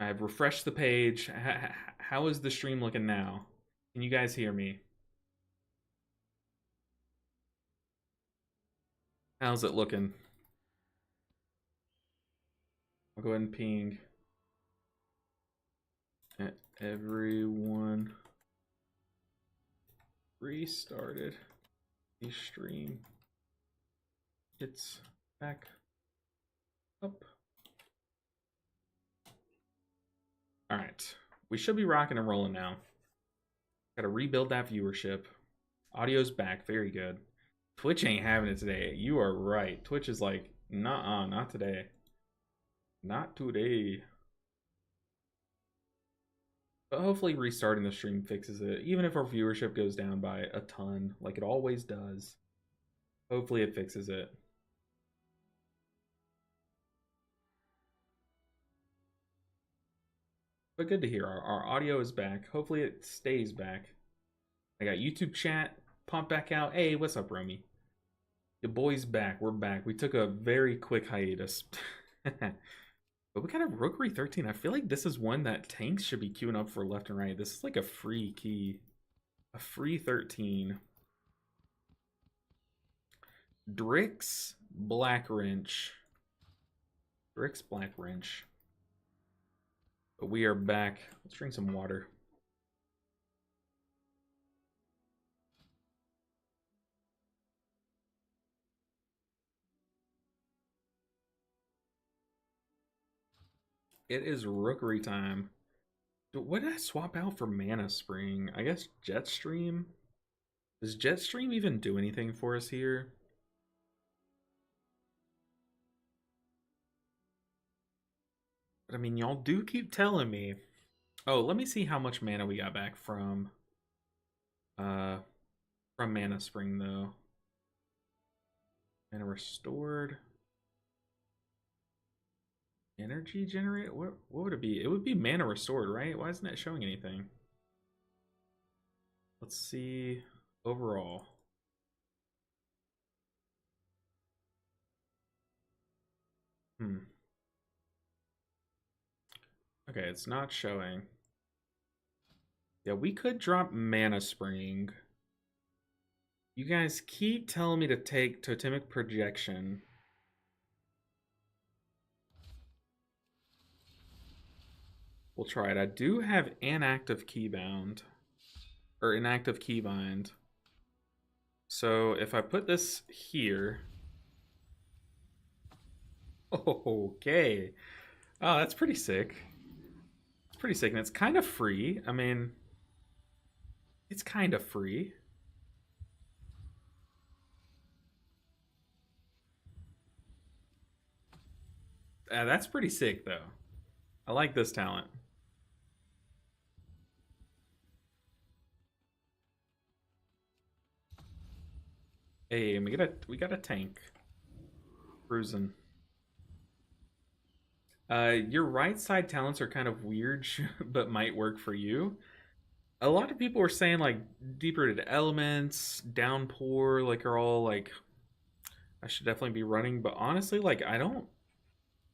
I've refreshed the page. How is the stream looking now? Can you guys hear me? How's it looking? I'll go ahead and ping everyone restarted the stream. It's back up. All right, we should be rocking and rolling now. Gotta rebuild that viewership. Audio's back, very good. Twitch ain't having it today. You are right. Twitch is like, nah, not today. Not today. But hopefully restarting the stream fixes it. Even if our viewership goes down by a ton, like it always does. Hopefully it fixes it. But good to hear. Our audio is back. Hopefully it stays back. I got YouTube chat pumped back out. Hey, what's up, Romy? Your boy's back. We're back. We took a very quick hiatus. But we got a Rookery 13. I feel like this is one that tanks should be queuing up for left and right. This is like a free key. A free 13. Drix Black Wrench. Drix Black Wrench. But we are back. Let's drink some water. It is Rookery time. What did I swap out for Mana Spring? I guess Jetstream? Does Jetstream even do anything for us here? But I mean, y'all do keep telling me. Oh, let me see how much mana we got back from Mana Spring though. Mana restored. Energy generate? What would it be? It would be mana restored, right? Why isn't it showing anything? Let's see overall. Okay, it's not showing. Yeah, we could drop Mana Spring. You guys keep telling me to take Totemic Projection. We'll try it. I do have inactive Keybound. Or inactive Keybind. So if I put this here... Okay. Oh, that's pretty sick. It's pretty sick, and it's kind of free. I mean, it's kind of free. That's pretty sick, though. I like this talent. Hey, and we got a tank. Cruising. Your right side talents are kind of weird, but might work for you. A lot of people are saying like deep-rooted elements, downpour, like are all like I should definitely be running, but honestly, like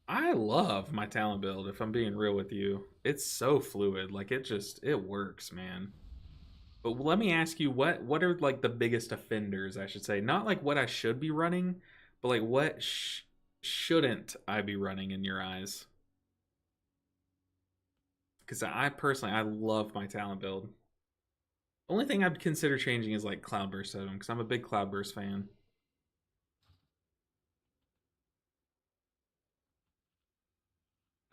I love my talent build, if I'm being real with you. It's so fluid, like it works, man. But let me ask you, what are like the biggest offenders, I should say? Not like what I should be running, but like what shouldn't I be running in your eyes? Because I personally, I love my talent build. Only thing I'd consider changing is like Cloudburst Totem, because I'm a big Cloudburst fan.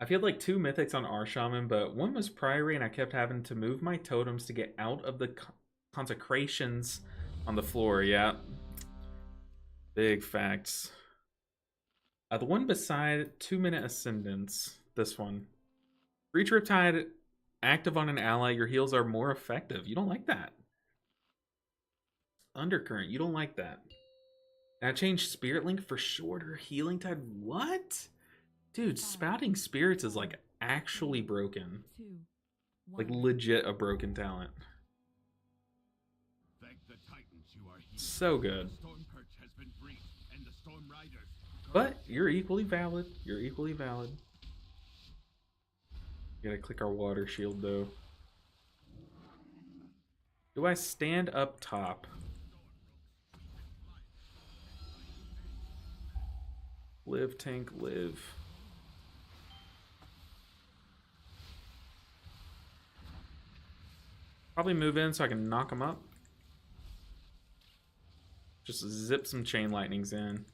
I've had like 2 mythics on RSham, but one was Priory, and I kept having to move my totems to get out of the consecrations on the floor. Yeah. Big facts. The one beside 2-minute Ascendance. This one. Reach Riptide, active on an ally. Your heals are more effective. You don't like that. Undercurrent. You don't like that. And I changed Spirit Link for shorter healing tide. What? Dude, Spouting Spirits is like actually broken. Like legit a broken talent. So good. But you're equally valid. You're equally valid. Gotta click our water shield though. Do I stand up top? Live, tank, live. Probably move in so I can knock them up. Just zip some chain lightnings in.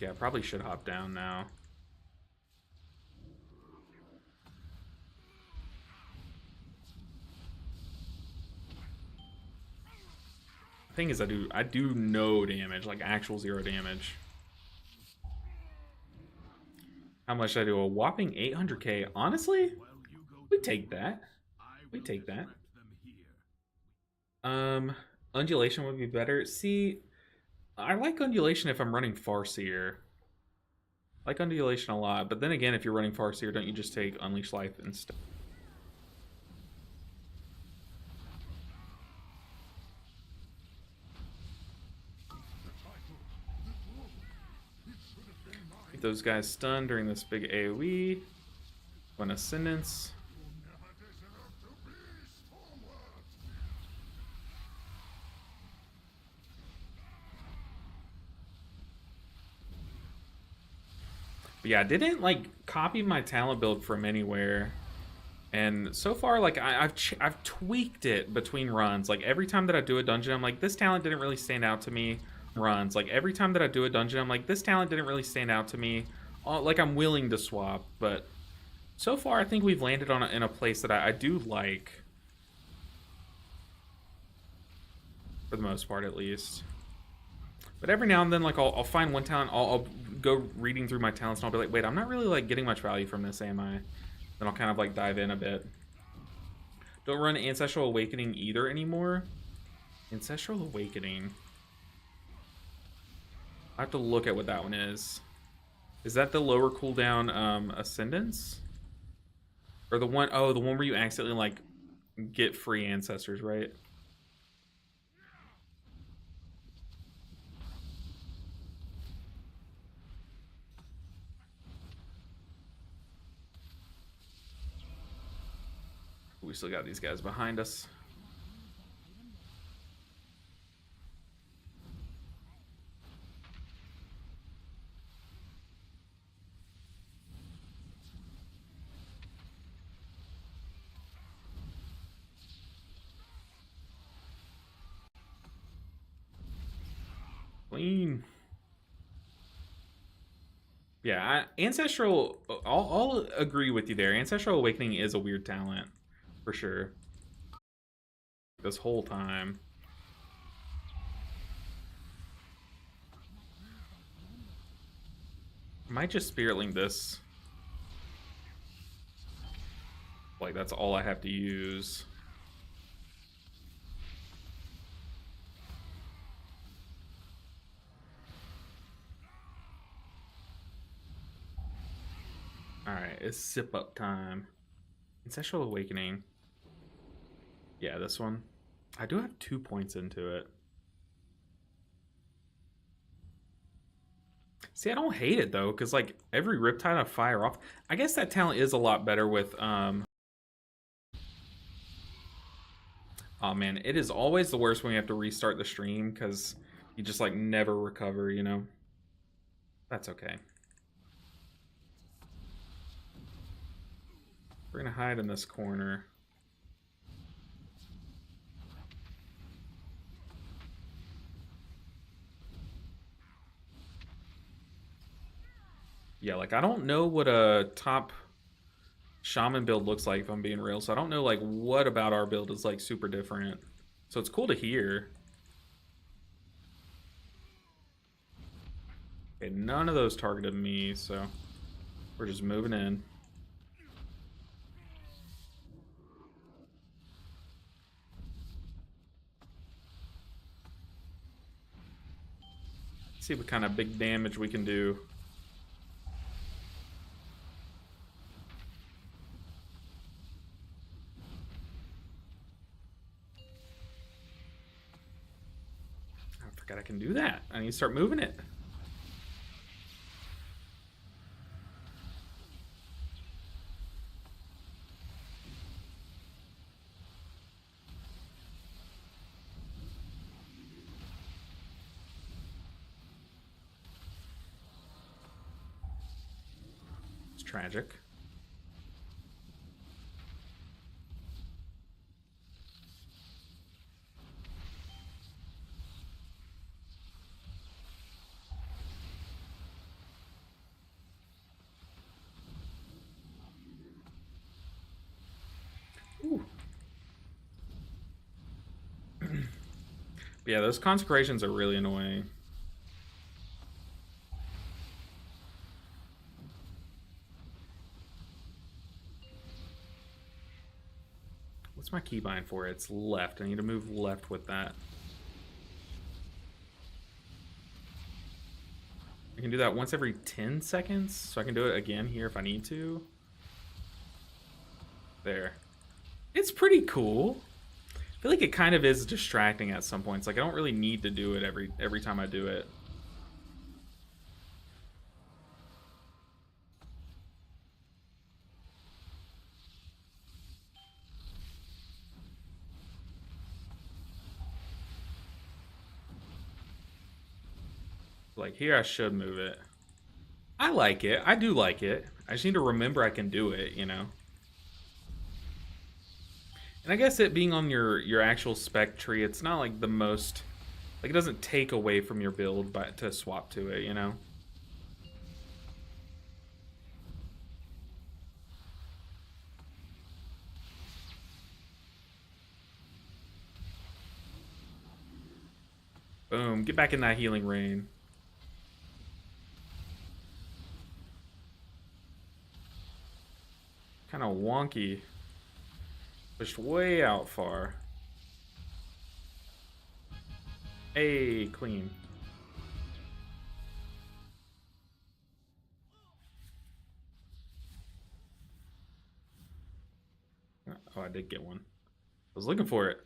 Yeah, I probably should hop down now. The thing is, I do no damage, like actual 0 damage. How much did I do? A whopping 800k. Honestly, we take that. We take that. Undulation would be better. See, I like undulation if I'm running Farseer. I like undulation a lot, but then again, if you're running Farseer, don't you just take Unleash Life instead? Get those guys stunned during this big AoE. One Ascendance. But yeah, I didn't like copy my talent build from anywhere, and so far like I've tweaked it between runs. Like every time that I do a dungeon, I'm like, this talent didn't really stand out to me. Runs like every time that I do a dungeon, I'm like, this talent didn't really stand out to me. Like I'm willing to swap, but so far I think we've landed on in a place that I do like, for the most part at least. But every now and then, like I'll find one talent, I'll go reading through my talents, and I'll be like, wait, I'm not really like getting much value from this, am I? Then I'll kind of like dive in a bit. Don't run Ancestral Awakening either anymore. Ancestral Awakening. I have to look at what that one is. Is that the lower cooldown Ascendance? Or the one, oh, the one where you accidentally like get free ancestors, right? We still got these guys behind us. Clean. Yeah, Ancestral, I'll agree with you there. Ancestral Awakening is a weird talent, for sure. This whole time. I might just Spirit Link this. Like, that's all I have to use. Alright, it's sip up time. Ancestral Awakening. Yeah, this one. I do have 2 points into it. See, I don't hate it though, because like every Riptide I fire off, I guess that talent is a lot better with oh man, it is always the worst when we have to restart the stream because you just like never recover, you know. That's okay. We're gonna hide in this corner. Yeah, like I don't know what a top shaman build looks like, if I'm being real, so I don't know like what about our build is like super different. So it's cool to hear. Okay, none of those targeted me, so we're just moving in. See what kind of big damage we can do. I forgot I can do that. I need to start moving it. tragic. Ooh. Yeah, those consecrations are really annoying. What's my keybind for? It's left. I need to move left with that. I can do that once every 10 seconds, so I can do it again here if I need to. There. It's pretty cool. I feel like it kind of is distracting at some points. Like, I don't really need to do it every time I do it. Like, here I should move it. I like it. I do like it. I just need to remember I can do it, you know? And I guess it being on your actual spec tree, it's not like the most... Like, it doesn't take away from your build to swap to it, you know? Boom. Get back in that healing rain. Kind of wonky. Pushed way out far. Hey, clean. Oh, I did get one. I was looking for it.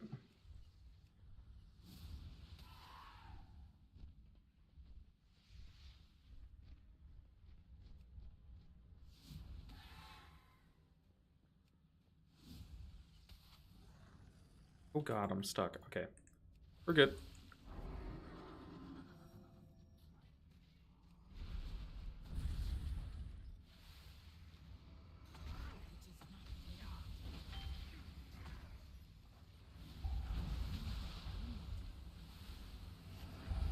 Oh god, I'm stuck. Okay. We're good.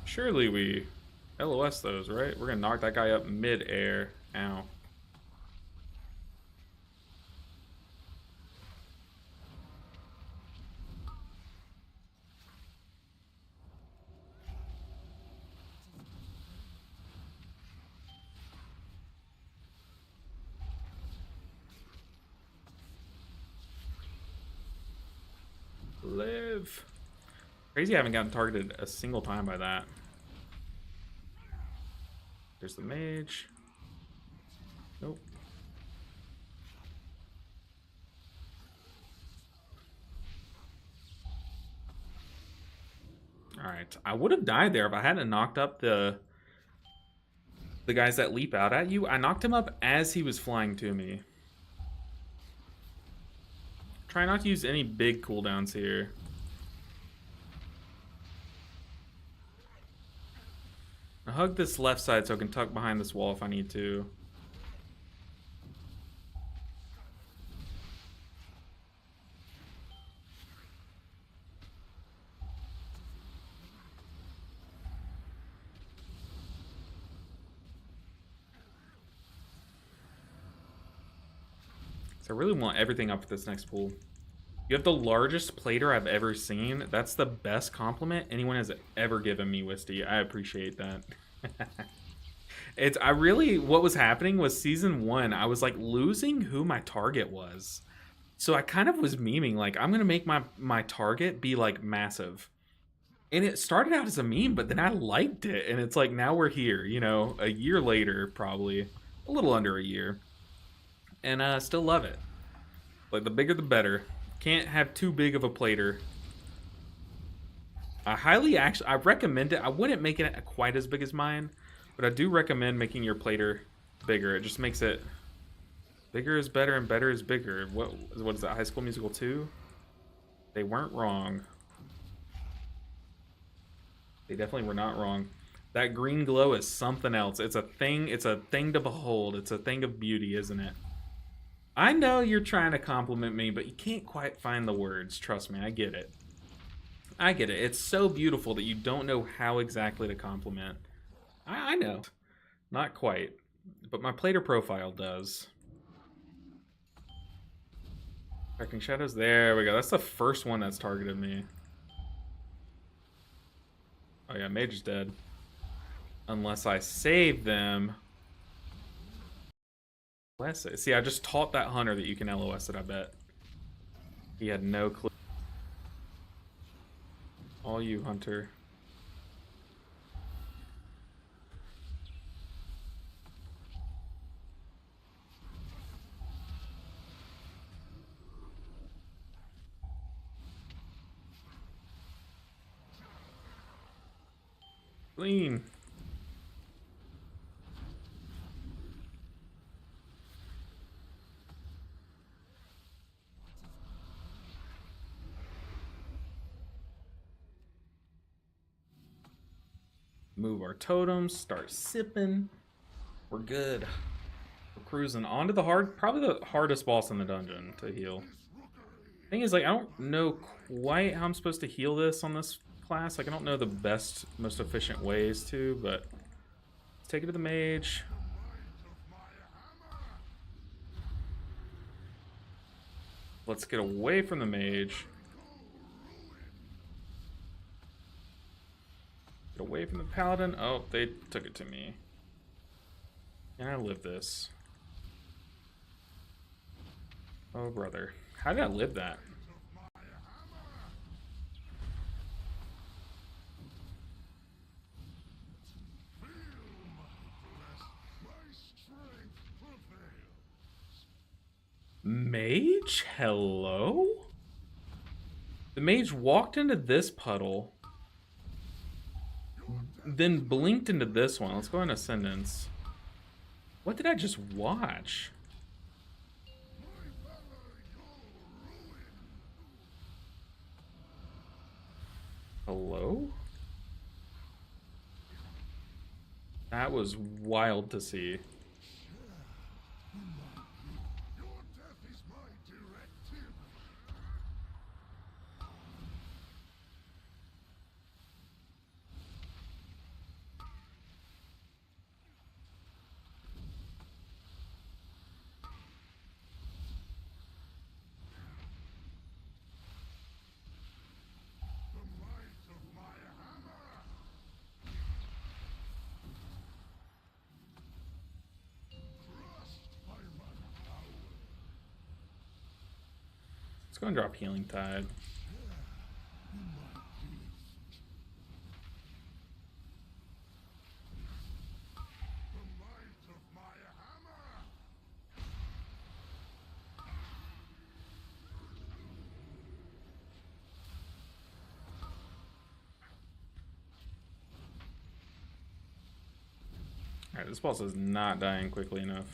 Surely we LOS those, right? We're gonna knock that guy up mid-air. Ow. Live. Crazy I haven't gotten targeted a single time by that. There's the mage. Nope. Alright. I would have died there if I hadn't knocked up the guys that leap out at you. I knocked him up as he was flying to me. Try not to use any big cooldowns here. I hug this left side so I can tuck behind this wall if I need to. So I really want everything up for this next pool. You have the largest plater I've ever seen. That's the best compliment anyone has ever given me, Wisty. I appreciate that. What was happening was season 1, I was like losing who my target was. So I kind of was memeing, like, I'm gonna make my target be like massive. And it started out as a meme, but then I liked it. And it's like, now we're here, you know, a year later, probably. A little under a year. And still love it. Like, the bigger the better. Can't have too big of a plater. I recommend it. I wouldn't make it quite as big as mine, but I do recommend making your plater bigger. It just makes it bigger is better and better is bigger. What is that, High School Musical 2? They weren't wrong. They definitely were not wrong. That green glow is something else. It's a thing. It's a thing to behold. It's a thing of beauty, isn't it? I know you're trying to compliment me, but you can't quite find the words. Trust me, I get it. I get it. It's so beautiful that you don't know how exactly to compliment. I know. Not quite. But my plater profile does. Tracking shadows. There we go. That's the first one that's targeted me. Oh yeah, mage is dead. Unless I save them. See, I just taught that hunter that you can LOS it, I bet. He had no clue. All you, hunter. Clean. Move our totems, start sipping. We're good. We're cruising on to the probably the hardest boss in the dungeon to heal. Thing is, like, I don't know quite how I'm supposed to heal this on this class. Like, I don't know the best, most efficient ways to, but let's take it to the mage. Let's get away from the mage. Get away from the paladin. Oh, they took it to me. Can I live this? Oh, brother. How did I live that? Mage? Hello? The mage walked into this puddle, then blinked into this one. Let's go in Ascendance. What did I just watch? Hello? That was wild to see. Let's go and drop Healing Tide. Alright, this boss is not dying quickly enough.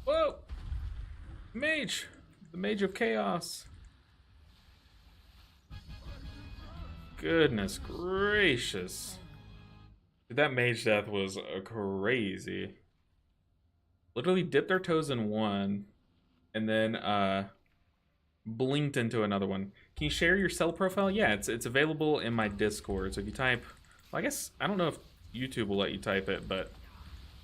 Whoa! Mage! The Mage of Chaos. Goodness gracious. Dude, that mage death was crazy. Literally dipped their toes in one, and then blinked into another one. Can you share your cell profile? Yeah, it's available in my Discord. So if you type, well, I guess I don't know if YouTube will let you type it, but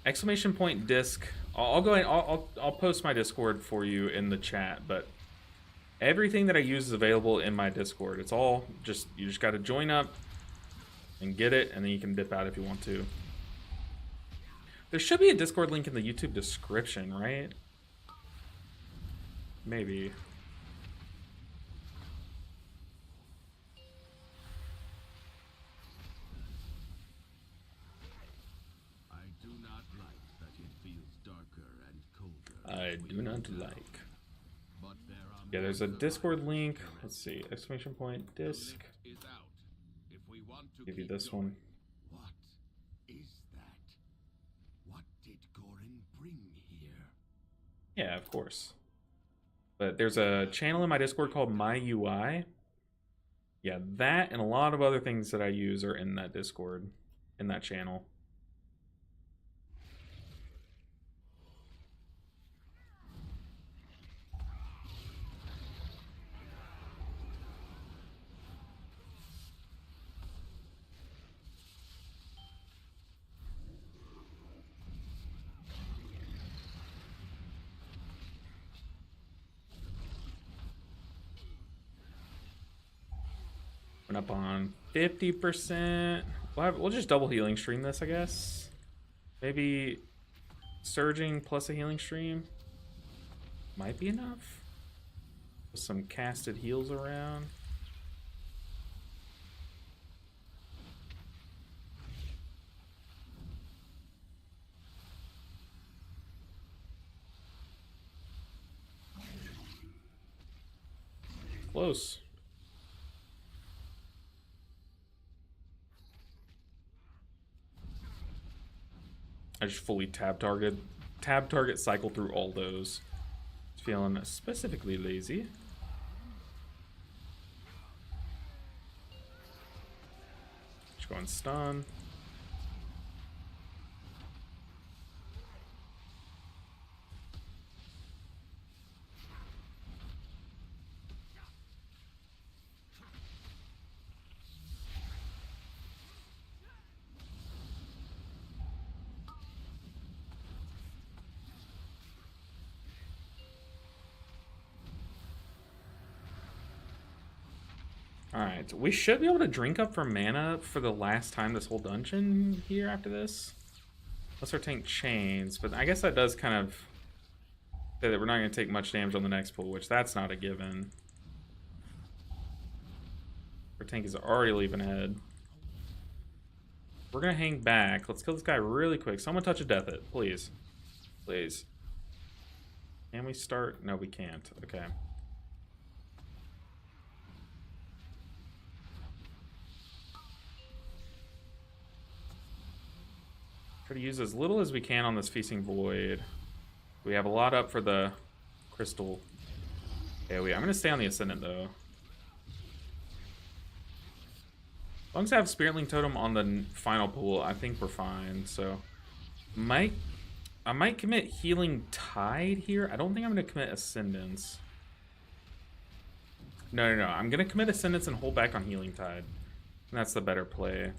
!disc. I'll go ahead. I'll post my Discord for you in the chat. But everything that I use is available in my Discord. It's all just you just got to join up and get it, and then you can dip out if you want to. There should be a Discord link in the YouTube description, right? Maybe. I do not like that it feels darker and I do not like. Yeah, there's a Discord link. Let's see. Exclamation point disc. Give you this one. What is that? What did Gorin bring here? Yeah, of course. But there's a channel in my Discord called My UI. Yeah, that and a lot of other things that I use are in that Discord, in that channel. Went up on 50%. We'll just double healing stream this, I guess. Maybe surging plus a healing stream might be enough. Some casted heals around. Close. I just fully tab target cycle through all those. Feeling specifically lazy. Just going stun. Alright, we should be able to drink up for mana for the last time this whole dungeon here after this. Unless our tank chains, but I guess that does kind of say that we're not going to take much damage on the next pull, which that's not a given. Our tank is already leaping ahead. We're going to hang back. Let's kill this guy really quick. Someone touch a death it, please. Please. Can we start? No, we can't. Okay. Try to use as little as we can on this Feasting Void. We have a lot up for the crystal. Yeah, I'm going to stay on the Ascendant, though. As long as I have Spiritling Totem on the final pool, I think we're fine. So, I might commit Healing Tide here. I don't think I'm going to commit Ascendance. No. I'm going to commit Ascendance and hold back on Healing Tide. And that's the better play.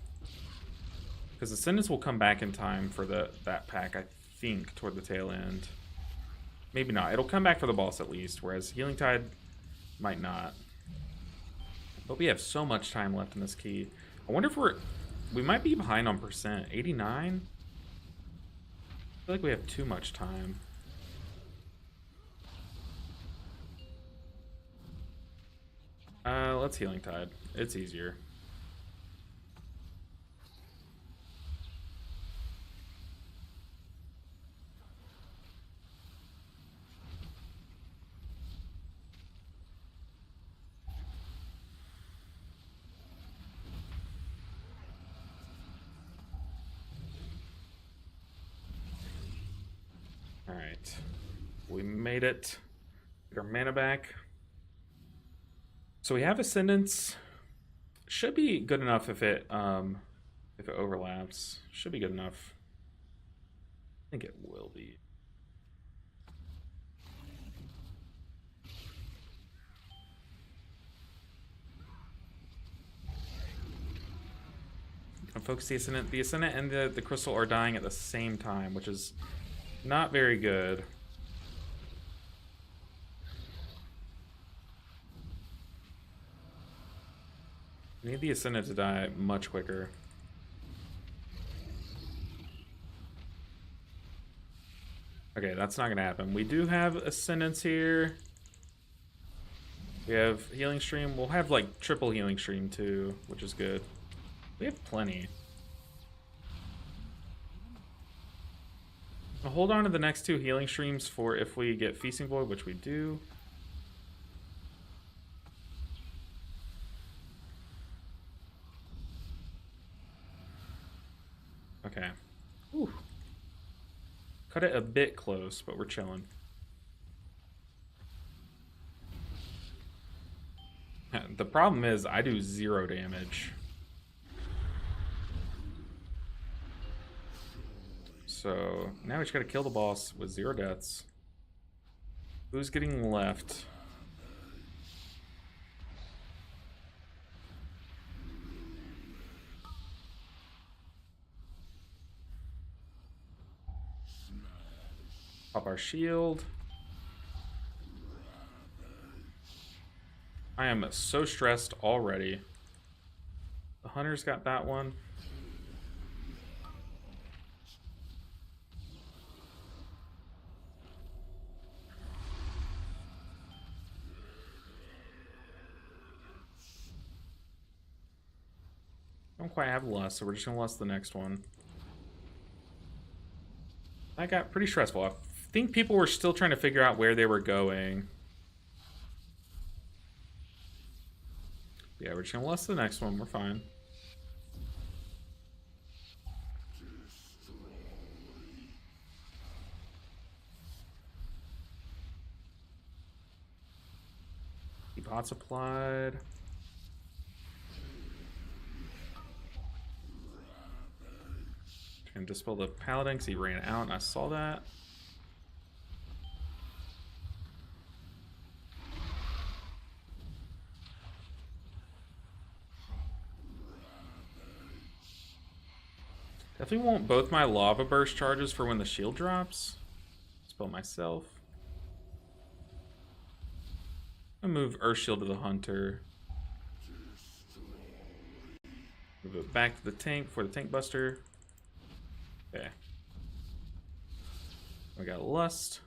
Because Ascendance will come back in time for that pack, I think, toward the tail end. Maybe not. It'll come back for the boss at least, whereas Healing Tide might not. But we have so much time left in this key. I wonder if we might be behind on percent. 89? I feel like we have too much time. Let's Healing Tide. It's easier. Alright. We made it. Get our mana back. So we have Ascendance. Should be good enough if it overlaps. Should be good enough. I think it will be. And focus the Ascendant. The Ascendant and the Crystal are dying at the same time, which is not very good. We need the Ascendant to die much quicker. Okay, that's not going to happen. We do have Ascendance here. We have Healing Stream. We'll have like triple Healing Stream too, which is good. We have plenty. I'll hold on to the next 2 healing streams for if we get Feasting Void, which we do. Okay. Whew. Cut it a bit close, but we're chilling. The problem is I do 0 damage. So now we just gotta kill the boss with 0 deaths. Who's getting left? Pop our shield. I am so stressed already. The hunter's got that one. Don't quite have lust, so we're just gonna lust the next one. That got pretty stressful. I think people were still trying to figure out where they were going. Yeah, we're just gonna lust the next one. We're fine. Keep hot supplied. Trying to dispel the paladin because he ran out and I saw that. Definitely want both my lava burst charges for when the shield drops. Spell myself. I move Earth Shield to the hunter. Move it back to the tank for the tank buster. Okay. We got lust.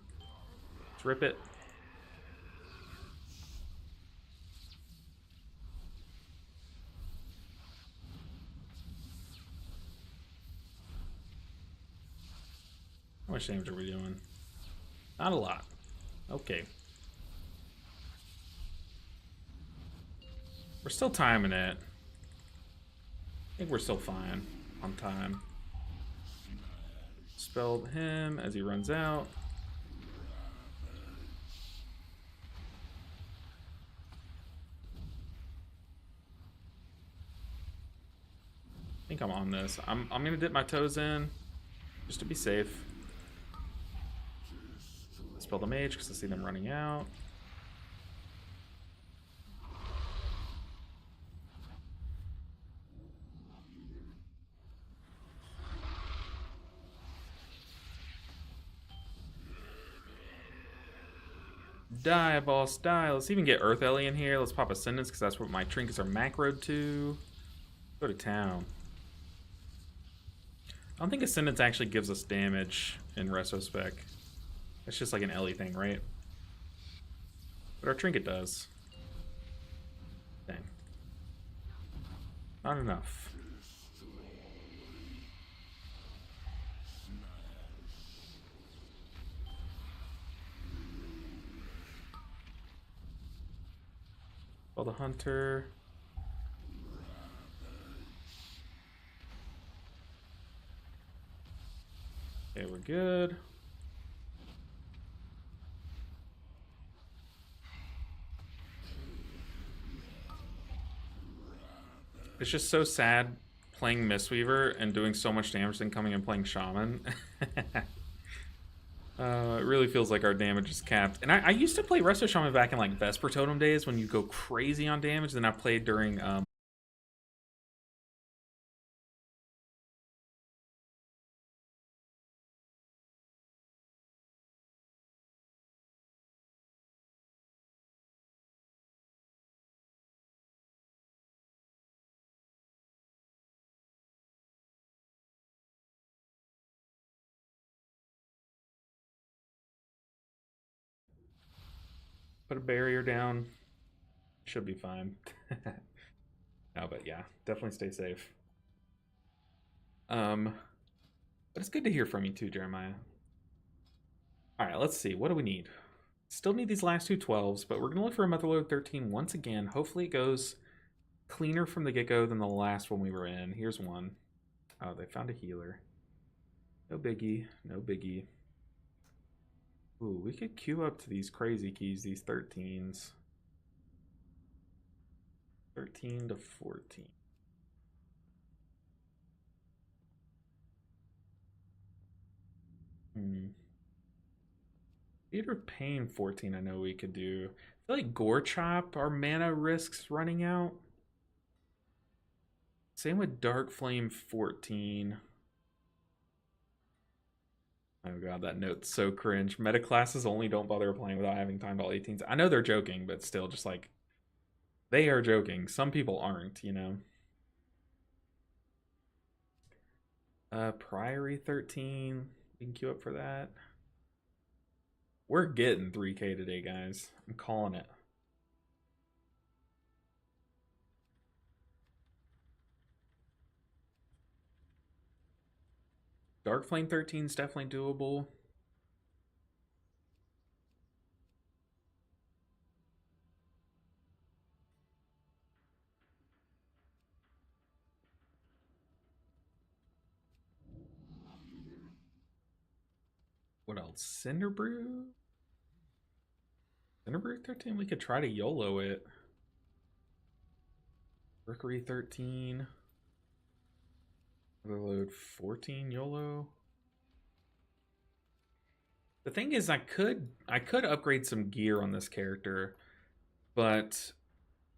Let's rip it. How much damage are we doing? Not a lot. Okay. We're still timing it. I think we're still fine on time. Spelled him as he runs out. I think I'm on this. I'm gonna dip my toes in just to be safe. Spell the mage because I see them running out. Die, boss, die. Let's even get Earth Ellie in here. Let's pop Ascendance because that's what my trinkets are macroed to. Go to town. I don't think Ascendance actually gives us damage in retrospect. It's just like an Ellie thing, right? But our trinket does. Dang. Not enough. Well, the hunter. Okay, we're good. It's just so sad playing Mistweaver and doing so much damage, then coming and playing Shaman. It really feels like our damage is capped. And I used to play Resto Shaman back in like Vesper Totem days when you go crazy on damage. Then I played during put a barrier down. Should be fine. No, but yeah, definitely stay safe. But it's good to hear from you too, Jeremiah. Alright, let's see. What do we need? Still need these last two 12s, but we're going to look for a Motherlode 13 once again. Hopefully it goes cleaner from the get-go than the last one we were in. Here's one. Oh, they found a healer. No biggie. No biggie. Ooh, we could queue up to these crazy keys, these 13s. 13 to 14. Theater of Pain 14 I know we could do. I feel like Gore Chop, our mana risks running out. Same with Dark Flame 14. Oh god, that note's so cringe. Meta classes only don't bother playing without having timed all 18s. I know they're joking, but still, just like, they are joking. Some people aren't, you know? Priory 13. We can queue up for that. We're getting 3K today, guys. I'm calling it. Dark Flame 13 is definitely doable. What else? Cinder Brew? Cinder Brew 13? We could try to YOLO it. Rookery 13. Motherlode 14 YOLO. The thing is, I could upgrade some gear on this character, but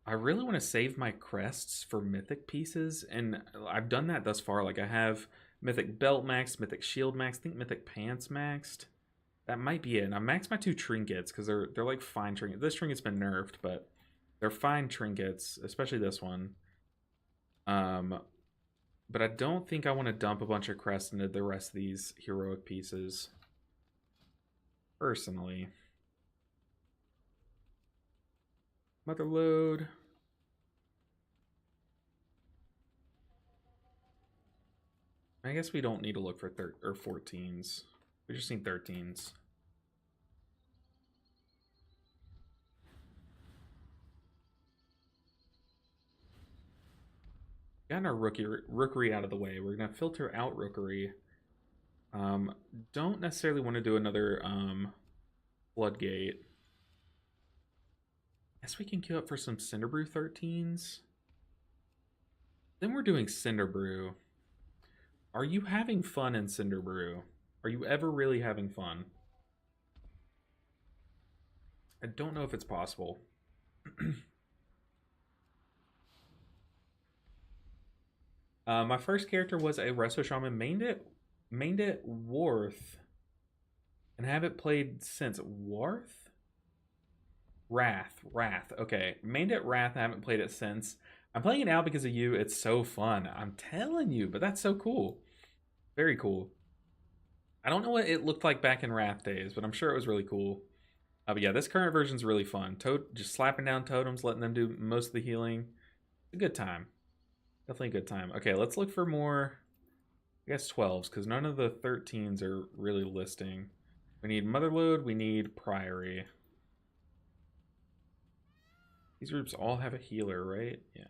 I really want to save my crests for mythic pieces, and I've done that thus far. Like, I have mythic belt maxed, mythic shield maxed, I think mythic pants maxed. That might be it. And I maxed my two trinkets because they're like fine trinkets. This trinket's been nerfed, but they're fine trinkets, especially this one. But I don't think I want to dump a bunch of crests into the rest of these heroic pieces. Personally. Motherlode. I guess we don't need to look for 14s. We just need 13s. Gotten our Rookery out of the way. We're gonna filter out Rookery. Don't necessarily want to do another Floodgate. Guess we can queue up for some Cinderbrew 13s. Then we're doing Cinderbrew. Are you having fun in Cinderbrew? Are you ever really having fun? I don't know if it's possible. My first character was a Resto Shaman. Mained it Worth. And have it played since Worth? Wrath. Okay. Mained it Wrath. I haven't played it since. I'm playing it now because of you. It's so fun. I'm telling you, but that's so cool. Very cool. I don't know what it looked like back in Wrath days, but I'm sure it was really cool. But yeah, this current version's really fun. Just slapping down totems, letting them do most of the healing. A good time. Definitely a good time. Okay, let's look for more, I guess, 12s, because none of the 13s are really listing. We need Motherlode, we need Priory. These groups all have a healer, right? Yeah.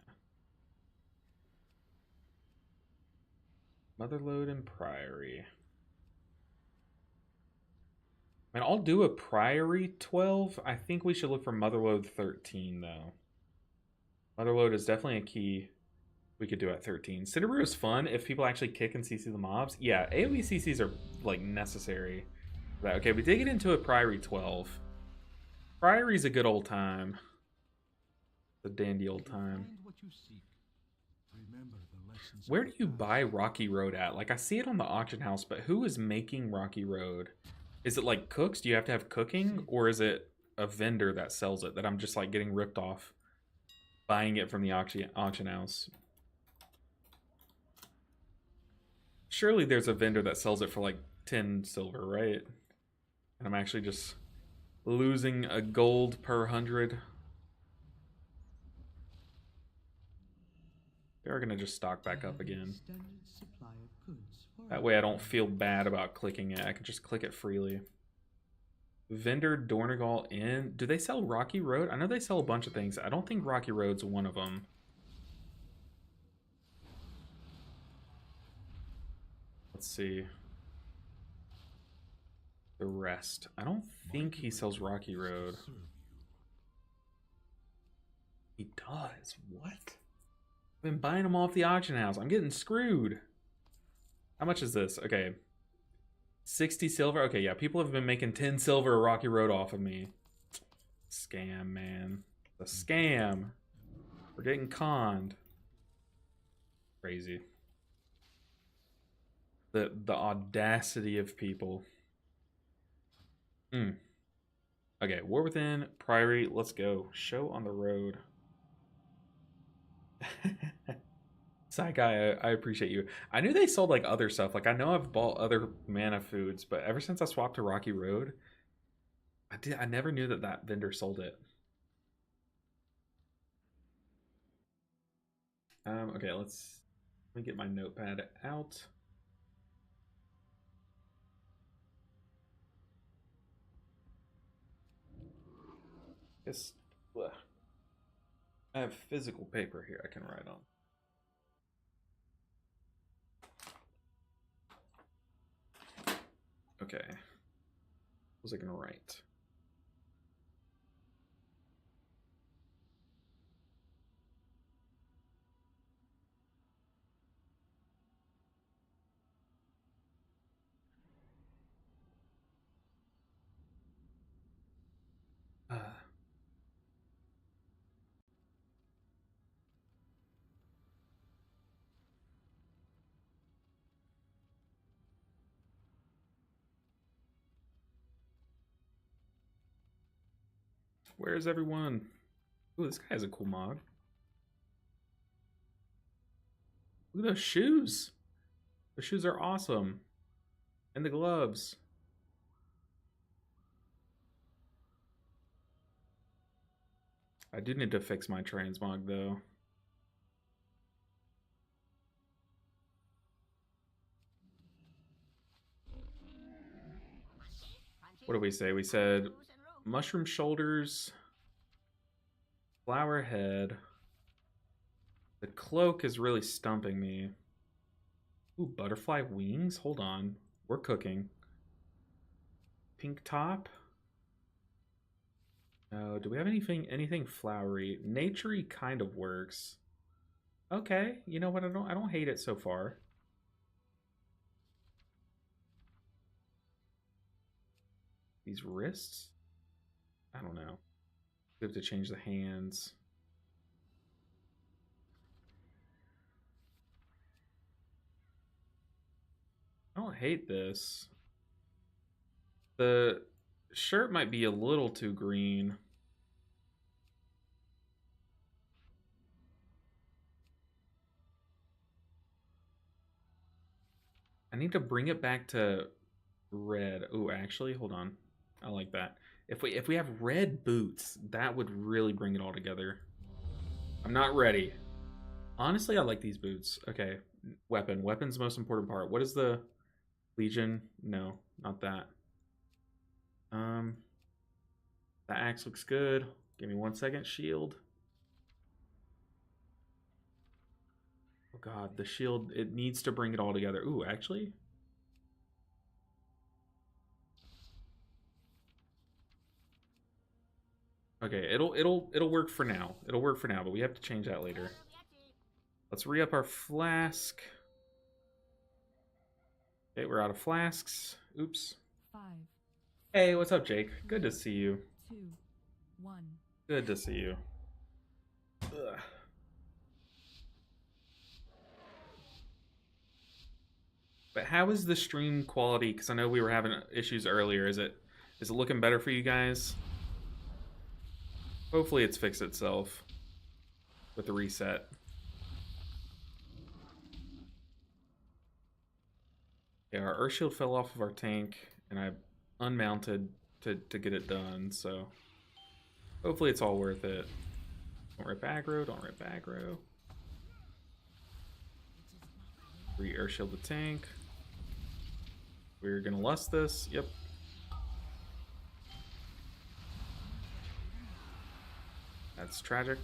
Motherlode and Priory. I mean, I'll do a Priory 12. I think we should look for Motherlode 13, though. Motherlode is definitely a key we could do at 13. Cinderbrew is fun if people actually kick and CC the mobs. Yeah, AoE CCs are, like, necessary. Okay, we did get into a Priory 12. Priory's a good old time. A dandy old time. Where do you buy Rocky Road at? Like, I see it on the auction house, but who is making Rocky Road? Is it like cooks? Do you have to have cooking? Or is it a vendor that sells it that I'm just like getting ripped off buying it from the auction house? Surely there's a vendor that sells it for like 10 silver, right? And I'm actually just losing a gold per 100. They're gonna just stock back up again. That way I don't feel bad about clicking it. I can just click it freely. Vendor Dornegal Inn. Do they sell Rocky Road? I know they sell a bunch of things. I don't think Rocky Road's one of them. Let's see. The rest. I don't think he sells Rocky Road. He does. What? I've been buying them off the auction house. I'm getting screwed. How much is this? Okay. 60 silver. Okay, yeah. People have been making 10 silver a Rocky Road off of me. Scam, man. The scam. We're getting conned. Crazy. The audacity of people. Okay, War Within, Priory, let's go. Show on the road. Psy guy, I appreciate you. I knew they sold like other stuff. Like I know I've bought other mana foods, but ever since I swapped to Rocky Road, I never knew that that vendor sold it. Okay, let me get my notepad out. Guess I have physical paper here I can write on. Okay. What was I gonna write? Uh, where's everyone? Ooh, this guy has a cool mod. Look at those shoes. The shoes are awesome. And the gloves. I do need to fix my transmog though. What did we say? We said mushroom shoulders, flower head. The cloak is really stumping me. Ooh, butterfly wings? Hold on. We're cooking. Pink top. No, do we have anything flowery? Naturey kind of works. Okay, you know what? I don't hate it so far. These wrists? I don't know. We have to change the hands. I don't hate this. The shirt might be a little too green. I need to bring it back to red. Oh, actually, hold on. I like that. If we have red boots, that would really bring it all together. I'm not ready. Honestly, I like these boots. Okay, weapon. Weapon's the most important part. What is the Legion? No, not that. The axe looks good. Give me 1 second. Shield. Oh god, the shield, it needs to bring it all together. Ooh, actually. Okay, it'll work for now. It'll work for now, but we have to change that later. Let's re-up our flask. Okay, we're out of flasks. Oops. 5. Hey, what's up, Jake? Good to see you. 2. 1. Good to see you. Ugh. But how is the stream quality? Because I know we were having issues earlier. Is it looking better for you guys? Hopefully it's fixed itself with the reset. Yeah, our Earth Shield fell off of our tank, and I unmounted to get it done, so hopefully it's all worth it. Don't rip aggro, don't rip aggro. Re-Earth Shield the tank. We're gonna lust this, yep. That's tragic.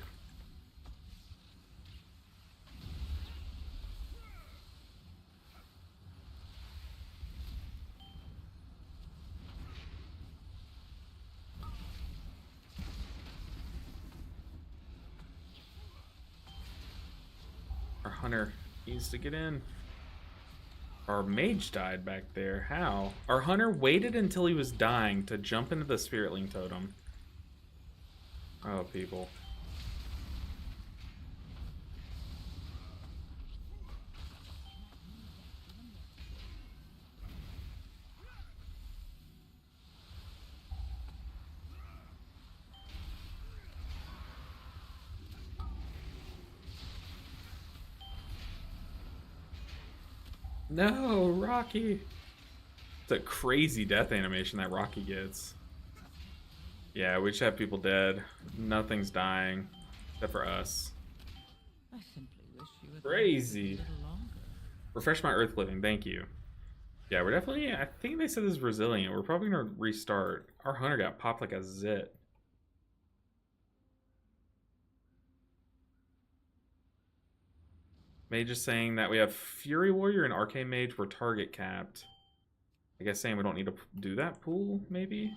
Our hunter needs to get in. Our mage died back there. How? Our hunter waited until he was dying to jump into the Spiritling Totem. Oh, people. No, Rocky. It's a crazy death animation that Rocky gets. Yeah, we just have people dead. Nothing's dying. Except for us. I simply wish you would Crazy. a little longer. Refresh my Earth Living, thank you. Yeah, we're definitely, I think they said this is resilient. We're probably gonna restart. Our hunter got popped like a zit. Mage is saying that we have Fury Warrior and Arcane Mage. We're target capped. I guess saying we don't need to do that pool, maybe?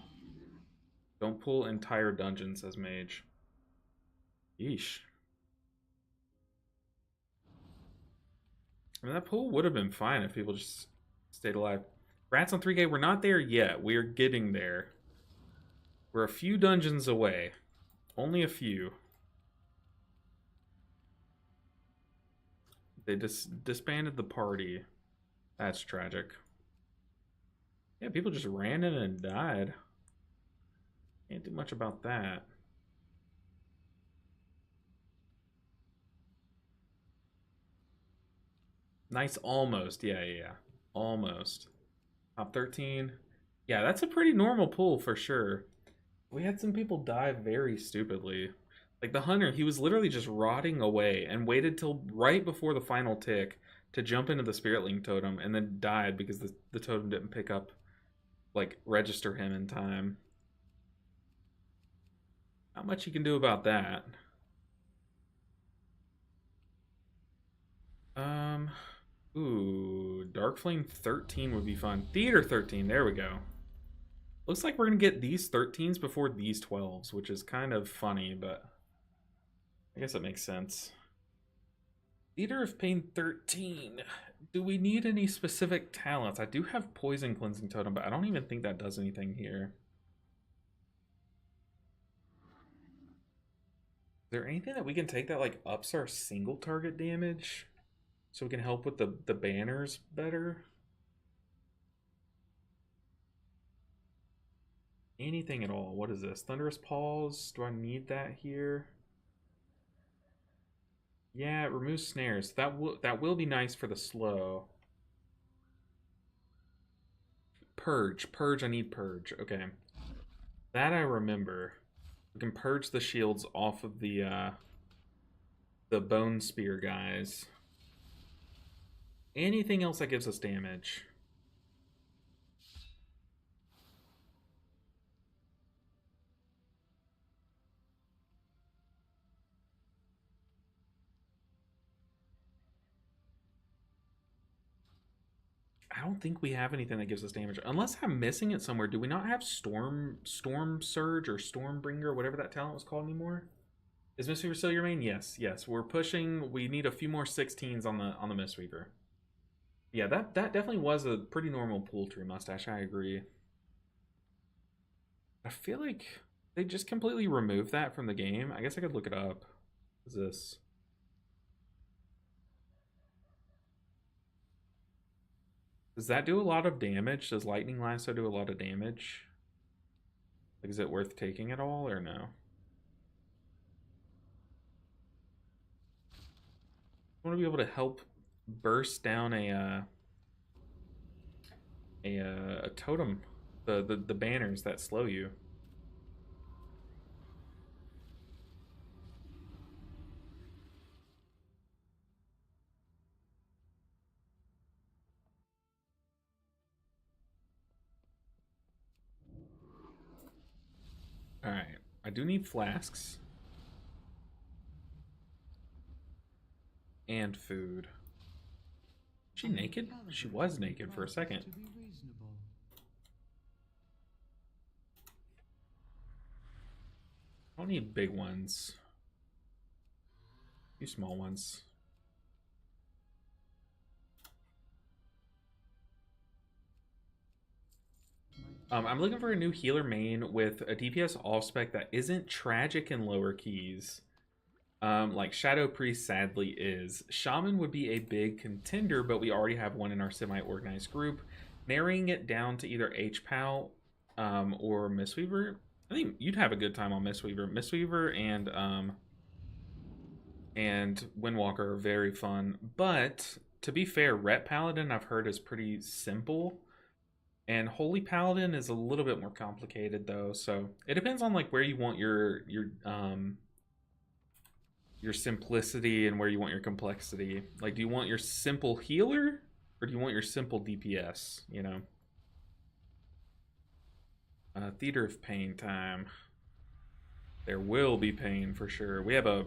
Don't pull entire dungeon, says Mage. Yeesh. I mean, that pool would have been fine if people just stayed alive. Rats on 3K, we're not there yet. We're getting there. We're a few dungeons away. Only a few. They disbanded the party. That's tragic. Yeah, people just ran in and died. Can't do much about that. Nice almost. Yeah. Almost. Top 13. Yeah, that's a pretty normal pull for sure. We had some people die very stupidly. Like the hunter, he was literally just rotting away and waited till right before the final tick to jump into the Spiritling Totem and then died because the totem didn't pick up, like, register him in time. Not much you can do about that. Um, ooh, Dark Flame 13 would be fun. Theater 13, there we go. Looks like we're gonna get these 13s before these 12s, which is kind of funny, but I guess it makes sense. Theater of Pain 13. Do we need any specific talents? I do have Poison Cleansing Totem, but I don't even think that does anything here. Is there anything that we can take that like ups our single target damage? So we can help with the banners better? Anything at all. What is this? Thunderous Paws. Do I need that here? Yeah, it removes snares. That will be nice for the slow. Purge. Purge, I need purge. Okay. That I remember. We can purge the shields off of the bone spear guys. Anything else that gives us damage? I don't think we have anything that gives us damage. Unless I'm missing it somewhere. Do we not have Storm Surge or Stormbringer, whatever that talent was called anymore? Is Mistweaver still your main? Yes. We're pushing. We need a few more 16s on the Mistweaver. Yeah, that definitely was a pretty normal pull tree mustache. I agree. I feel like they just completely removed that from the game. I guess I could look it up. What is this? Does that do a lot of damage? Does Lightning Lasso do a lot of damage? Like, is it worth taking at all or no? I want to be able to help burst down a totem, the banners that slow you. All right, I do need flasks. and food. She naked? She was naked for a second. I don't need big ones. A few small ones. I'm looking for a new healer main with a DPS off spec that isn't tragic in lower keys. Like Shadow Priest sadly is. Shaman would be a big contender, but we already have one in our semi-organized group. Narrowing it down to either HPAL or Mistweaver. I think you'd have a good time on Mistweaver. Mistweaver and Windwalker are very fun. But to be fair, Ret Paladin I've heard is pretty simple. And Holy Paladin is a little bit more complicated though, so it depends on like where you want your simplicity and where you want your complexity. Like, do you want your simple healer or do you want your simple DPS? You know. Theater of Pain time. There will be pain for sure. We have a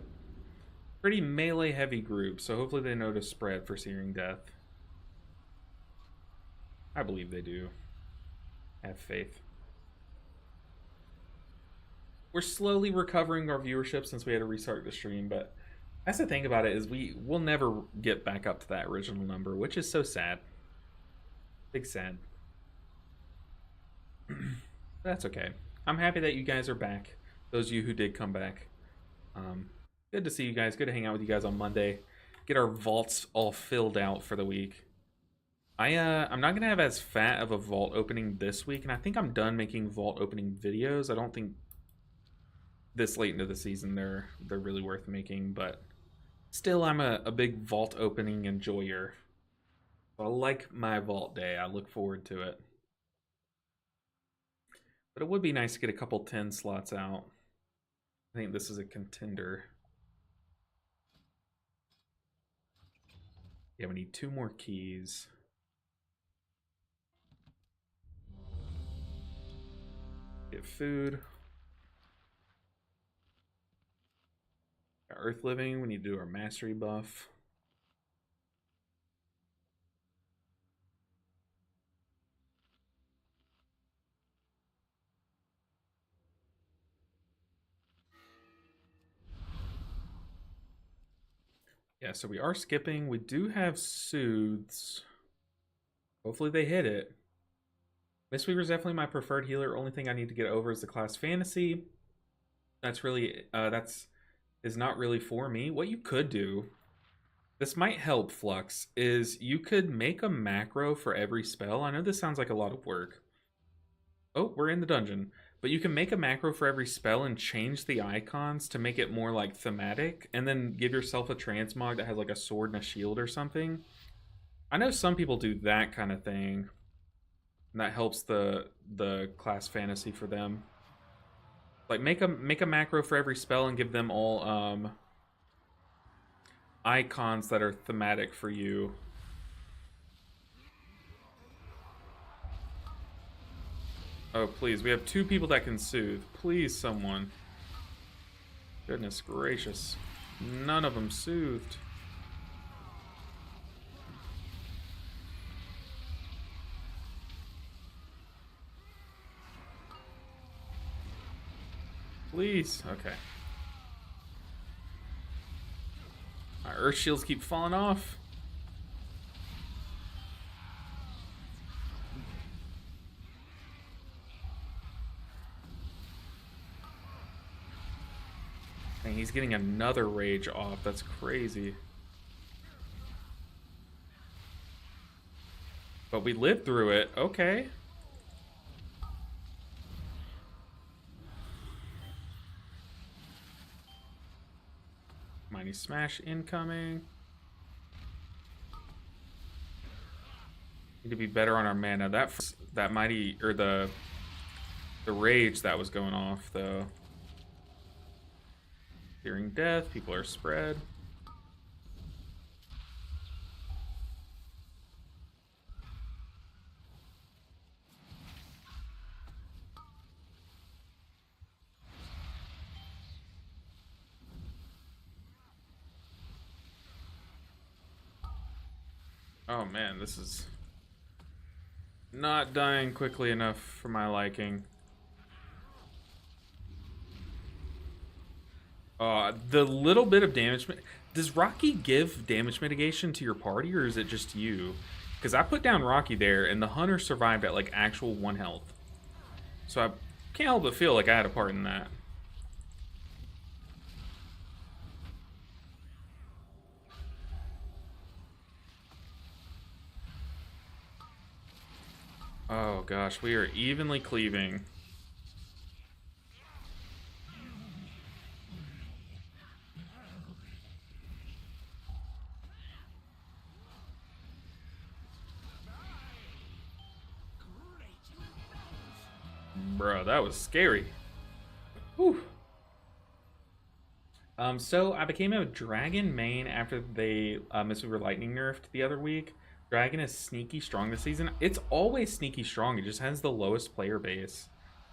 pretty melee heavy group, so hopefully they know to spread for Searing Death. I believe they do. Have faith. We're slowly recovering our viewership since we had to restart the stream, but that's the thing about it is we'll never get back up to that original number, which is so sad. Big sad. That's okay. I'm happy that you guys are back. Those of you who did come back. Good to see you guys. Good to hang out with you guys on Monday. Get our vaults all filled out for the week. I'm not gonna have as fat of a vault opening this week, and I think I'm done making vault opening videos. I don't think this late into the season they're really worth making, but still I'm a big vault opening enjoyer. I like my vault day. I look forward to it. But it would be nice to get a couple 10 slots out. I think this is a contender. Yeah, we need 2 more keys. Get food. Got Earth Living, we need to do our mastery buff. Yeah, so we are skipping. We do have Soothes. Hopefully they hit it. Mistweaver is definitely my preferred healer. Only thing I need to get over is the class fantasy. That's really is not really for me. What you could do, this might help Flux, is you could make a macro for every spell. I know this sounds like a lot of work. Oh, we're in the dungeon. But you can make a macro for every spell and change the icons to make it more like thematic, and then give yourself a transmog that has like a sword and a shield or something. I know some people do that kind of thing. And that helps the class fantasy for them. Like make a macro for every spell and give them all icons that are thematic for you. Oh please, we have 2 people that can soothe. Please, someone. Goodness gracious. None of them soothed. Please. Okay. My earth shields keep falling off. Dang, he's getting another rage off. That's crazy. But we lived through it. Okay. Mighty Smash incoming. Need to be better on our mana. That mighty, or the rage that was going off though. Fearing death, people are spread. Oh man, this is not dying quickly enough for my liking. The little bit of damage. Does Rocky give damage mitigation to your party, or is it just you? Because I put down Rocky there, and the hunter survived at like actual 1 health. So I can't help but feel like I had a part in that. Oh gosh, we are evenly cleaving. Bro, that was scary. Whew. So I became a dragon main after they Mistweaver Lightning nerfed the other week. Dragon is sneaky strong this season. It's always sneaky strong. It just has the lowest player base,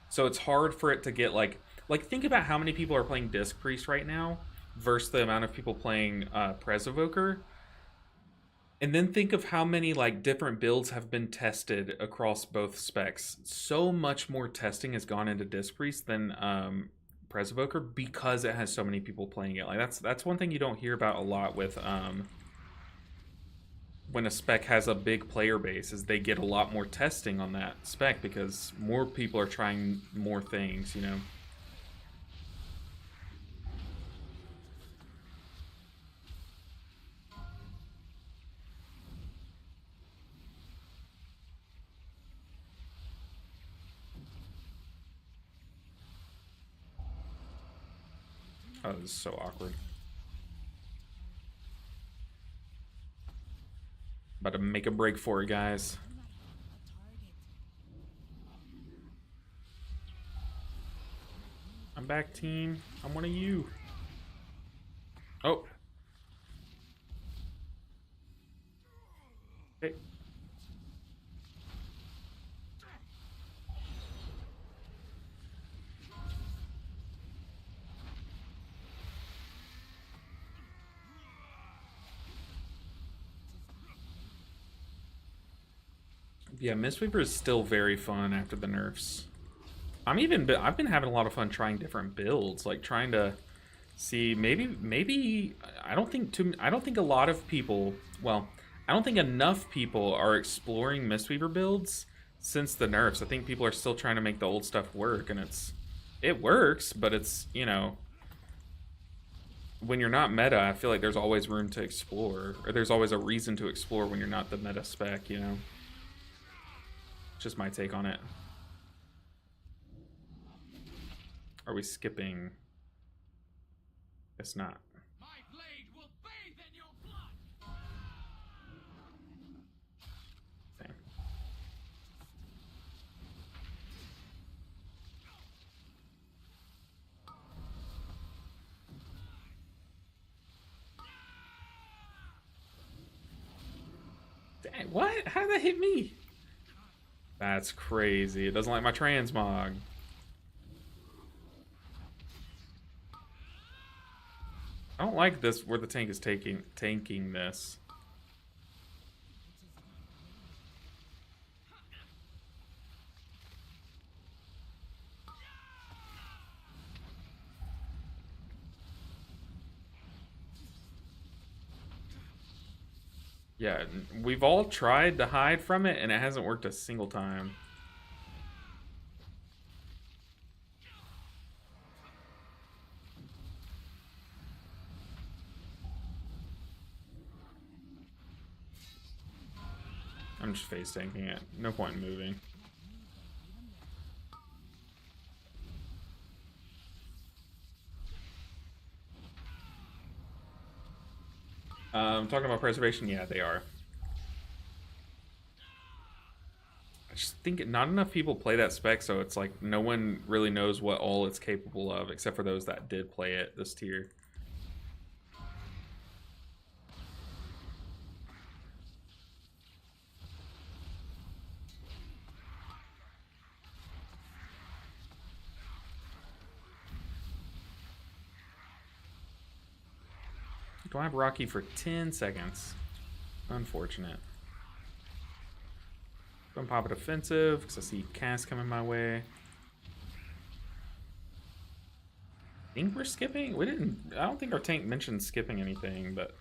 so it's hard for it to get like think about how many people are playing Disc Priest right now versus the amount of people playing Prez Evoker. And then think of how many like different builds have been tested across both specs. So much more testing has gone into Disc Priest than Prez Evoker because it has so many people playing it. Like that's one thing you don't hear about a lot with when a spec has a big player base is they get a lot more testing on that spec because more people are trying more things, you know. Oh, this is so awkward. About to make a break for it, guys. I'm back, team. I'm one of you. Oh. Okay. Yeah, Mistweaver is still very fun after the nerfs. I've been having a lot of fun trying different builds, like trying to see maybe I don't think a lot of people, well, I don't think enough people are exploring Mistweaver builds since the nerfs. I think people are still trying to make the old stuff work, and it works, but it's, you know, when you're not meta, I feel like there's always room to explore, or there's always a reason to explore when you're not the meta spec, you know? Just my take on it. Are we skipping? It's not. My blade will bathe in your blood. Same. Dang, what? How did that hit me? That's crazy. It doesn't like my transmog. I don't like this where the tank is tanking this. Yeah, we've all tried to hide from it and it hasn't worked a single time. I'm just face tanking it. No point in moving. Talking about preservation, yeah, they are. I just think not enough people play that spec, so it's like no one really knows what all it's capable of, except for those that did play it this tier. Do I have Rocky for 10 seconds? Unfortunate. Don't pop it offensive because I see cast coming my way. I think we're skipping. We didn't. I don't think our tank mentioned skipping anything, but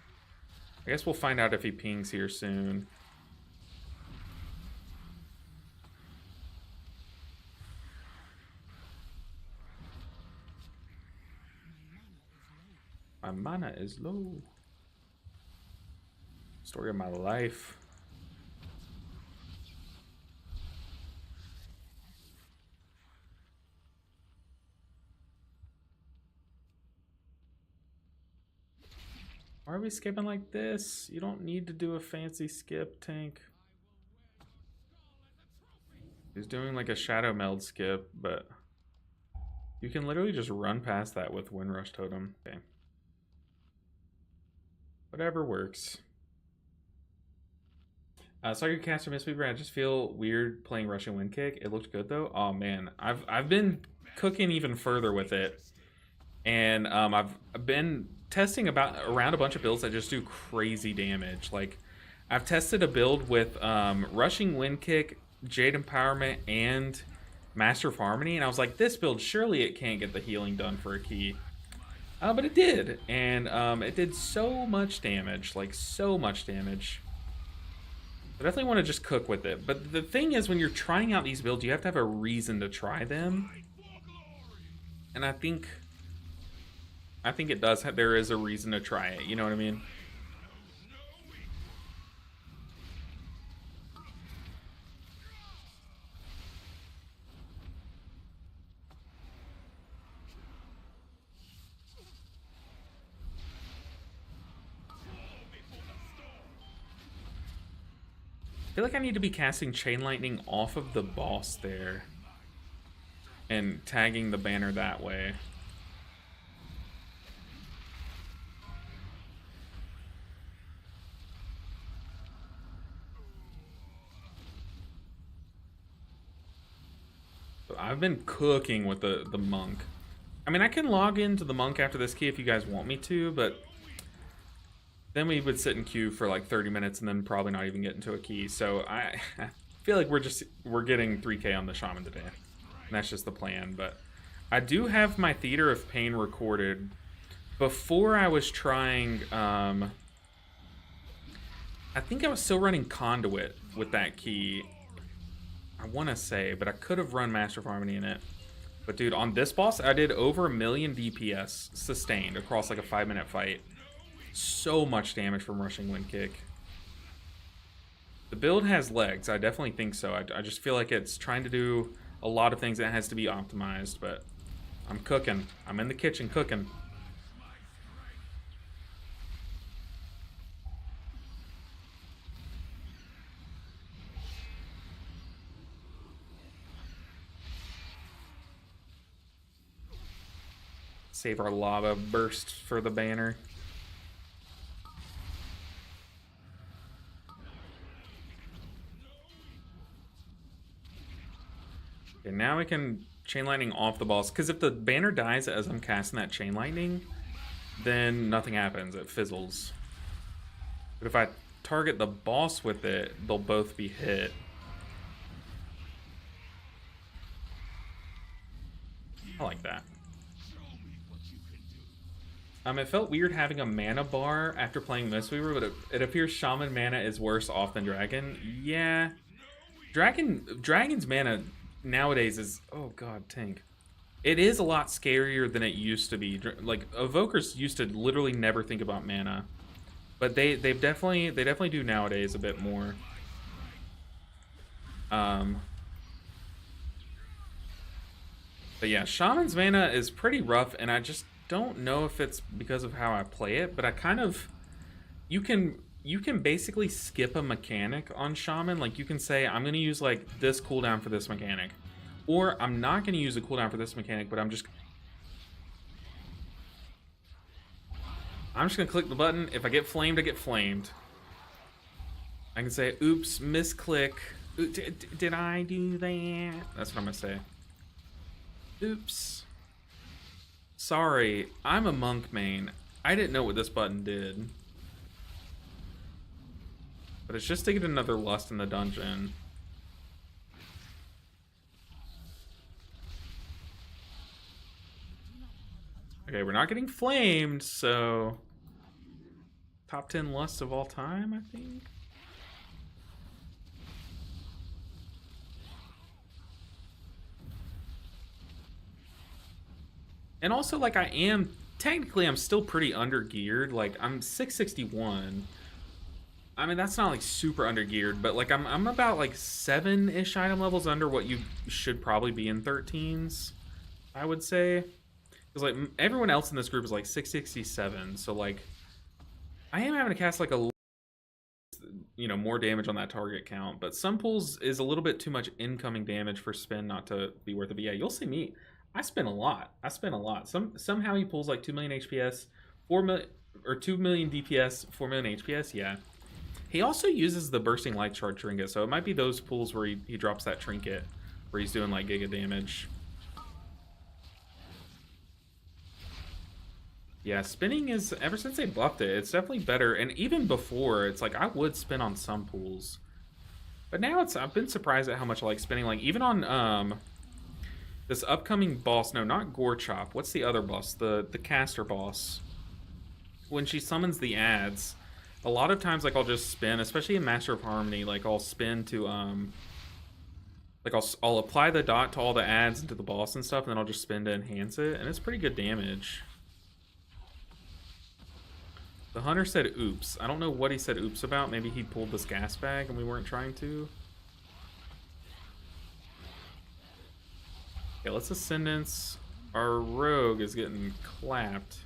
I guess we'll find out if he pings here soon. My mana is low. Story of my life. Why are we skipping like this? You don't need to do a fancy skip, tank. He's doing like a shadow meld skip, but you can literally just run past that with Windrush Totem. Okay. Whatever works. Sorry, your caster Mistweaver. I just feel weird playing Russian Wind Kick. It looked good though. Oh man, I've been cooking even further with it, and I've been testing around a bunch of builds that just do crazy damage. Like I've tested a build with Rushing Wind Kick, Jade Empowerment, and Master of Harmony, and I was like, this build surely it can't get the healing done for a key. But it did, and it did so much damage, like so much damage. I definitely want to just cook with it. But the thing is, when you're trying out these builds, you have to have a reason to try them. And I think it does have, there is a reason to try it, you know what I mean? I feel like I need to be casting Chain Lightning off of the boss there and tagging the banner that way. So I've been cooking with the monk. I mean, I can log into the monk after this key if you guys want me to, but then we would sit in queue for like 30 minutes and then probably not even get into a key. So I feel like we're getting 3k on the shaman today. And that's just the plan. But I do have my Theater of Pain recorded. Before I was trying, I think I was still running Conduit with that key. I want to say, but I could have run Master of Harmony in it. But dude, on this boss, I did over 1 million DPS sustained across like a 5-minute fight. So much damage from Rushing Wind Kick. The build has legs. I definitely think so. I just feel like it's trying to do a lot of things that has to be optimized, but I'm cooking. I'm in the kitchen cooking. Save our lava burst for the banner. Okay, now we can Chain Lightning off the boss, because if the banner dies as I'm casting that Chain Lightning, then nothing happens, it fizzles. But if I target the boss with it, they'll both be hit. I like that. It felt weird having a mana bar after playing Mistweaver, but it appears Shaman mana is worse off than Dragon. Yeah. Dragon's mana nowadays is, oh god, tank. It is a lot scarier than it used to be. Like, Evokers used to literally never think about mana. But they definitely do nowadays a bit more. But yeah, Shaman's mana is pretty rough, and I just don't know if it's because of how I play it, but I kind of, you can basically skip a mechanic on Shaman. Like, you can say, I'm going to use like this cooldown for this mechanic, or I'm not going to use a cooldown for this mechanic, but I'm just going to click the button. If I get flamed, I get flamed. I can say, oops, misclick. Did I do that? That's what I'm going to say. Oops. Sorry, I'm a monk main. I didn't know what this button did. But it's just to get another lust in the dungeon. Okay, we're not getting flamed, so top 10 lusts of all time, I think. And also, like, technically, I'm still pretty under geared. Like, I'm 661. I mean, that's not like super under geared, but like, I'm about like 7-ish item levels under what you should probably be in 13s, I would say. Because like everyone else in this group is like 667, so like I am having to cast like a more damage on that target count, but some pulls is a little bit too much incoming damage for spin not to be worth it. But yeah, you'll see me. I spin a lot. Somehow he pulls like 2 million HPS, 4 million or 2 million DPS, 4 million HPS. Yeah. He also uses the bursting light shard trinket, so it might be those pulls where he drops that trinket, where he's doing like giga damage. Yeah, spinning is, ever since they buffed it, it's definitely better. And even before, it's like I would spin on some pools. But now I've been surprised at how much I like spinning. Like even on this upcoming boss, no, not Gore Chop. What's the other boss? The caster boss. When she summons the ads, a lot of times like I'll just spin, especially in Master of Harmony, like I'll spin to like I'll apply the dot to all the ads into the boss and stuff, and then I'll just spin to enhance it, and it's pretty good damage. The hunter said oops. I don't know what he said oops about. Maybe he pulled this gas bag and we weren't trying to. Okay, let's Ascendance. Our rogue is getting clapped.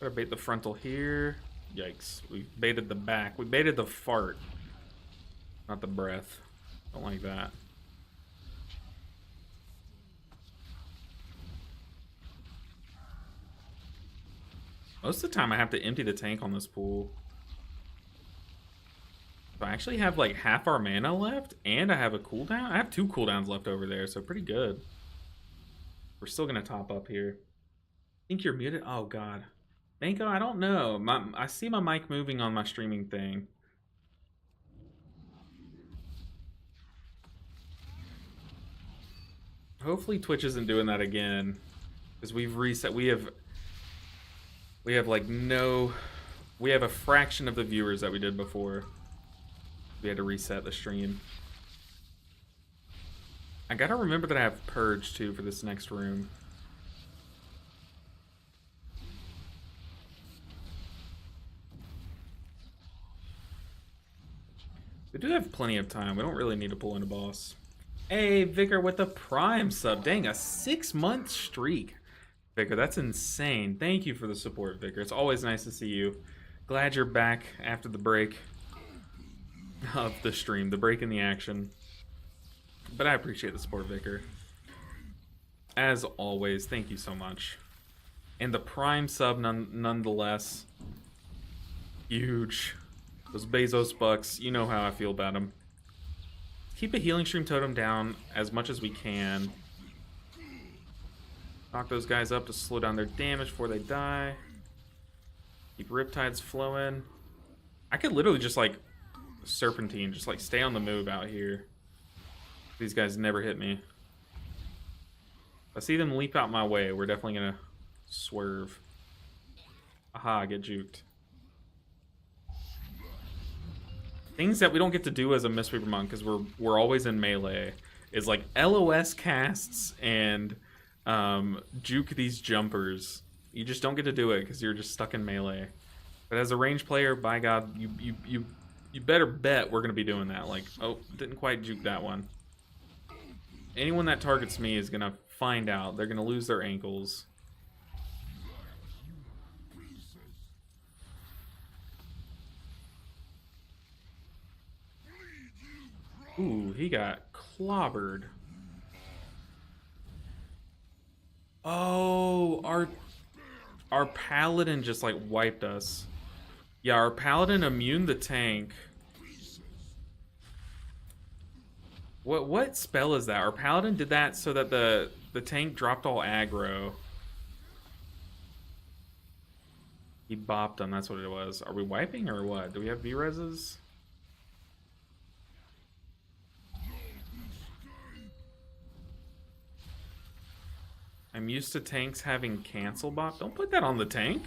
Gotta bait the frontal here. Yikes. We baited the back. We baited the fart. Not the breath. Don't like that. Most of the time I have to empty the tank on this pool. So I actually have like half our mana left, and I have a cooldown. I have 2 cooldowns left over there, so pretty good. We're still gonna top up here. Think you're muted? Oh god. Banco, I don't know. I see my mic moving on my streaming thing. Hopefully Twitch isn't doing that again, because we've reset. We have like we have a fraction of the viewers that we did before. We had to reset the stream. I gotta remember that I have Purge too for this next room. We do have plenty of time. We don't really need to pull in a boss. Hey, Vicar with the Prime sub. Dang, a 6-month streak. Vicar, that's insane. Thank you for the support, Vicar. It's always nice to see you. Glad you're back after the break of the stream, the break in the action. But I appreciate the support, Vicar. As always, thank you so much. And the Prime sub nonetheless. Huge. Those Bezos bucks, you know how I feel about them. Keep a healing stream totem down as much as we can. Knock those guys up to slow down their damage before they die. Keep riptides flowing. I could literally just like serpentine, just like stay on the move out here. These guys never hit me. If I see them leap out my way, we're definitely gonna swerve. Aha, get juked. Things that we don't get to do as a Mistweaver monk because we're always in melee is like LOS casts and juke these jumpers. You just don't get to do it because you're just stuck in melee. But as a range player, by God, you better bet we're gonna be doing that. Like, oh, didn't quite juke that one. Anyone that targets me is gonna find out. They're gonna lose their ankles. Ooh, he got clobbered. Oh, our paladin just like wiped us. Yeah, our paladin immune the tank. What spell is that? Our paladin did that so that the tank dropped all aggro. He bopped him, that's what it was. Are we wiping or what? Do we have V-reses? I'm used to tanks having cancel bop. Don't put that on the tank.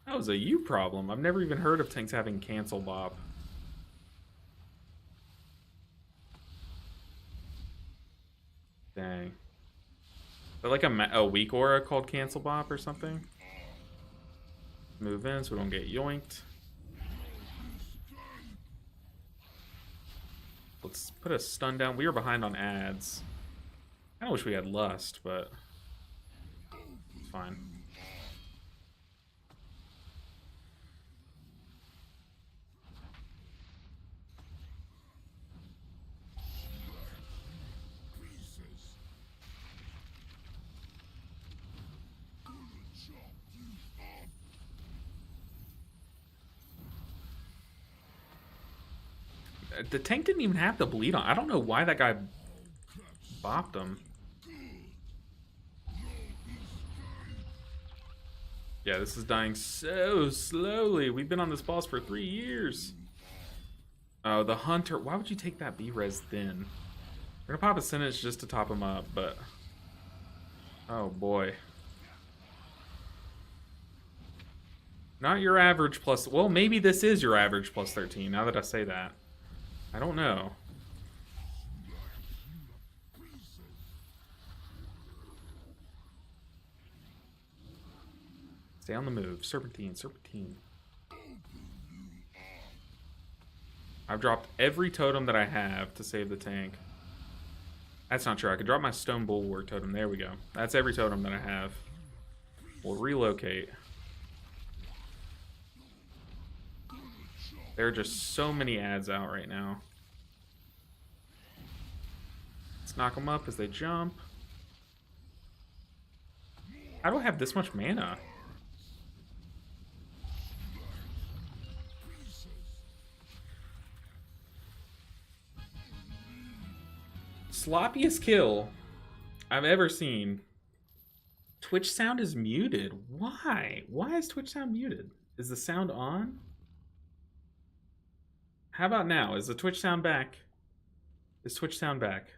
That was a you problem. I've never even heard of tanks having cancel bop. Dang. Is there like a weak aura called cancel bop or something? Move in so we don't get yoinked. Let's put a stun down. We were behind on ads. I wish we had lust, but it's fine. The tank didn't even have to bleed on. I don't know why that guy bopped him. Yeah, this is dying so slowly. We've been on this boss for 3 years. Oh, the hunter. Why would you take that B-res then? We're gonna pop a sentence just to top him up, but... Oh, boy. Not your average plus... Well, maybe this is your average plus 13, now that I say that. I don't know. Stay on the move. Serpentine, serpentine. I've dropped every totem that I have to save the tank. That's not true. I could drop my stone bulwark totem. There we go. That's every totem that I have. We'll relocate. There are just so many ads out right now. Let's knock them up as they jump. How do I have this much mana? Sloppiest kill I've ever seen. Twitch sound is muted. Why? Why is Twitch sound muted? Is the sound on? How about now? Is the Twitch sound back? Is Twitch sound back?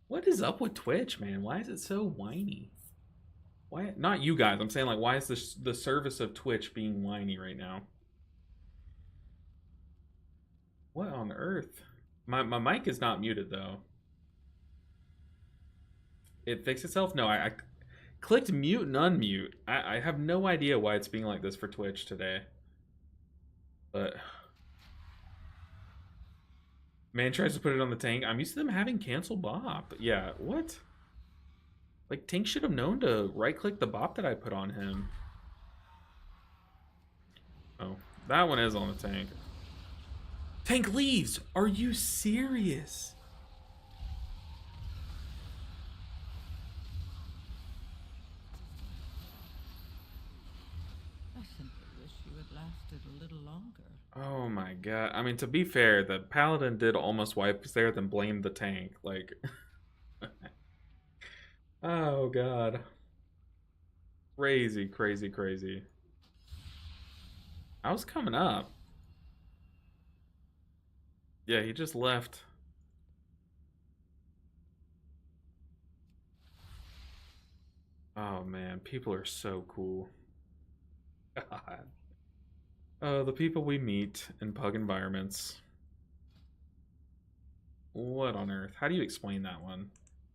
What is up with Twitch, man? Why is it so whiny? Why? Not you guys. I'm saying, like, why is the service of Twitch being whiny right now? What on earth? My mic is not muted, though. It fixed itself? No, I clicked mute and unmute. I have no idea why it's being like this for Twitch today. But... Man tries to put it on the tank. I'm used to them having cancel bop. Yeah, what? Like, tank should have known to right-click the bop that I put on him. Oh, that one is on the tank. Tank leaves! Are you serious? I simply wish you had lasted a little longer. Oh my god. I mean, to be fair, the paladin did almost wipe there, then blame the tank. Like... Oh god. Crazy, crazy, crazy. I was coming up. Yeah, he just left. Oh man, people are so cool. God. Oh, the people we meet in pug environments. What on earth? How do you explain that one?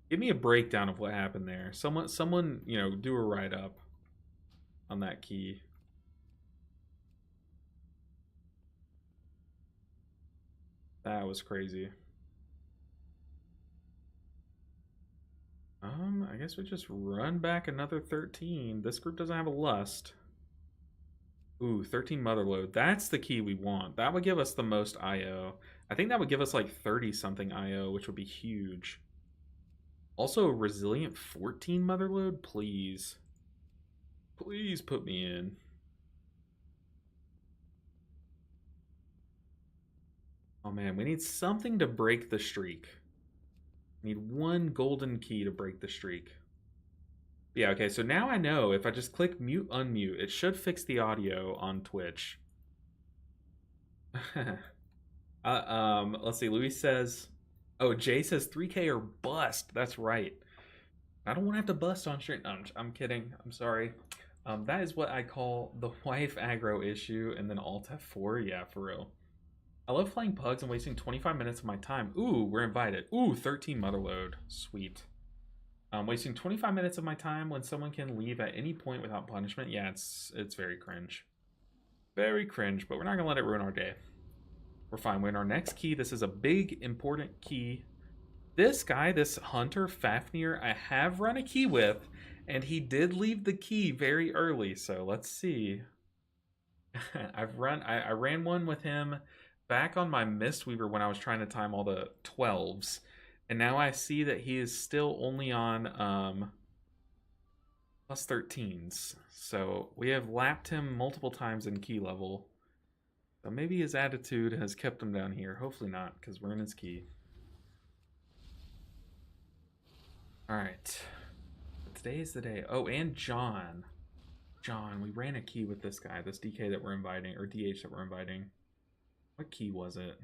Give me a breakdown of what happened there. Someone, you know, do a write-up on that key. That was crazy. I guess we just run back another 13. This group doesn't have a lust. Ooh, 13 Motherlode. That's the key we want. That would give us the most IO. I think that would give us like 30-something IO, which would be huge. Also, Resilient 14 Motherlode, please. Please put me in. Oh man, we need something to break the streak. We need one golden key to break the streak. Yeah, okay, so now I know if I just click mute, unmute, it should fix the audio on Twitch. Let's see, Luis says, oh, Jay says 3K or bust. That's right. I don't want to have to bust on stream. No, I'm kidding. I'm sorry. That is what I call the wife aggro issue, and then Alt F4. Yeah, for real. I love playing pugs and wasting 25 minutes of my time. Ooh, we're invited. Ooh, 13 Motherlode. Sweet. Wasting 25 minutes of my time when someone can leave at any point without punishment. Yeah, it's very cringe. Very cringe, but we're not going to let it ruin our day. We're fine. We're in our next key. This is a big, important key. This guy, this Hunter Fafnir, I have run a key with, and he did leave the key very early, so let's see. I ran one with him back on my Mistweaver when I was trying to time all the 12s. And now I see that he is still only on plus 13s. So we have lapped him multiple times in key level. So maybe his attitude has kept him down here. Hopefully not, because we're in his key. Alright. Today is the day. Oh, and John. John, we ran a key with this guy, this DK that we're inviting, or DH that we're inviting. What key was it?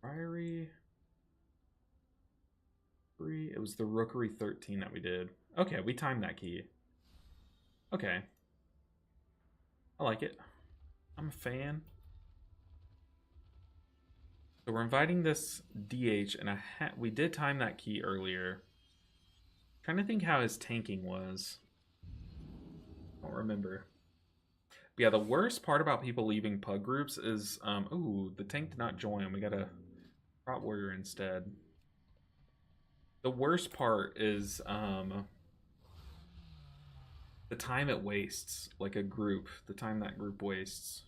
Priory? It was the Rookery 13 that we did. Okay, we timed that key. Okay. I like it. I'm a fan. So we're inviting this DH, and we did time that key earlier. Trying to think how his tanking was. I don't remember. But yeah, the worst part about people leaving pug groups is, ooh, the tank did not join. We got a prot warrior instead. The worst part is the time it wastes, like a group, the time that group wastes.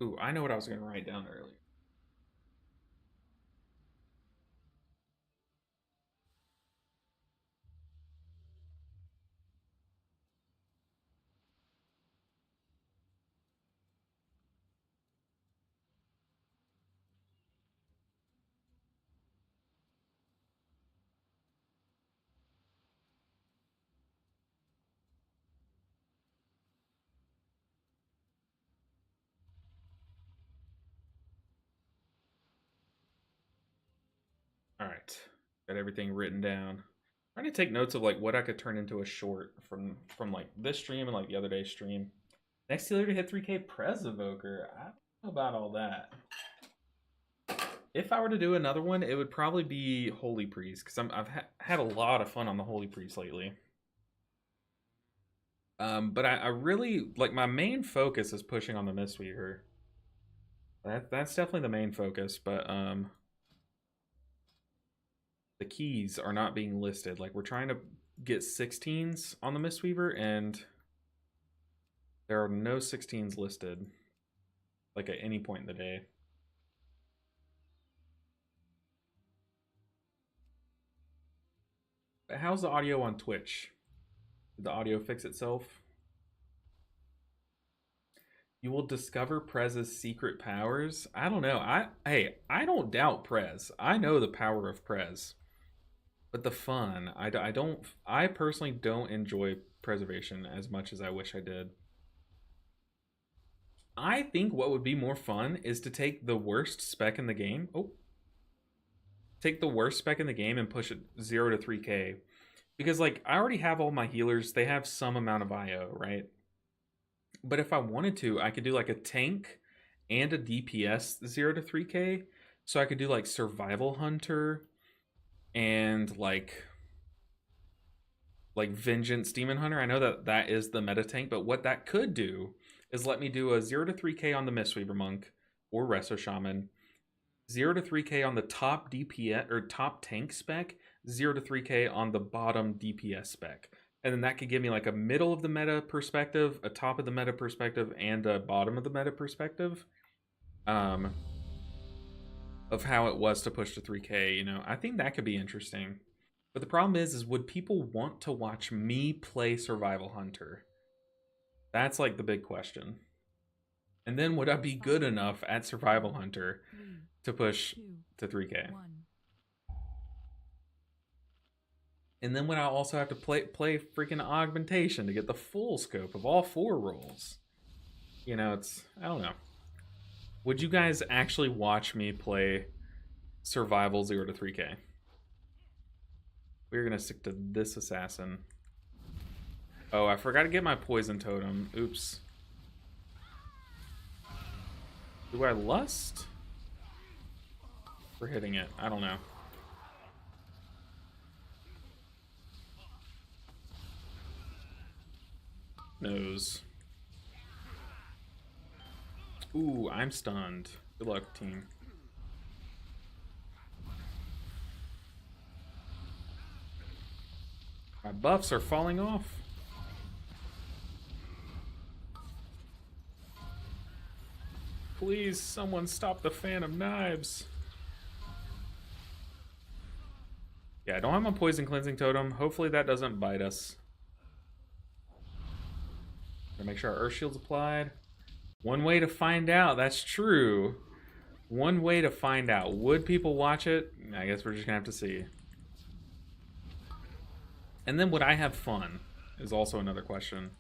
Ooh, I know what I was going to write down earlier. All right, got everything written down. I'm trying to take notes of like what I could turn into a short from like this stream and like the other day's stream. Next healer to hit 3K Prez Evoker. I don't know about all that. If I were to do another one, it would probably be Holy Priest, because I've had a lot of fun on the Holy Priest lately. But I really like, my main focus is pushing on the Mistweaver. That's definitely the main focus, but the keys are not being listed. Like, we're trying to get 16s on the Mistweaver, and there are no 16s listed, like at any point in the day. But how's the audio on Twitch? Did the audio fix itself? You will discover Prez's secret powers. I don't know. I don't doubt Prez. I know the power of Prez, but the fun. I don't. I personally don't enjoy preservation as much as I wish I did. I think what would be more fun is to take the worst spec in the game. Oh, take the worst spec in the game and push it 0 to 3K, because like I already have all my healers. They have some amount of IO, right? But if I wanted to, I could do like a tank and a DPS 0 to 3K. So I could do like Survival Hunter and like Vengeance Demon Hunter. I know that that is the meta tank, but what that could do is let me do a 0 to 3K on the Mistweaver Monk or Resto Shaman, 0 to 3K on the top DPS or top tank spec, 0 to 3K on the bottom DPS spec. And then that could give me like a middle of the meta perspective, a top of the meta perspective, and a bottom of the meta perspective. Um, of how it was to push to 3K, you know. I think that could be interesting. But the problem is would people want to watch me play Survival Hunter? That's like the big question. And then would I be good enough at Survival Hunter to push to 3K? And then would I also have to play freaking Augmentation to get the full scope of all 4 roles? You know, it's, I don't know. Would you guys actually watch me play Survival 0 to 3K? We're gonna stick to this assassin. Oh, I forgot to get my poison totem. Oops. Do I lust? For hitting it. I don't know. Nose. Ooh, I'm stunned. Good luck, team. My buffs are falling off. Please, someone stop the Phantom Knives. Yeah, I don't have my Poison Cleansing Totem. Hopefully that doesn't bite us. Gotta make sure our Earth Shield's applied. One way to find out, that's true. One way to find out. Would people watch it? I guess we're just gonna have to see. And then would I have fun? Is also another question.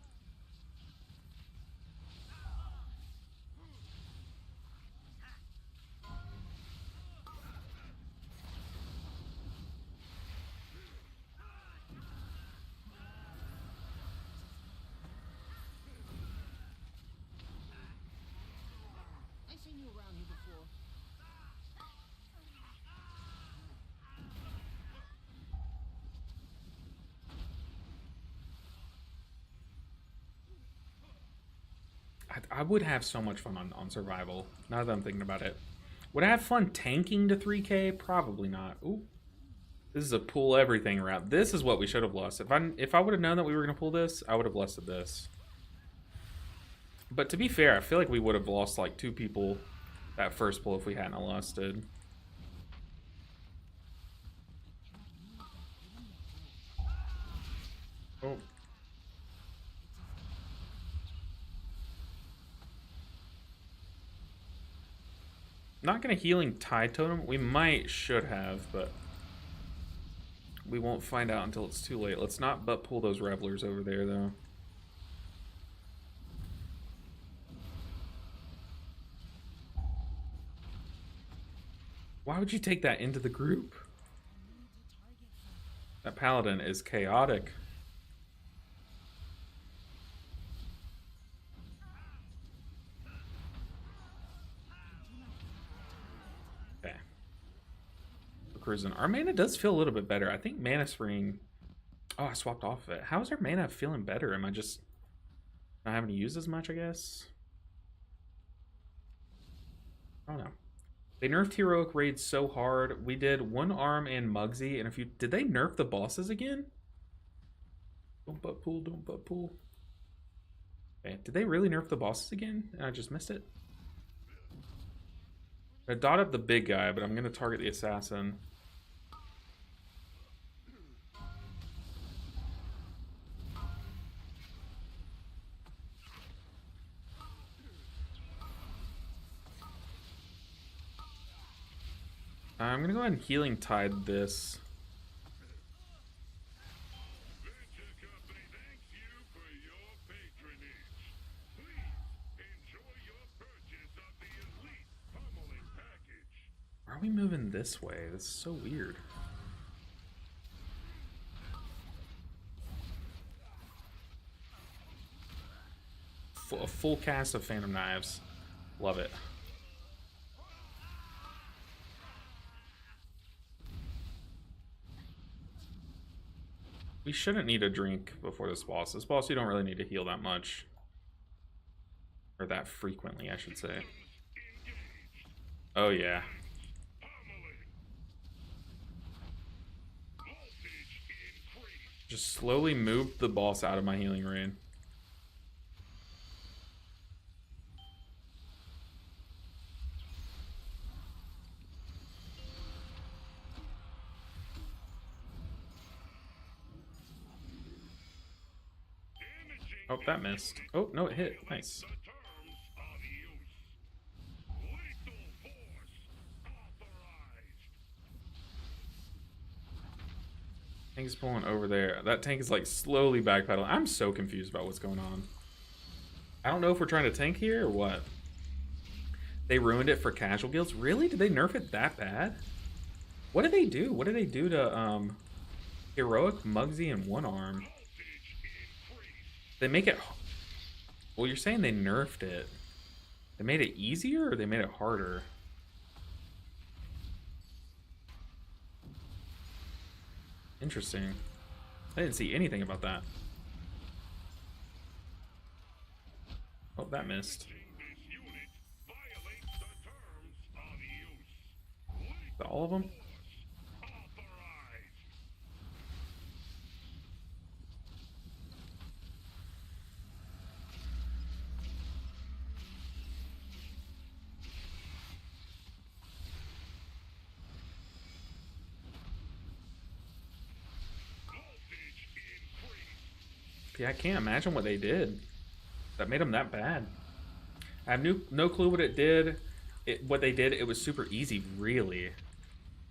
I've seen you around here before. I would have so much fun on Survival, now that I'm thinking about it. Would I have fun tanking to 3K? Probably not. Ooh. This is a pull everything route. This is what we should have lost. If I would have known that we were going to pull this, I would have lusted this. But to be fair, I feel like we would have lost like 2 people that first pull if we hadn't lusted. Oh. Not gonna Healing Tide Totem. We should have, but we won't find out until it's too late. Let's not butt pull those Revelers over there, though. Why would you take that into the group? That Paladin is chaotic. Okay. We're cruising. Our mana does feel a little bit better. I think Mana Spring... Oh, I swapped off of it. How is our mana feeling better? Am I just not having to use as much, I guess? I don't know. They nerfed Heroic Raid so hard. We did One Arm and Muggsy, and if you... Did they nerf the bosses again? Don't butt pull, don't butt pull. Okay, did they really nerf the bosses again? And I just missed it? I dot up the big guy, but I'm going to target the assassin. I'm going to go ahead and Healing Tide this. Why are we moving this way? This is so weird. A full cast of Phantom Knives. Love it. We shouldn't need a drink before this boss. This boss, you don't really need to heal that much. Or that frequently, I should say. Oh, yeah. Just slowly move the boss out of my healing rain. Oh, that missed. Oh, no, it hit. Nice. Tank is pulling over there. That tank is like slowly backpedaling. I'm so confused about what's going on. I don't know if we're trying to tank here or what. They ruined it for casual guilds. Really? Did they nerf it that bad? What did they do? What did they do to Heroic, Muggsy, and One Arm? They make it... Well, you're saying they nerfed it. They made it easier or they made it harder? Interesting. I didn't see anything about that. Oh, that missed. Is that all of them? Yeah, I can't imagine what they did that made them that bad. I have no clue what it did. What they did, it was super easy, really.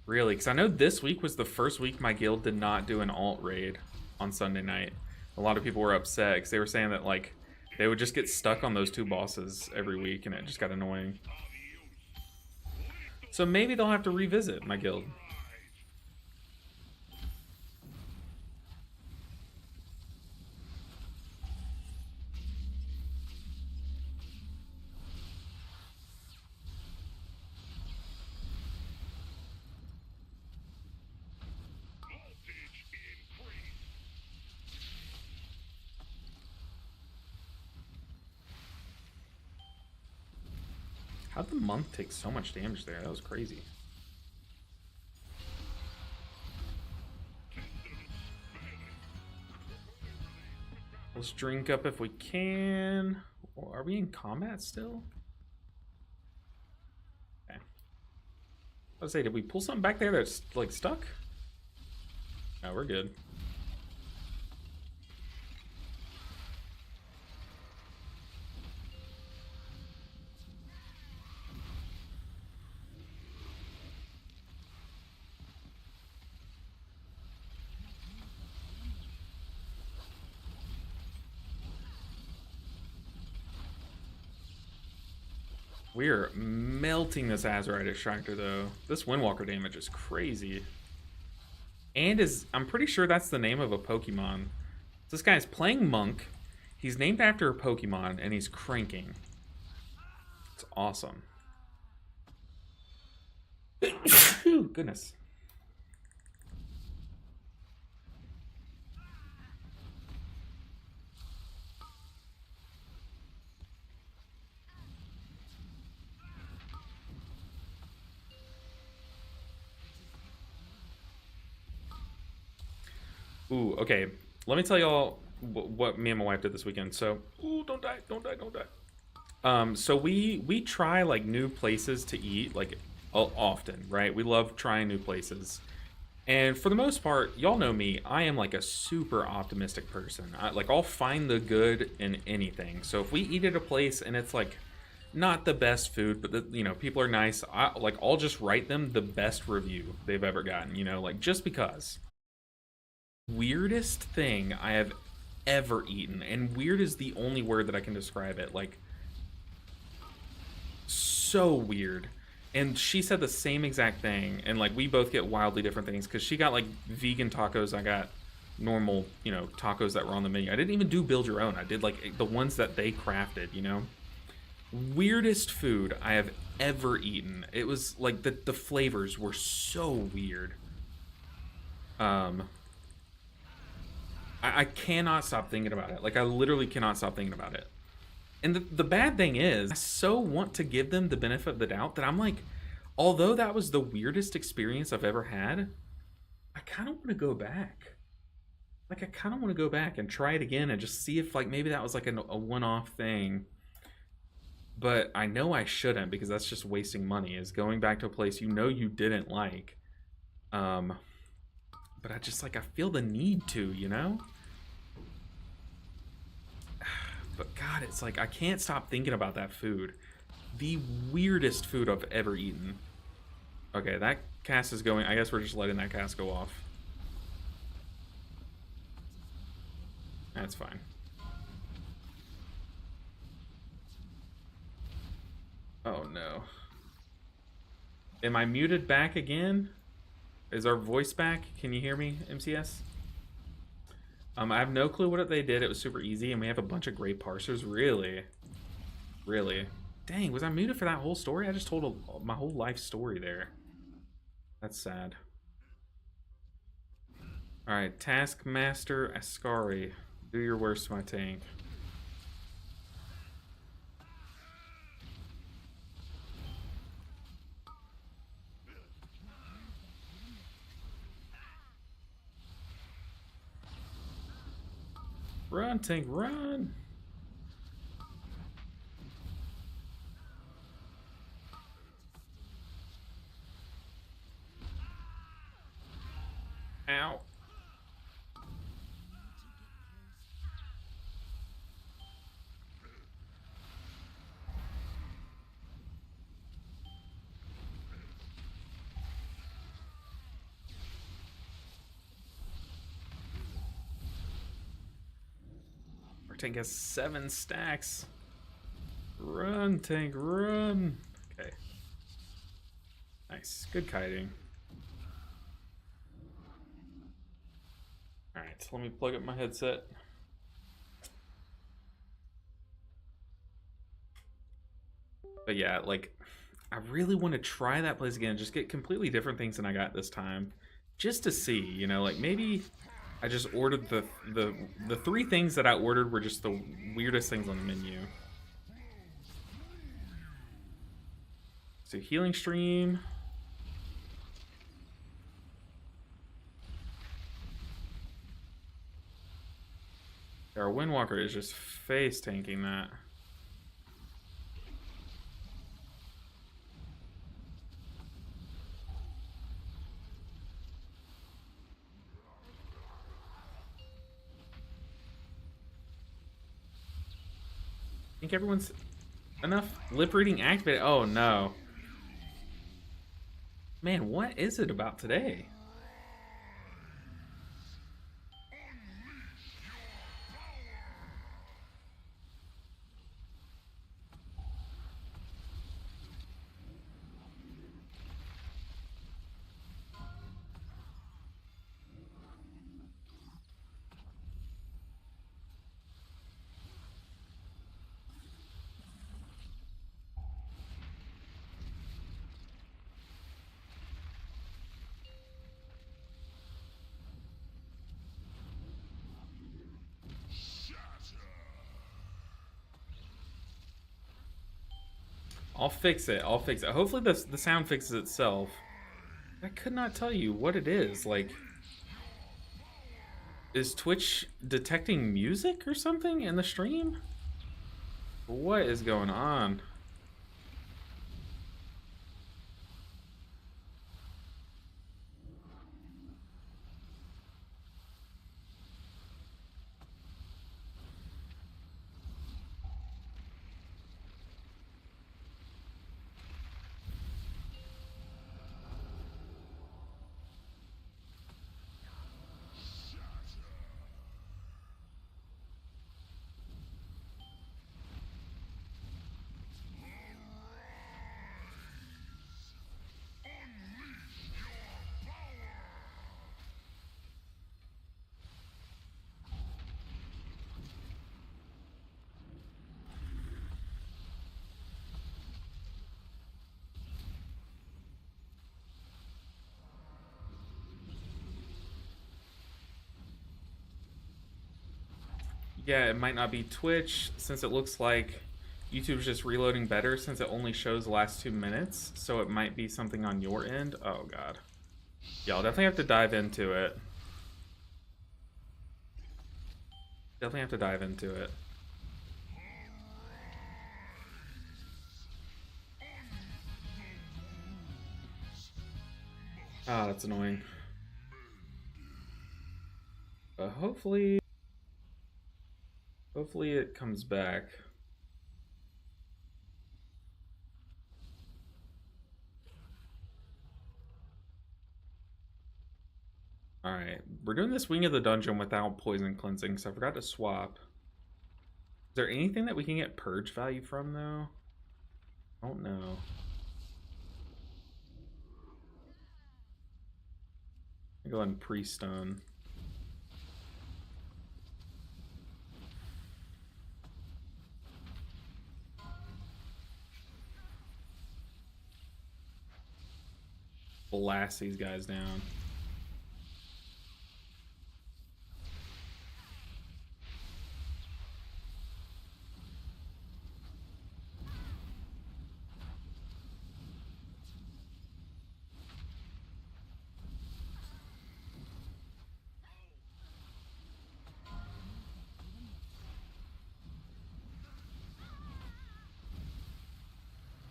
Really, because I know this week was the first week my guild did not do an alt raid on Sunday night. A lot of people were upset because they were saying that, like, they would just get stuck on those two bosses every week, and it just got annoying. So maybe they'll have to revisit my guild. How'd the monk take so much damage there? That was crazy. Let's drink up if we can. Are we in combat still? Okay. I was say, did we pull something back there that's like stuck? No, we're good. We're melting this Azurite Extractor, though. This Windwalker damage is crazy. And I'm pretty sure that's the name of a Pokemon. This guy's playing Monk. He's named after a Pokemon, and he's cranking. It's awesome. Goodness. Ooh, okay. Let me tell y'all what me and my wife did this weekend. So, ooh, don't die, don't die, don't die. So we try like new places to eat like often, right? We love trying new places. And for the most part, y'all know me, I am like a super optimistic person. I'll find the good in anything. So if we eat at a place and it's like not the best food, but people are nice, I'll just write them the best review they've ever gotten, like just because. Weirdest thing I have ever eaten, and weird is the only word that I can describe it, like so weird. And she said the same exact thing, and like we both get wildly different things because she got like vegan tacos, I got normal tacos that were on the menu. I didn't even do build your own, I did like the ones that they crafted. Weirdest food I have ever eaten. It was like the flavors were so weird. I cannot stop thinking about it. Like, I literally cannot stop thinking about it. And the bad thing is, I so want to give them the benefit of the doubt that I'm like, although that was the weirdest experience I've ever had, I kind of want to go back. Like, I kind of want to go back and try it again and just see if, like, maybe that was like a one-off thing. But I know I shouldn't, because that's just wasting money, is going back to a place you know you didn't like. Um, but I just, like, I feel the need to, you know? But God, it's like, I can't stop thinking about that food. The weirdest food I've ever eaten. Okay, that cast is going. I guess we're just letting that cast go off. That's fine. Oh no. Am I muted back again? Is our voice back? Can you hear me, MCS? I have no clue what they did. It was super easy, and we have a bunch of great parsers. Really? Really? Dang, was I muted for that whole story? I just told my whole life story there. That's sad. Alright, Taskmaster Ascari. Do your worst, my tank. Run, tank, run! Ow. Our tank has 7 stacks. Run, tank, run! Okay. Nice. Good kiting. Alright, so let me plug up my headset. But yeah, like, I really want to try that place again. Just get completely different things than I got this time. Just to see, you know, like maybe I just ordered the 3 things that I ordered were just the weirdest things on the menu. So healing stream. Our Windwalker is just face tanking that. I think everyone's enough lip reading activated. Oh no. Man, what is it about today? I'll fix it. I'll fix it. Hopefully the sound fixes itself. I could not tell you what it is. Like, is Twitch detecting music or something in the stream? What is going on? Yeah, it might not be Twitch, since it looks like YouTube's just reloading better since it only shows the last 2 minutes. So it might be something on your end. Oh god. Yeah, I'll definitely have to dive into it. Definitely have to dive into it. Ah, that's annoying. But hopefully it comes back. Alright, we're doing this wing of the dungeon without poison cleansing, so I forgot to swap. Is there anything that we can get purge value from, though? I don't know. I'll go ahead and pre-stun. Blast these guys down.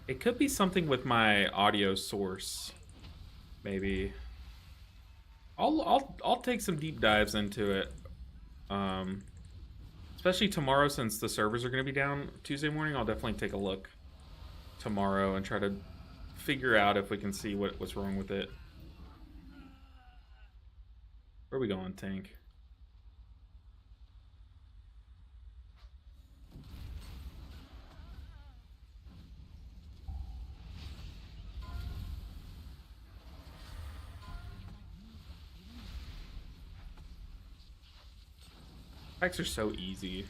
It could be something with my audio source. Maybe. I'll take some deep dives into it. Especially tomorrow, since the servers are going to be down Tuesday morning. I'll definitely take a look tomorrow and try to figure out if we can see what's wrong with it. Where are we going, tank? Attacks are so easy.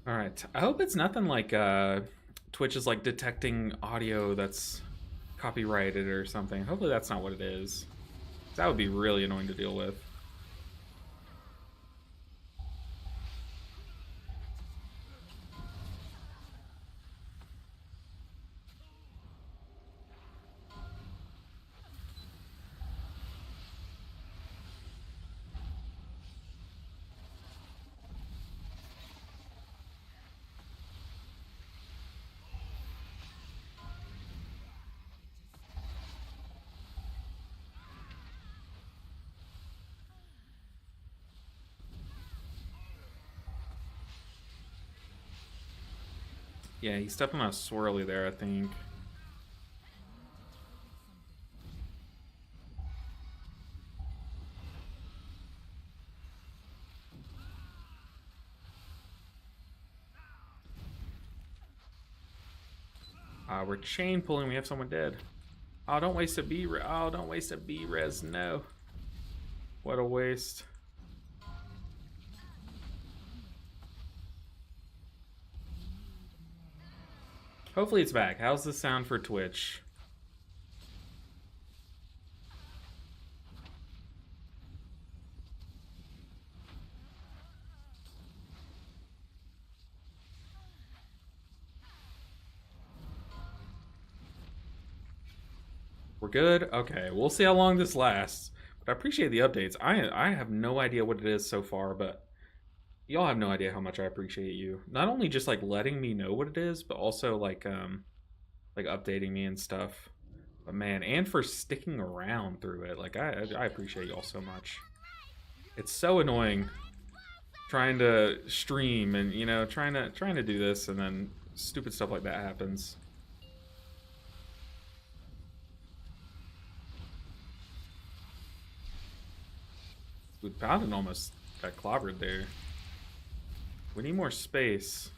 Alright, I hope it's nothing like Twitch is like detecting audio that's copyrighted or something. Hopefully that's not what it is. That would be really annoying to deal with. Yeah, he's stepping on a swirly there, I think. We're chain pulling. We have someone dead. Oh, don't waste a B. Oh, don't waste a B res. No. What a waste. Hopefully it's back. How's the sound for Twitch? We're good? Okay, we'll see how long this lasts. But I appreciate the updates. I have no idea what it is so far, but y'all have no idea how much I appreciate you. Not only just like letting me know what it is, but also like updating me and stuff. But man, and for sticking around through it. Like I appreciate y'all so much. It's so annoying trying to stream and trying to do this and then stupid stuff like that happens. With Paladin almost got clobbered there. We need more space.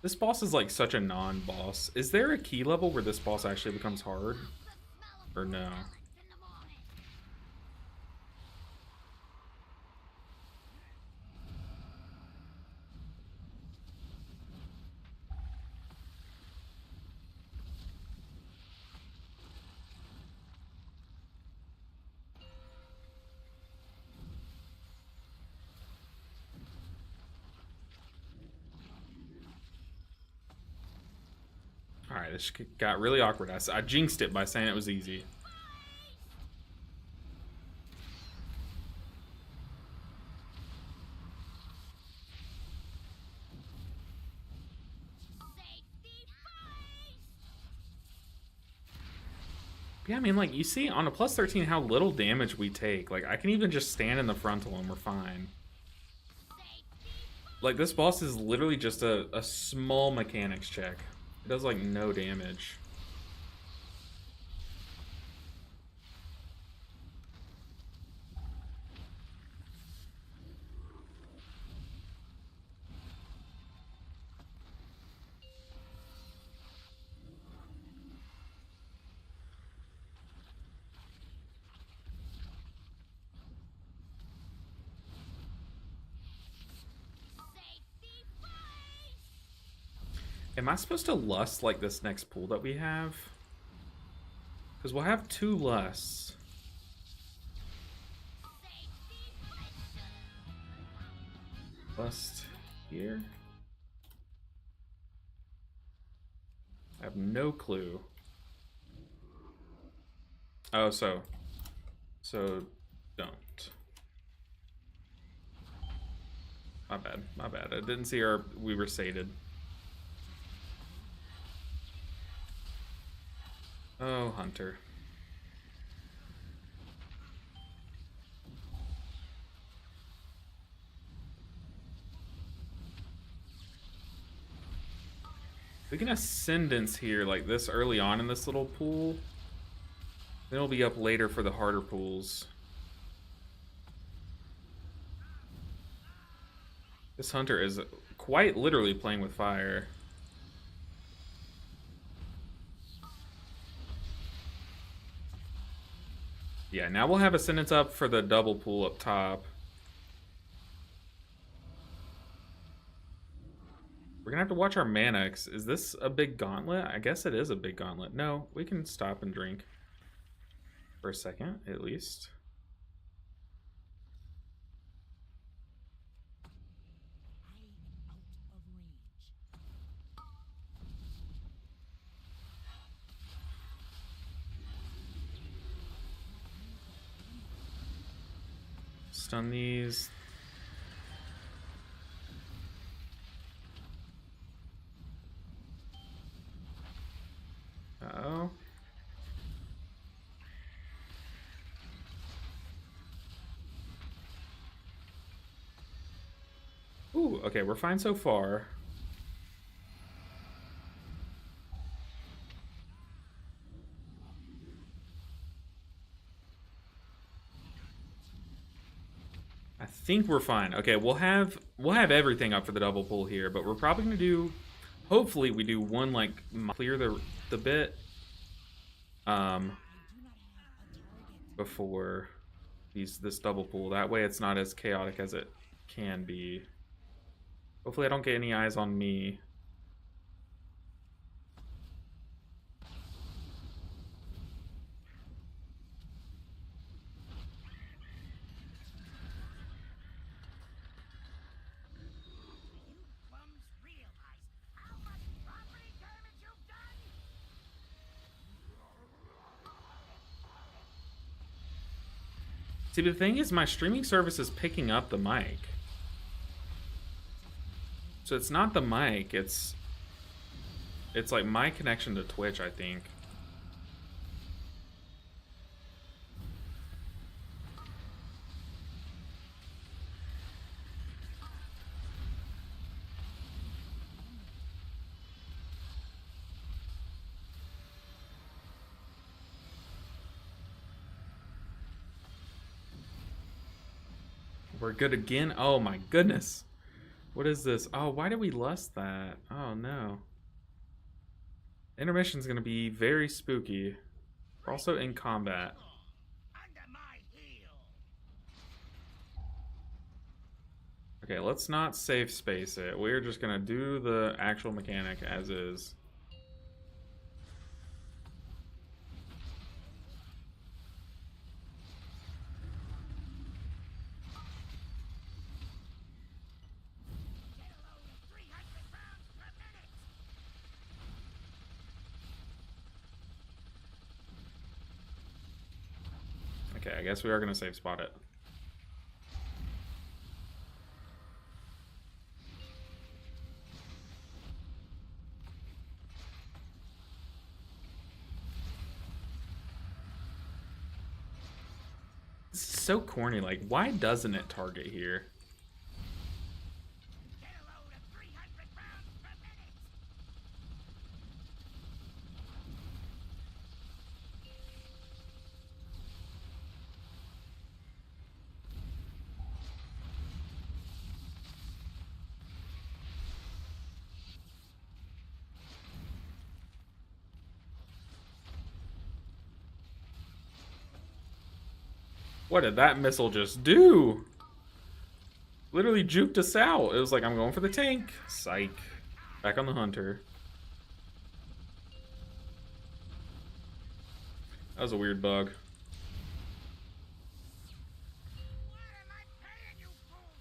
This boss is like such a non-boss. Is there a key level where this boss actually becomes hard? Or no? Alright, this got really awkward. I jinxed it by saying it was easy. Yeah, I mean, like, you see on a plus 13 how little damage we take. Like, I can even just stand in the frontal and we're fine. Like, this boss is literally just a small mechanics check. It does, like, no damage. Am I supposed to lust like this next pool that we have? Because we'll have 2 lusts. Lust here? I have no clue. Oh, so don't. My bad, my bad. I didn't see we were sated. Oh, Hunter. We can Ascendance here like this early on in this little pool. Then it'll be up later for the harder pools. This Hunter is quite literally playing with fire. Yeah, now we'll have Ascendance up for the double pool up top. We're gonna have to watch our mana. Is this a big gauntlet? I guess it is a big gauntlet. No, we can stop and drink. For a second, at least. Stun these. Uh-oh. Ooh, okay, we're fine so far. I think we're fine. Okay, we'll have everything up for the double pull here, but we're probably gonna do, hopefully we do one like clear the bit before this double pull. That way it's not as chaotic as it can be. Hopefully I don't get any eyes on me. See, the thing is, my streaming service is picking up the mic. So it's not the mic, it's like my connection to Twitch, I think. We're good again. Oh my goodness. What is this? Oh, why did we lust that? Oh no. Intermission's gonna be very spooky. We're also in combat. Under my heel. Okay, let's not safe space it. We're just gonna do the actual mechanic as is. Get a load of 300 rounds per minute. Okay, I guess we are gonna safe spot it. This is so corny. Like, why doesn't it target here? Get a load of 300 rounds per minute. What did that missile just do? Literally juked us out. It was like, I'm going for the tank. Psych. Back on the hunter. That was a weird bug. What am I paying you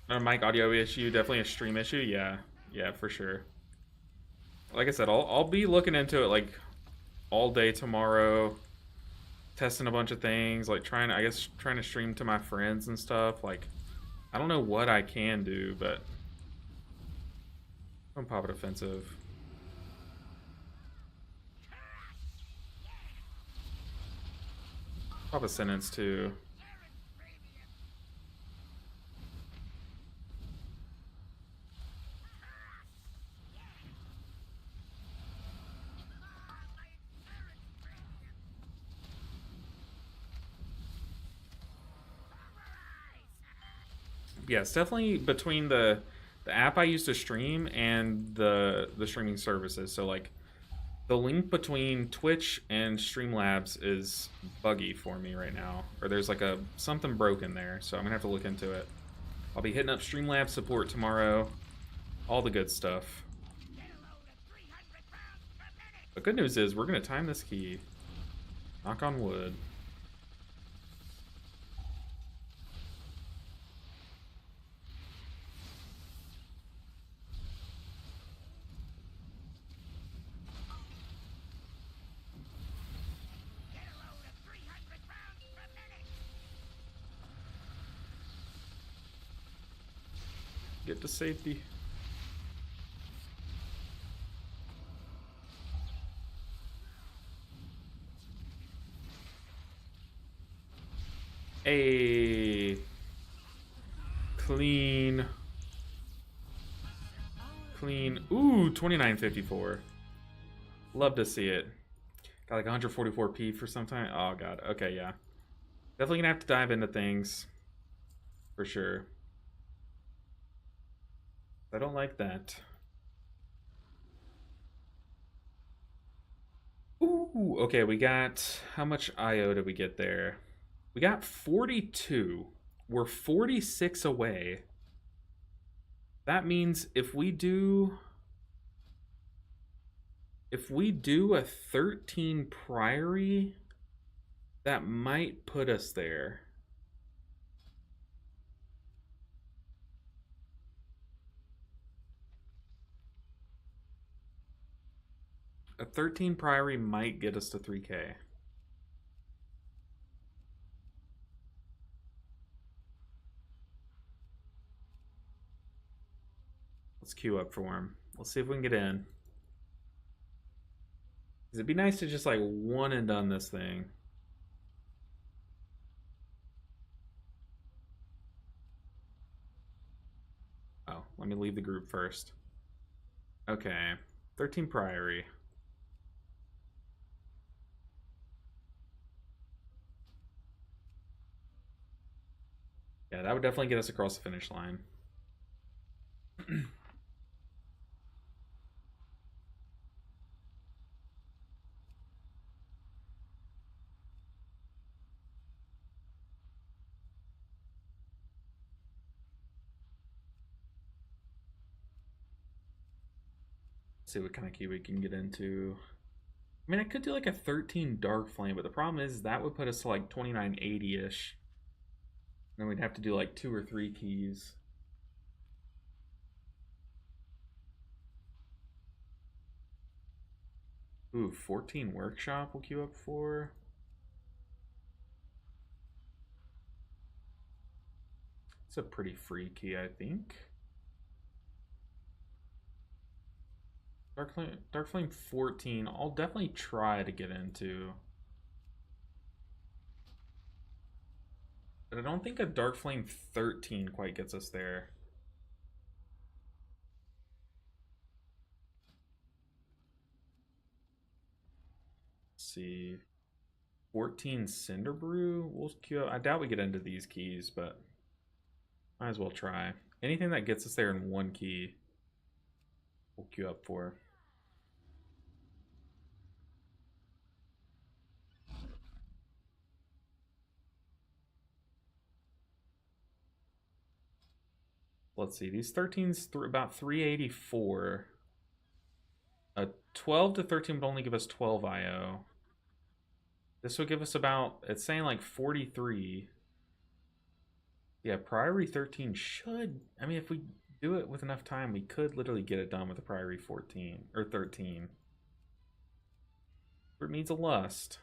for? A mic audio issue, definitely a stream issue. Yeah, yeah, for sure. Like I said, I'll be looking into it like all day tomorrow, testing a bunch of things, like trying to stream to my friends and stuff. Like, I don't know what I can do, but I'm pop it offensive. Pop a sentence too. Yeah, it's definitely between the app I use to stream and the streaming services. So like the link between Twitch and Streamlabs is buggy for me right now, or there's like a something broken there. So I'm gonna have to look into it. I'll be hitting up Streamlabs support tomorrow. All the good stuff. The good news is we're gonna time this key. Knock on wood. Get to safety. A clean. Clean. Ooh, 2954. Love to see it. Got like 144p for some time. Oh god. Okay, yeah. Definitely gonna have to dive into things. For sure. I don't like that. Ooh, okay, we got... How much IO did we get there? We got 42. We're 46 away. That means if we do a 13 Priory, that might put us there. A 13 Priory might get us to 3K. Let's queue up for him. Let's see if we can get in. It'd be nice to just like one and done this thing. Oh, let me leave the group first. Okay, 13 Priory. Yeah, that would definitely get us across the finish line. See what kind of key we can get into. I mean, I could do like a 13 Dark Flame, but the problem is that would put us to like 2980-ish. Then we'd have to do like 2 or 3 keys. Ooh, 14 Workshop we'll queue up for. It's a pretty free key, I think. Dark Flame 14, I'll definitely try to get into. But I don't think a Dark Flame 13 quite gets us there. Let's see. 14 Cinder Brew. We'll queue up. I doubt we get into these keys, but might as well try. Anything that gets us there in 1 key, we'll queue up for. Let's see. These 13s about 384. A 12 to 13 would only give us 12 IO. This would give us about, it's saying like 43. Yeah, Priory 13 should, I mean, if we do it with enough time, we could literally get it done with a Priory 14 or 13. It needs a lust.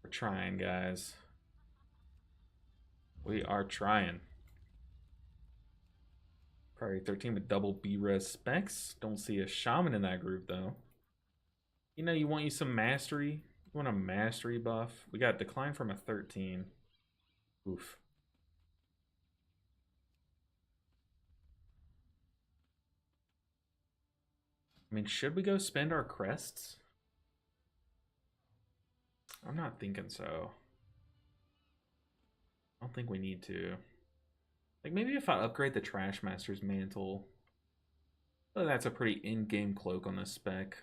We're trying, guys. We are trying. Priory 13 with double B-res specs. Don't see a shaman in that group, though. You know, you want you some mastery. You want a mastery buff. We got decline from a 13. Oof. I mean, should we go spend our crests? I'm not thinking so. I don't think we need to. Like, maybe if I upgrade the Trash Master's Mantle. Oh, that's a pretty in-game cloak on this spec.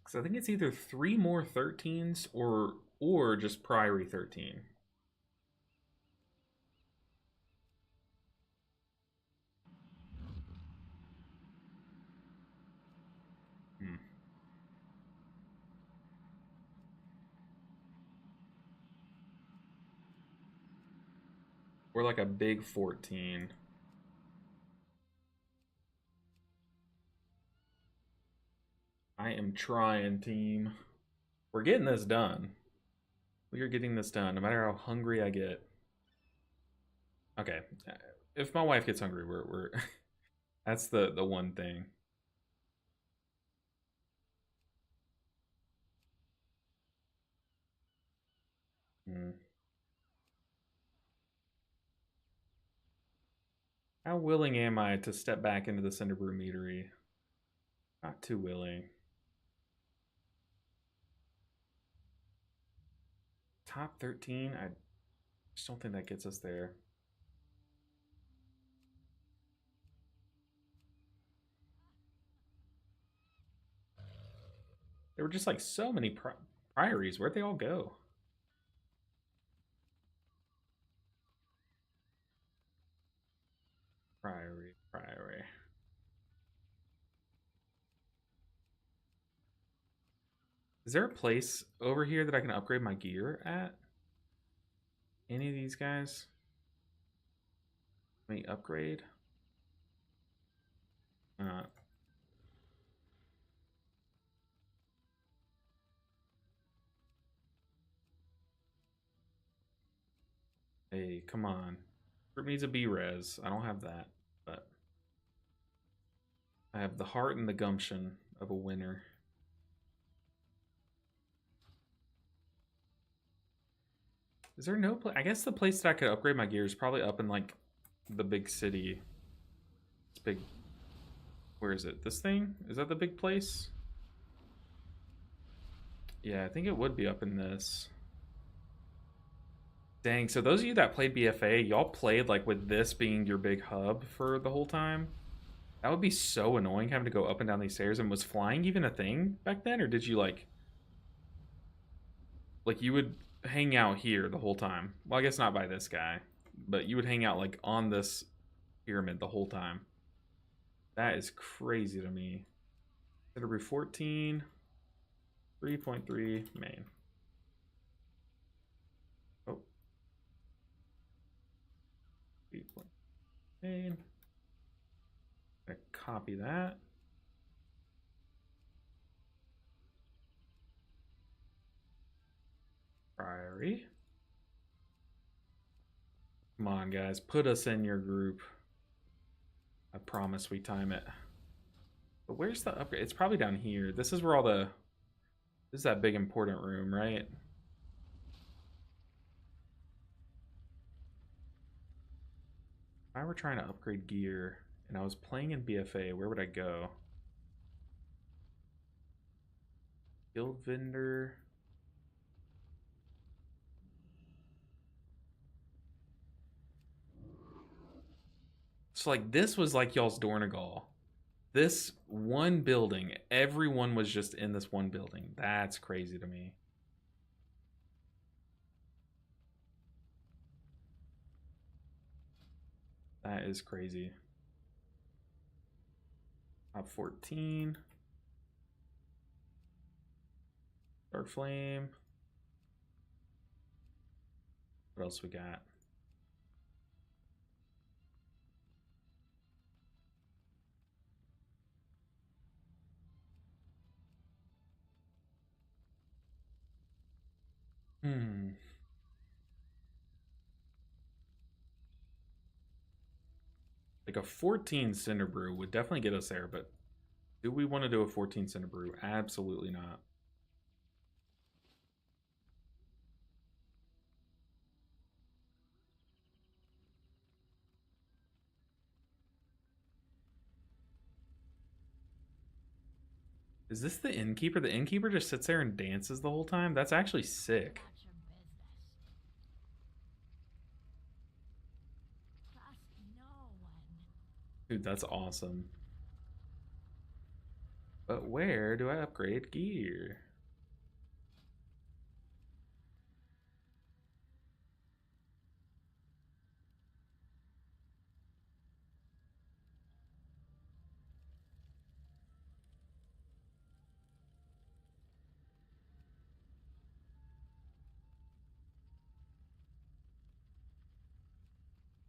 Because I think it's either 3 more 13s or just Priory 13. Hmm. Or like a big 14. I am trying, team. We're getting this done. We are getting this done, no matter how hungry I get. Okay, if my wife gets hungry, we're that's the one thing. Hmm. How willing am I to step back into the Cinderbrew meadery? Not too willing. Top 13? I just don't think that gets us there. There were just like so many priories. Where'd they all go? Priory. Is there a place over here that I can upgrade my gear at? Any of these guys? Let me upgrade. Uh, hey, come on. Group needs a B-res. I don't have that, but I have the heart and the gumption of a winner. Is there no place? I guess the place that I could upgrade my gear is probably up in like the big city. It's big. Where is it? This thing? Is that the big place? Yeah, I think it would be up in this. Dang, so those of you that played BFA, y'all played like with this being your big hub for the whole time? That would be so annoying having to go up and down these stairs. And was flying even a thing back then? Or did you like you would hang out here the whole time? Well, I guess not by this guy, but you would hang out like on this pyramid the whole time. That is crazy to me. It'll be 14, 3.3 main. Oh. 3. Main. Gonna copy that. Priory. Come on, guys. Put us in your group. I promise we time it. But where's the upgrade? It's probably down here. This is where all the... This is that big important room, right? If I were trying to upgrade gear and I was playing in BFA, where would I go? Guild vendor. So like this was like y'all's Dornegal. This one building, everyone was just in this one building. That's crazy to me. That is crazy. Top 14. Dark Flame. What else we got? Like a 14 Cinder Brew would definitely get us there, but do we want to do a 14 Cinder Brew? Absolutely not. Is this the innkeeper? The innkeeper just sits there and dances the whole time? That's actually sick. That's your business. Trust no one. Dude, that's awesome. But where do I upgrade gear?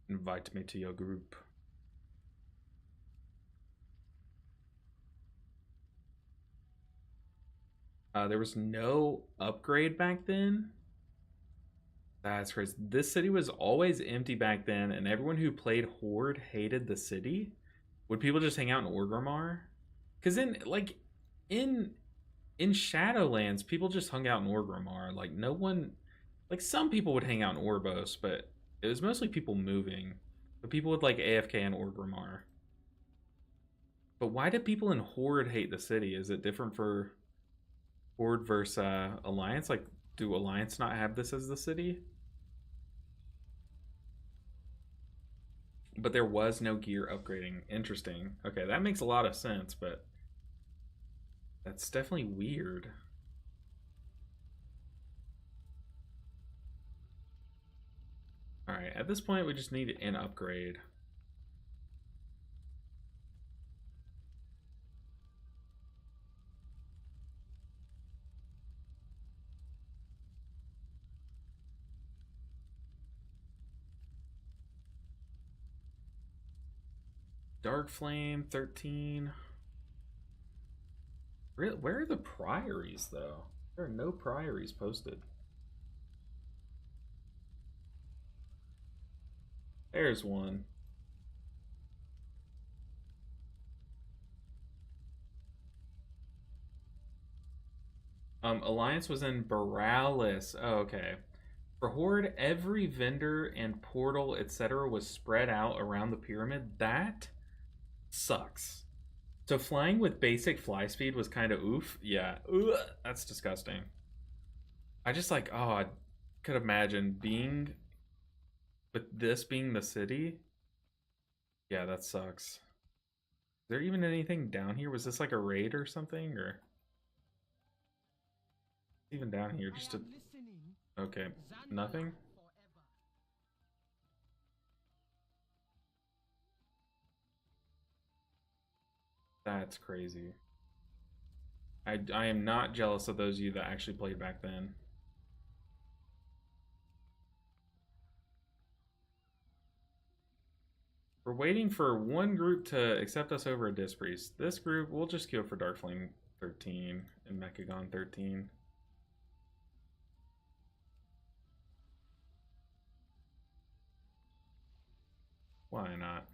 Invite me to your group. There was no upgrade back then. That's crazy. This city was always empty back then, and everyone who played Horde hated the city. Would people just hang out in Orgrimmar? Because in in Shadowlands, people just hung out in Orgrimmar. Like no one, like some people would hang out in Orbost, but it was mostly people moving. But people would like AFK in Orgrimmar. But why do people in Horde hate the city? Is it different for Horde versus Alliance? Like, do Alliance not have this as the city? But there was no gear upgrading. Interesting. Okay, that makes a lot of sense, but that's definitely weird. Alright, at this point we just need an upgrade. Dark Flame, 13. Where are the priories, though? There are no priories posted. There's one. Alliance was in Borealis. Oh, okay. For Horde, every vendor and portal, etc., was spread out around the pyramid. That sucks. So flying with basic fly speed was kind of oof. Yeah, that's disgusting. I just like, oh, I could imagine being With this being the city, yeah, that sucks. Is there even anything down here? Was this like a raid or something, or even down here? Just a okay, nothing. That's crazy. I am not jealous of those of you that actually played back then. We're waiting for one group to accept us over a Disc Priest. This group, we'll just go for Dark Flame 13 and Mechagon 13. Why not?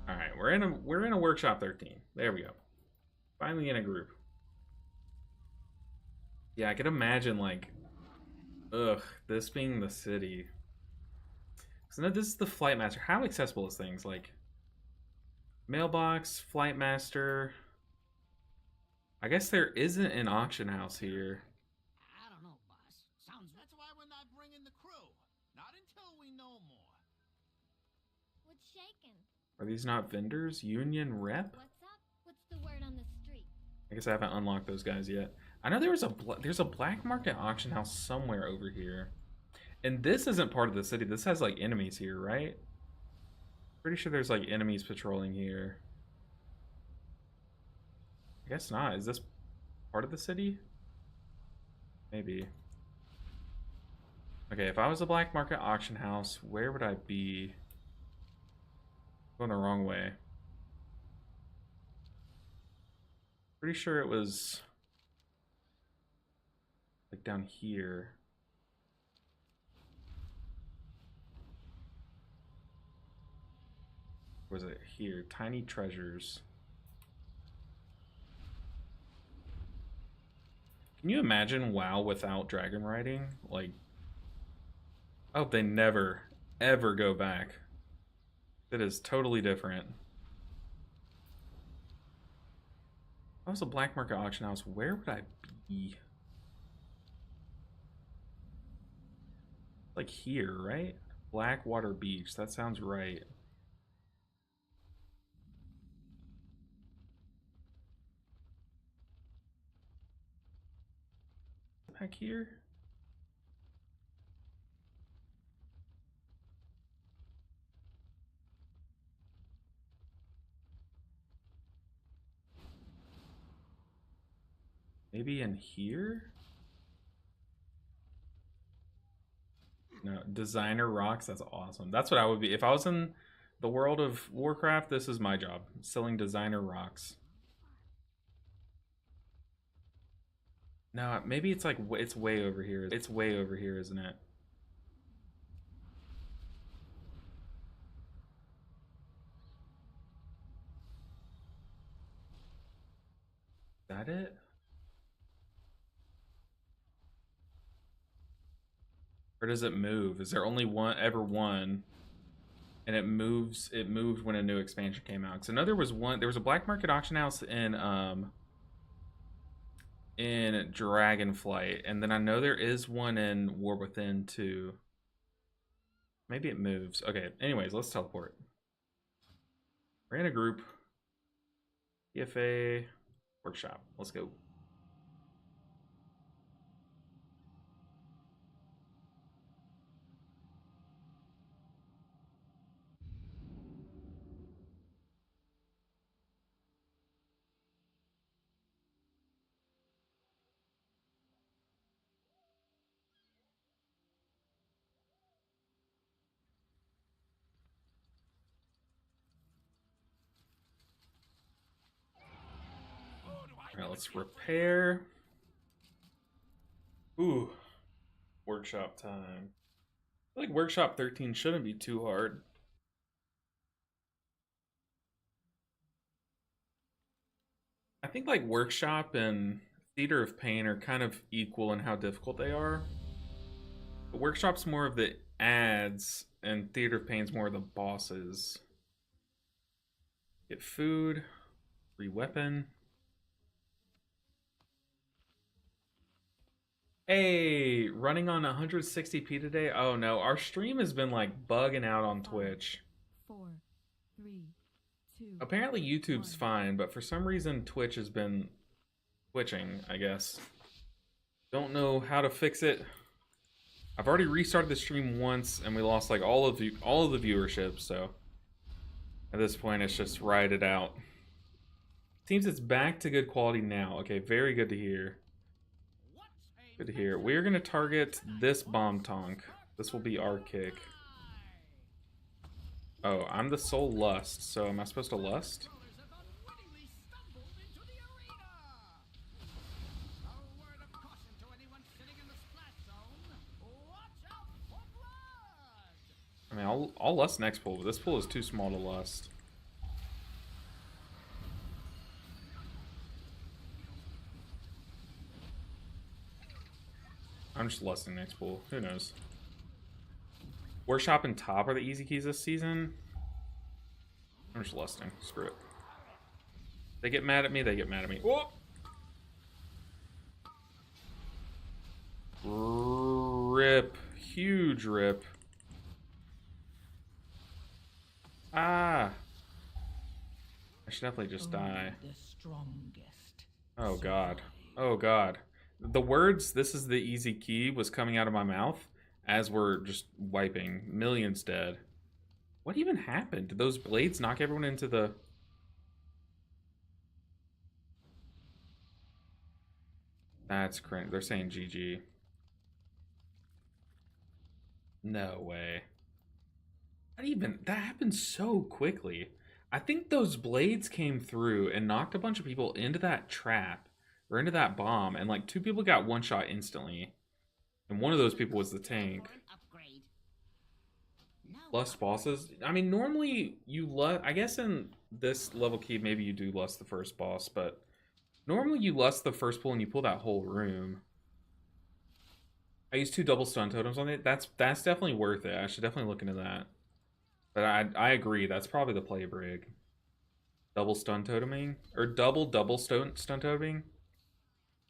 All right, we're in a workshop 13. There we go. Finally in a group. Yeah, I could imagine like, ugh, this being the city. So now this is the Flight Master. How accessible is things like mailbox, Flight Master? I guess there isn't an auction house here. I don't know, boss. Sounds. That's why we're not bringing the crew. Not until we know more. What's shaking? Are these not vendors? Union rep? What's up? What's the word on the street? I guess I haven't unlocked those guys yet. I know there's a black market auction house somewhere over here. And this isn't part of the city. This has like enemies here, right? Pretty sure there's like enemies patrolling here. I guess not. Is this part of the city? Maybe. Okay, if I was a black market auction house, where would I be? Going the wrong way. Pretty sure it was like down here. Or was it here? Tiny treasures. Can you imagine WoW without dragon riding? Like, I hope they never, ever go back. It is totally different. If I was a black market auction house, where would I be? Like here, right? Blackwater Beach. That sounds right. Back here? Maybe in here? No, designer rocks. That's awesome. That's what I would be. If I was in the world of Warcraft, this is my job. Selling designer rocks. No, maybe it's like, it's way over here. It's way over here, isn't it? Is that it? Or does it move? Is there only one? And it moved when a new expansion came out. So I know there was a black market auction house in Dragonflight, and then I know there is one in War Within too. Maybe it moves. Okay, anyways, let's teleport. We're in a group. EFA workshop. Let's go. Alright, let's repair. Ooh. Workshop time. I feel like Workshop 13 shouldn't be too hard. I think like Workshop and Theater of Pain are kind of equal in how difficult they are. But Workshop's more of the ads, and Theater of Pain's more of the bosses. Get food, free weapon. Hey, running on 160p today? Oh no, our stream has been like bugging out on 5, Twitch. 4, 3, 2. Apparently YouTube's 1. fine, but for some reason Twitch has been twitching, I guess. Don't know how to fix it. I've already restarted the stream once and we lost like all of the viewership, so at this point it's just ride it out. Seems it's back to good quality now. Okay, very good to hear. Good to hear. We're gonna target this bomb tonk. This will be our kick. Oh, I'm the sole lust, so am I supposed to lust? I mean, I'll lust next pool, but this pool is too small to lust. I'm just lusting next pool. Who knows? Workshop and top are the easy keys this season. I'm just lusting. Screw it. They get mad at me, they get mad at me. Whoa! Rip. Huge rip. Ah! I should definitely just die. The strongest. Oh god. Oh god. The words, "this is the easy key," was coming out of my mouth as we're just wiping. Millions dead. What even happened? Did those blades knock everyone into the... That's cringe. They're saying GG. No way. That happened so quickly. I think those blades came through and knocked a bunch of people into that trap or into that bomb, and like 2 people got one shot instantly. And one of those people was the tank. Lust bosses. I mean, normally you lust. I guess in this level key, maybe you do lust the first boss, but normally you lust the first pull and you pull that whole room. I used 2 double stun totems on it. That's definitely worth it. I should definitely look into that. But I agree. That's probably the play brig. Double stun toteming or double stun toteming.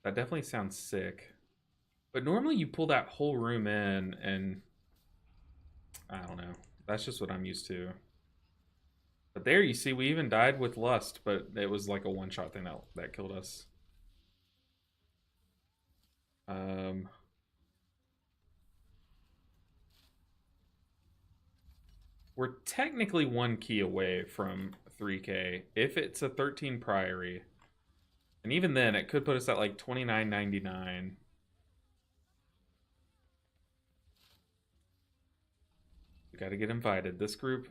That definitely sounds sick. But normally you pull that whole room in, and I don't know. That's just what I'm used to. But there you see, we even died with lust, but it was like a one-shot thing that killed us. We're technically 1 key away from 3K if it's a 13 Priory. And even then, it could put us at like 29.99. We got to get invited. This group,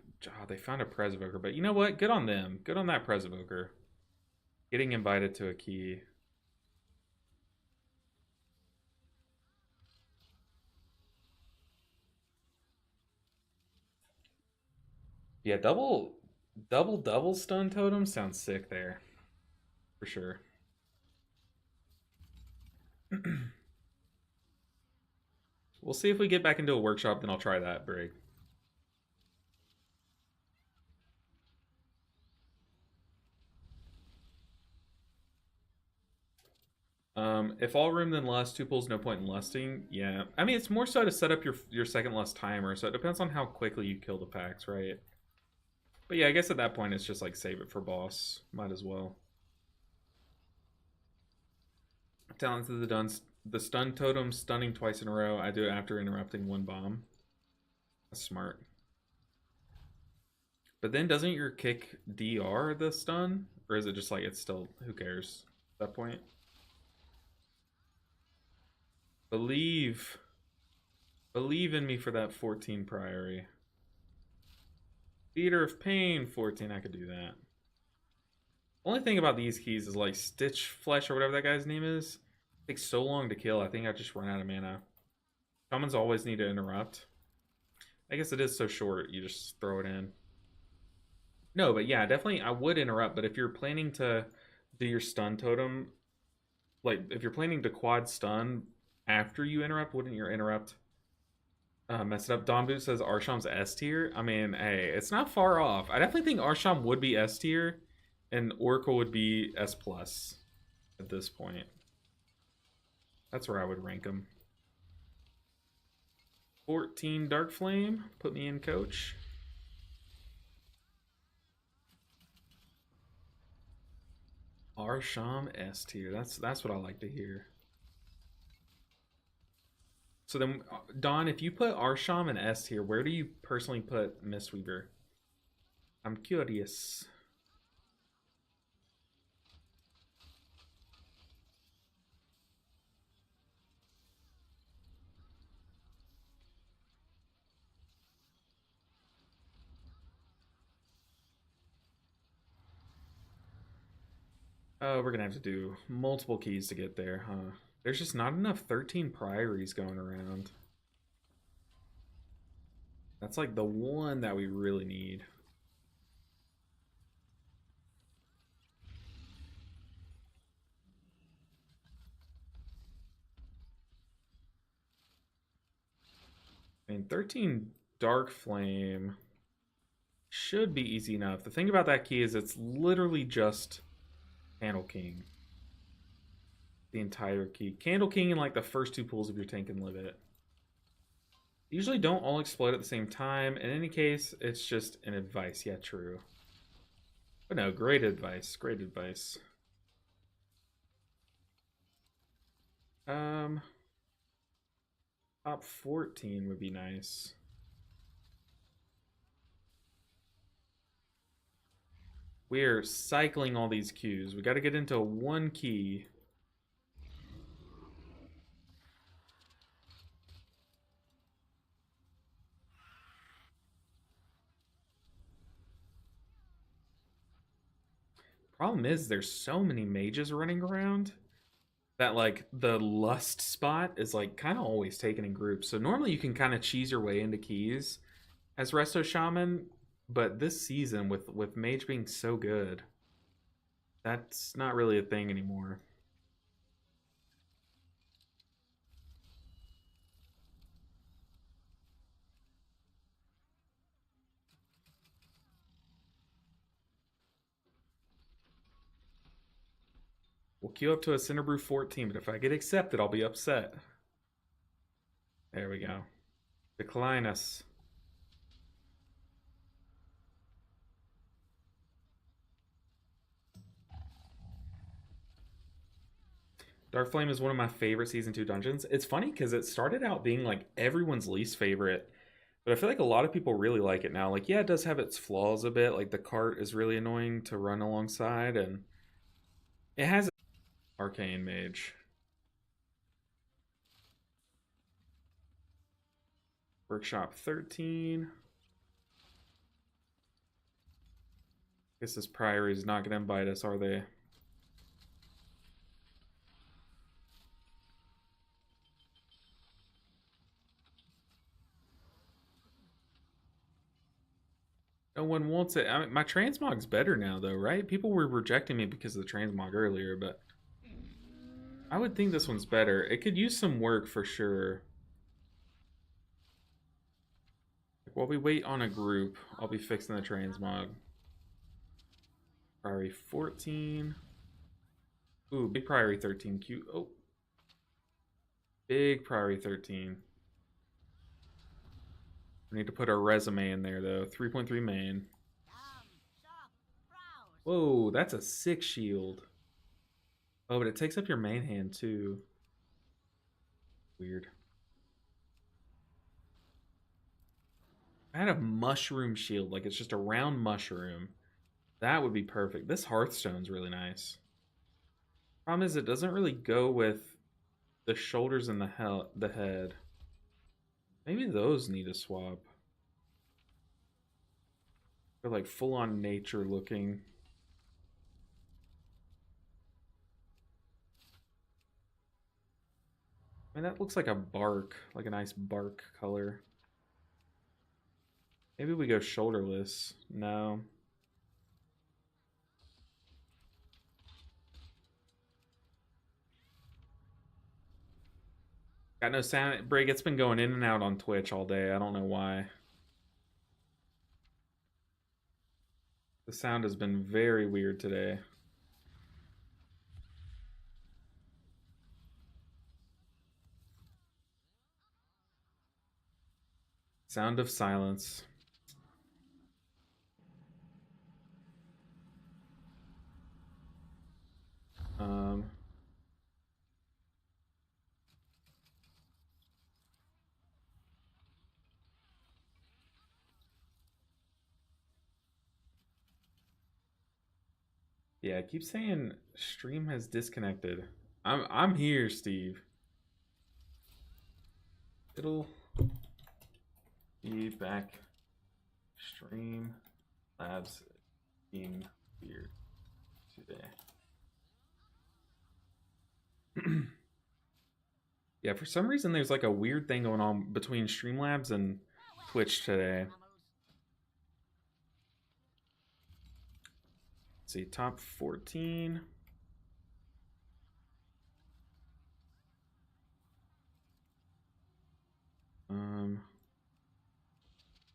they found a Presvoker, but you know what? Good on them. Good on that Presvoker. Getting invited to a key. Yeah, double stun totem sounds sick there. For sure. We'll see if we get back into a workshop, then I'll try that brig. If all room then lust, 2 pulls, no point in lusting. Yeah, I mean, it's more so to set up your second lust timer, so it depends on how quickly you kill the packs, right? But yeah, I guess at that point it's just like save it for boss. Might as well. Talents of the stun totem stunning twice in a row. I do it after interrupting 1 bomb. That's smart. But then doesn't your kick DR the stun? Or is it just like it's still, who cares at that point? Believe in me for that 14 Priory. Theater of Pain 14, I could do that. Only thing about these keys is like Stitch Flesh or whatever that guy's name is. It takes so long to kill. I think I just run out of mana. Summons always need to interrupt. I guess it is so short, you just throw it in. No, but yeah, definitely I would interrupt, but if you're planning to do your stun totem, like if you're planning to quad stun after you interrupt, wouldn't your interrupt mess it up? Don Boot says RSham's S tier. I mean, hey, it's not far off. I definitely think RSham would be S tier and Oracle would be S plus at this point. That's where I would rank them. 14 Dark Flame. Put me in, coach. RSham S tier. That's what I like to hear. So then, Don, if you put RSham and S tier, where do you personally put Mistweaver? I'm curious. Oh, we're gonna have to do multiple keys to get there, huh? There's just not enough 13 Priories going around. That's like the one that we really need. I mean, 13 Dark Flame should be easy enough. The thing about that key is it's literally just Candle King. The entire key. Candle King and like the first two pulls of your tank and live it. Usually don't all explode at the same time. In any case, it's just an advice. Yeah, true. But no, great advice. Great advice. Top 14 would be nice. We're cycling all these queues. We got to get into one key. Problem is, there's so many mages running around that like the lust spot is like kind of always taken in groups. So normally you can kind of cheese your way into keys as Resto Shaman, but this season with mage being so good, that's not really a thing anymore. We'll queue up to a Cinderbrew 14, but if I get accepted, I'll be upset. There we go. Decline us. Dark Flame is one of my favorite Season 2 dungeons. It's funny because it started out being like everyone's least favorite, but I feel like a lot of people really like it now. Like, yeah, it does have its flaws a bit. Like, the cart is really annoying to run alongside, and it has Arcane Mage. Workshop 13. Guess this Priory is not going to invite us, are they? No one wants it. I mean, my transmog's better now, though, right? People were rejecting me because of the transmog earlier, but I would think this one's better. It could use some work for sure. While we wait on a group, I'll be fixing the transmog. Priory 14. Ooh, big Priory 13. Cute. Oh. Big Priory 13. We need to put our resume in there, though. 3.3 main. Whoa, that's a 6 shield. Oh, but it takes up your main hand, too. Weird. I had a mushroom shield, like it's just a round mushroom. That would be perfect. This Hearthstone's really nice. Problem is, it doesn't really go with the shoulders and the head. Maybe those need a swap. They're like full-on nature looking. I mean, that looks like a bark, like a nice bark color. Maybe we go shoulderless. No. Got no sound. Brig, it's been going in and out on Twitch all day. I don't know why. The sound has been very weird today. Sound of silence. Um, yeah, I keep saying stream has disconnected. I'm here, Steve. It'll be back. Stream labs being weird today. Yeah, for some reason there's like a weird thing going on between Streamlabs and Twitch today. Let's see, top 14.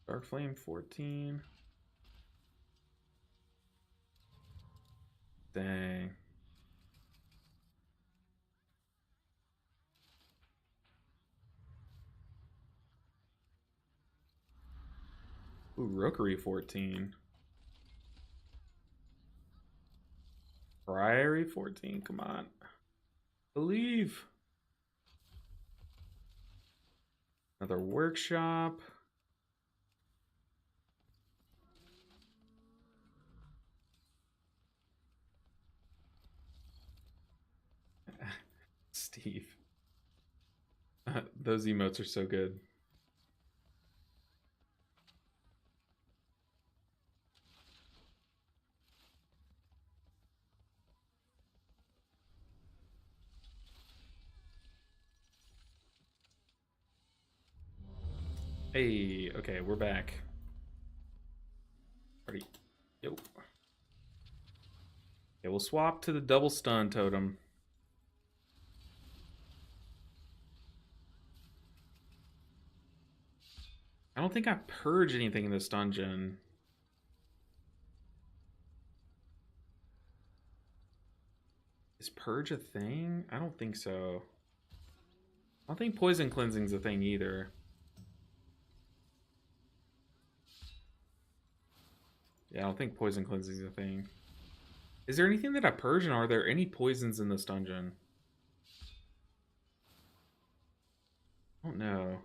Dark Flame 14. Dang. Ooh, Rookery 14. Priory 14, come on. Believe. Another workshop. Steve. Those emotes are so good. Hey, okay, we're back. Ready? Yo. Okay, we'll swap to the double stun totem. I don't think I purged anything in this dungeon. Is purge a thing? I don't think so. I don't think poison cleansing's a thing either. Yeah, I don't think poison cleansing's a thing. Is there anything that I purge, and are there any poisons in this dungeon? I don't know.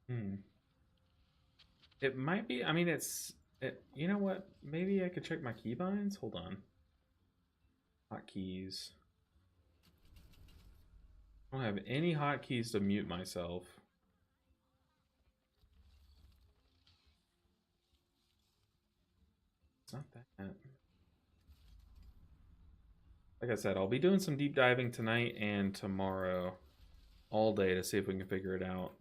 Hmm. It might be. I mean, you know what? Maybe I could check my keybinds. Hold on. Hotkeys. I don't have any hotkeys to mute myself. It's not that. Like I said, I'll be doing some deep diving tonight and tomorrow all day to see if we can figure it out.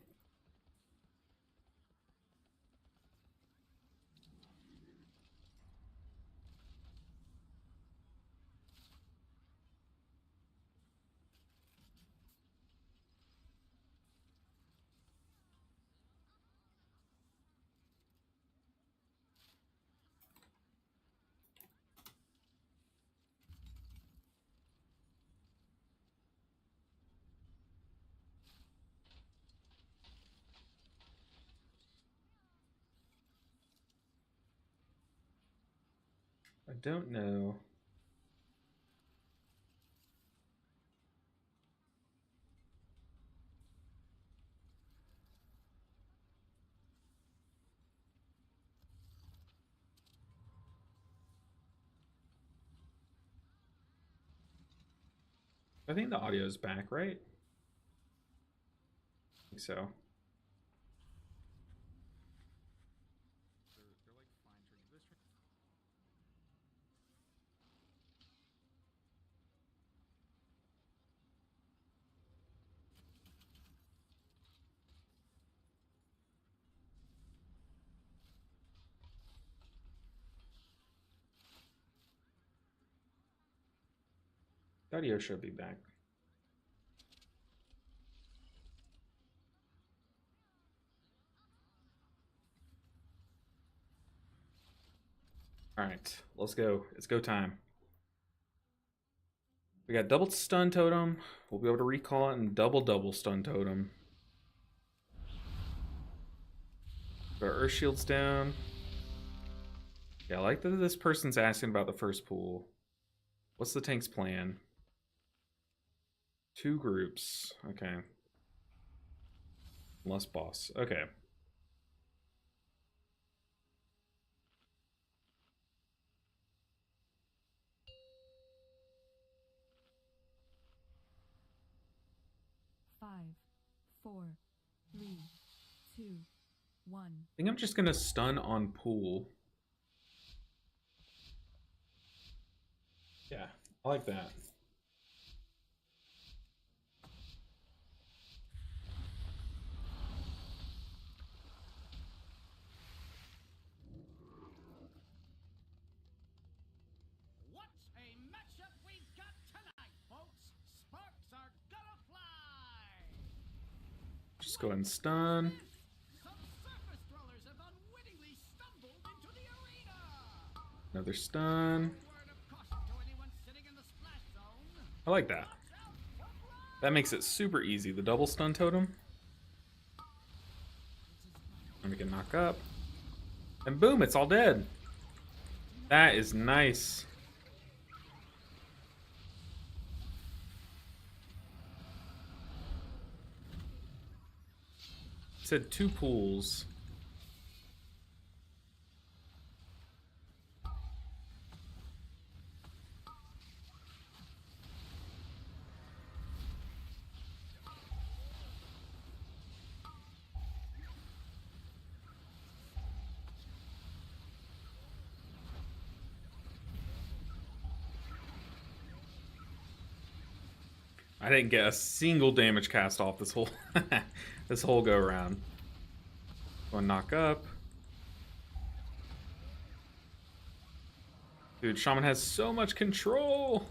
I don't know. I think the audio is back, right? I think so. The audio should be back. All right, let's go. It's go time. We got double stun totem. We'll be able to recall it and double stun totem. Our earth shields down. Yeah, I like that this person's asking about the first pool. What's the tank's plan? 2 groups. Okay. Less boss. Okay. Five, four, three, two, one. I think I'm just gonna stun on pool. Yeah, I like that. What a matchup we've got tonight, folks! Sparks are gonna fly! Just go ahead and stun. Some surface dwellers have unwittingly stumbled into the arena! Another stun. Word of caution to anyone sitting in the splash zone. I like that. Watch out for blood! That makes it super easy. The double stun totem. And we can knock up. And boom, it's all dead. That is nice. It said 2 pools. I didn't get a single damage cast off this whole this whole go around. Go and knock up. Dude, Shaman has so much control.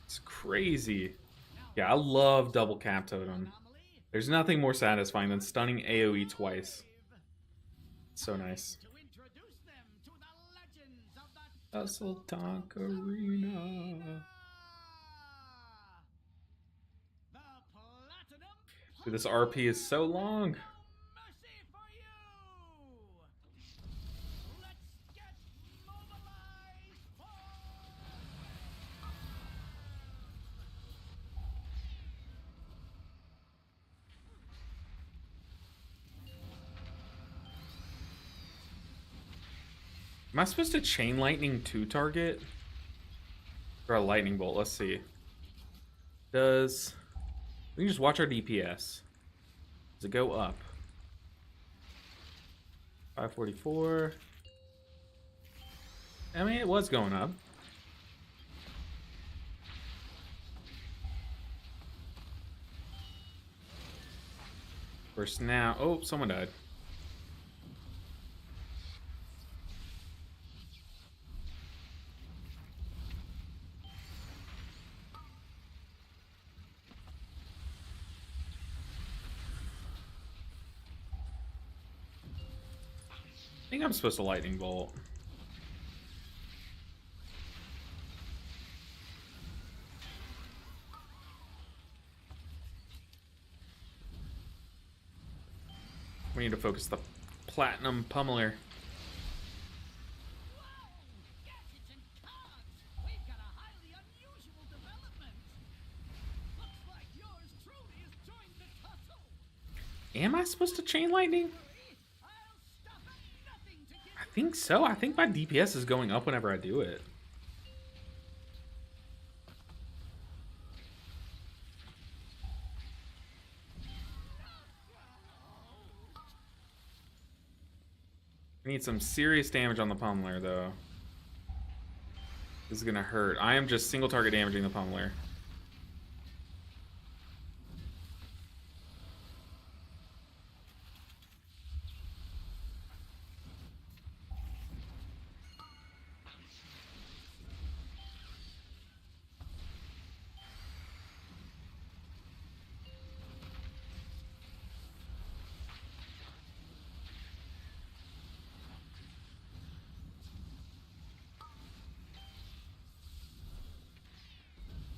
It's crazy. Yeah, I love double cap totem. There's nothing more satisfying than stunning AoE twice. So nice. To introduce them to the legends of the Hustle Talk Arena. The Platinum Dude, this RP is so long. Mercy for you! Let's get mobilized for... Am I supposed to chain lightning to target? Or a lightning bolt? Let's see. Does... We can just watch our DPS. Does it go up? 544. I mean, it was going up. First now. Oh, someone died. I think I'm supposed to lightning bolt. We need to focus the platinum pummeler. Whoa! Gadgets and cards! We've got a highly unusual development! Looks like yours truly has joined the tussle! Am I supposed to chain lightning? I'll stop at nothing to get I think so. I think my DPS is going up whenever I do it. I need some serious damage on the pummeler, though. This is gonna hurt. I am just single target damaging the pummeler.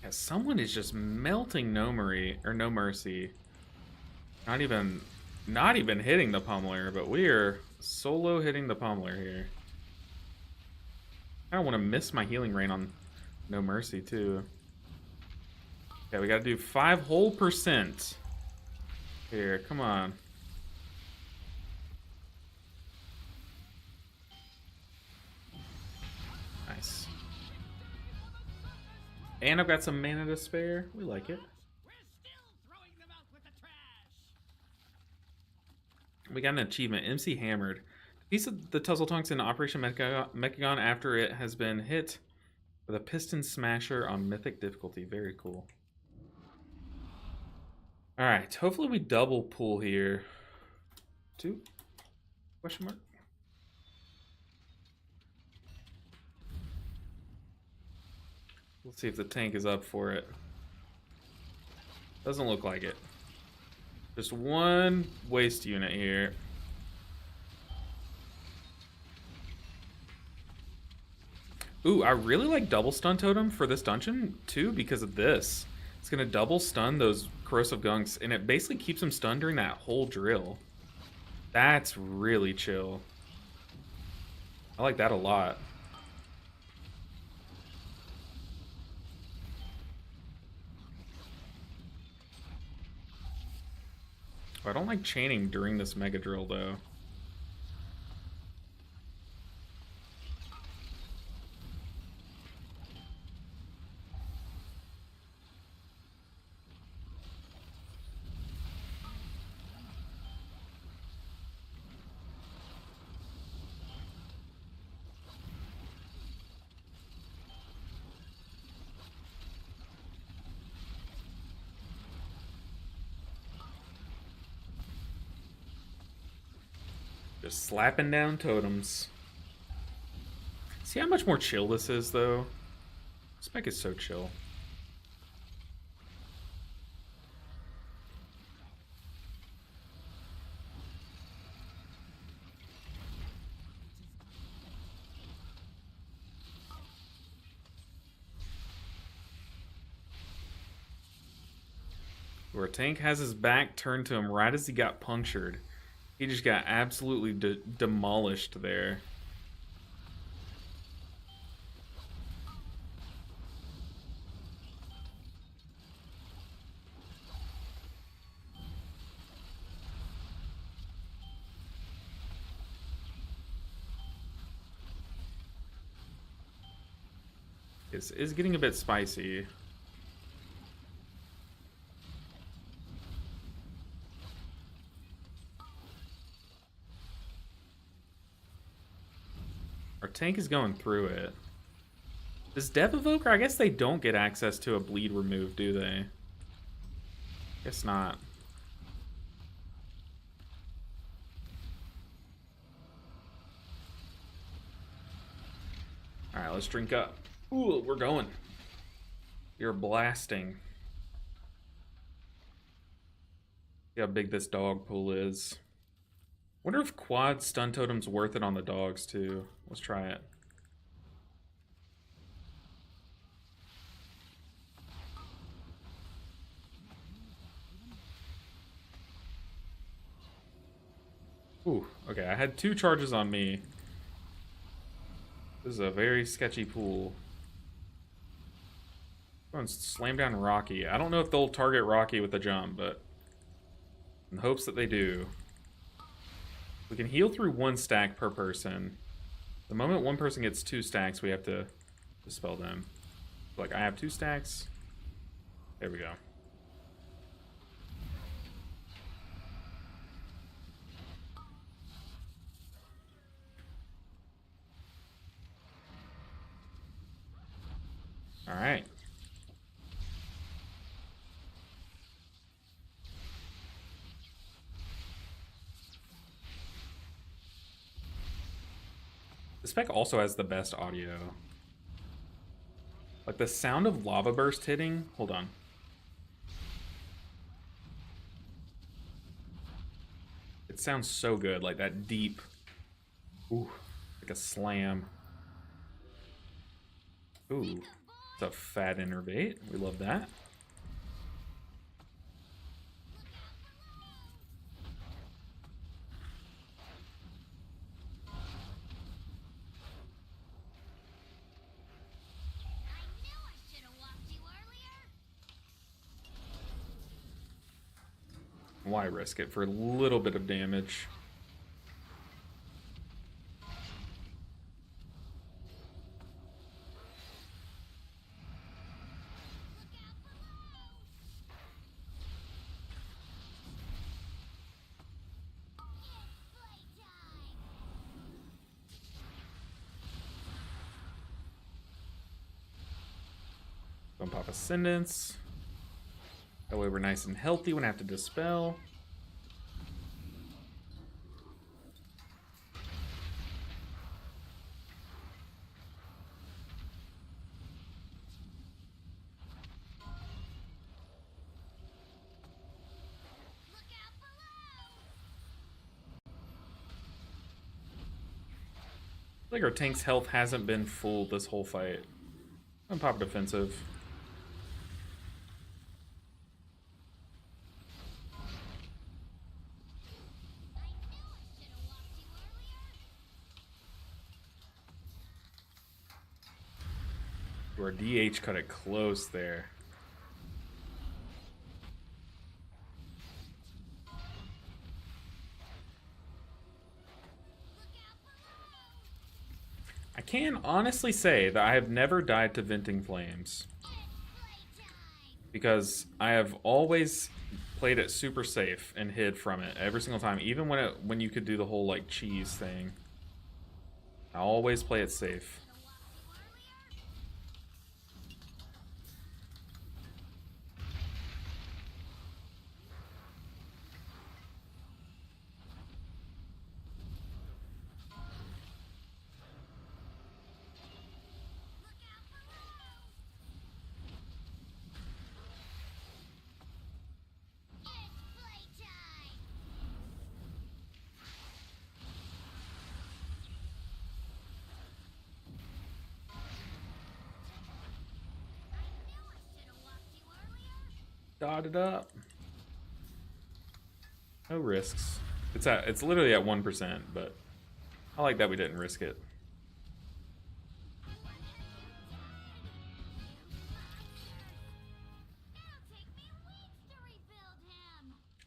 Yeah, someone is just melting No Mercy. Not even hitting the pummeler, but we are solo hitting the pummeler here. I don't want to miss my healing rain on No Mercy too. Okay, we gotta do 5 whole %. Here, come on. Nice. And I've got some mana to spare. We like it. We're still throwing them out with the trash. We got an achievement. MC Hammered. Piece of the Tuzzle Tonks in Operation Mechagon after it has been hit with a piston smasher on mythic difficulty. Very cool. Alright, hopefully we double pull here. 2? Question mark? Let's see if the tank is up for it. Doesn't look like it. Just one waste unit here. Ooh, I really like double stun totem for this dungeon too because of this. It's gonna double stun those corrosive gunks, and it basically keeps them stunned during that whole drill. That's really chill. I like that a lot. I don't like chaining during this mega drill though. Just slapping down totems. See how much more chill this is, though? This mech is so chill. Where Tank has his back turned to him right as he got punctured. He just got absolutely demolished there. This is getting a bit spicy. Our tank is going through it. Does Dev Evoker? I guess they don't get access to a bleed remove, do they? Guess not. Alright, let's drink up. Ooh, we're going. You're blasting. See how big this dog pool is. Wonder if quad stun totem's worth it on the dogs too. Let's try it. Ooh, okay, I had 2 charges on me. This is a very sketchy pool. Go and slam down Rocky. I don't know if they'll target Rocky with the jump, but in hopes that they do. We can heal through 1 stack per person. The moment one person gets 2 stacks, we have to dispel them. Like, I have 2 stacks. There we go. All right. This spec also has the best audio. Like the sound of lava burst hitting. Hold on. It sounds so good, like that deep. Ooh, like a slam. Ooh, it's a fat innervate. We love that. Why risk it for a little bit of damage? Don't pop Ascendance. That way we're nice and healthy when I have to dispel. Like our tank's health hasn't been full this whole fight. I'm pop defensive. Our DH cut it close there. I can honestly say that I have never died to venting flames. Because I have always played it super safe and hid from it every single time. Even when you could do the whole like cheese thing. I always play it safe. Dot it up. No risks. It's literally at 1%, but I like that we didn't risk it.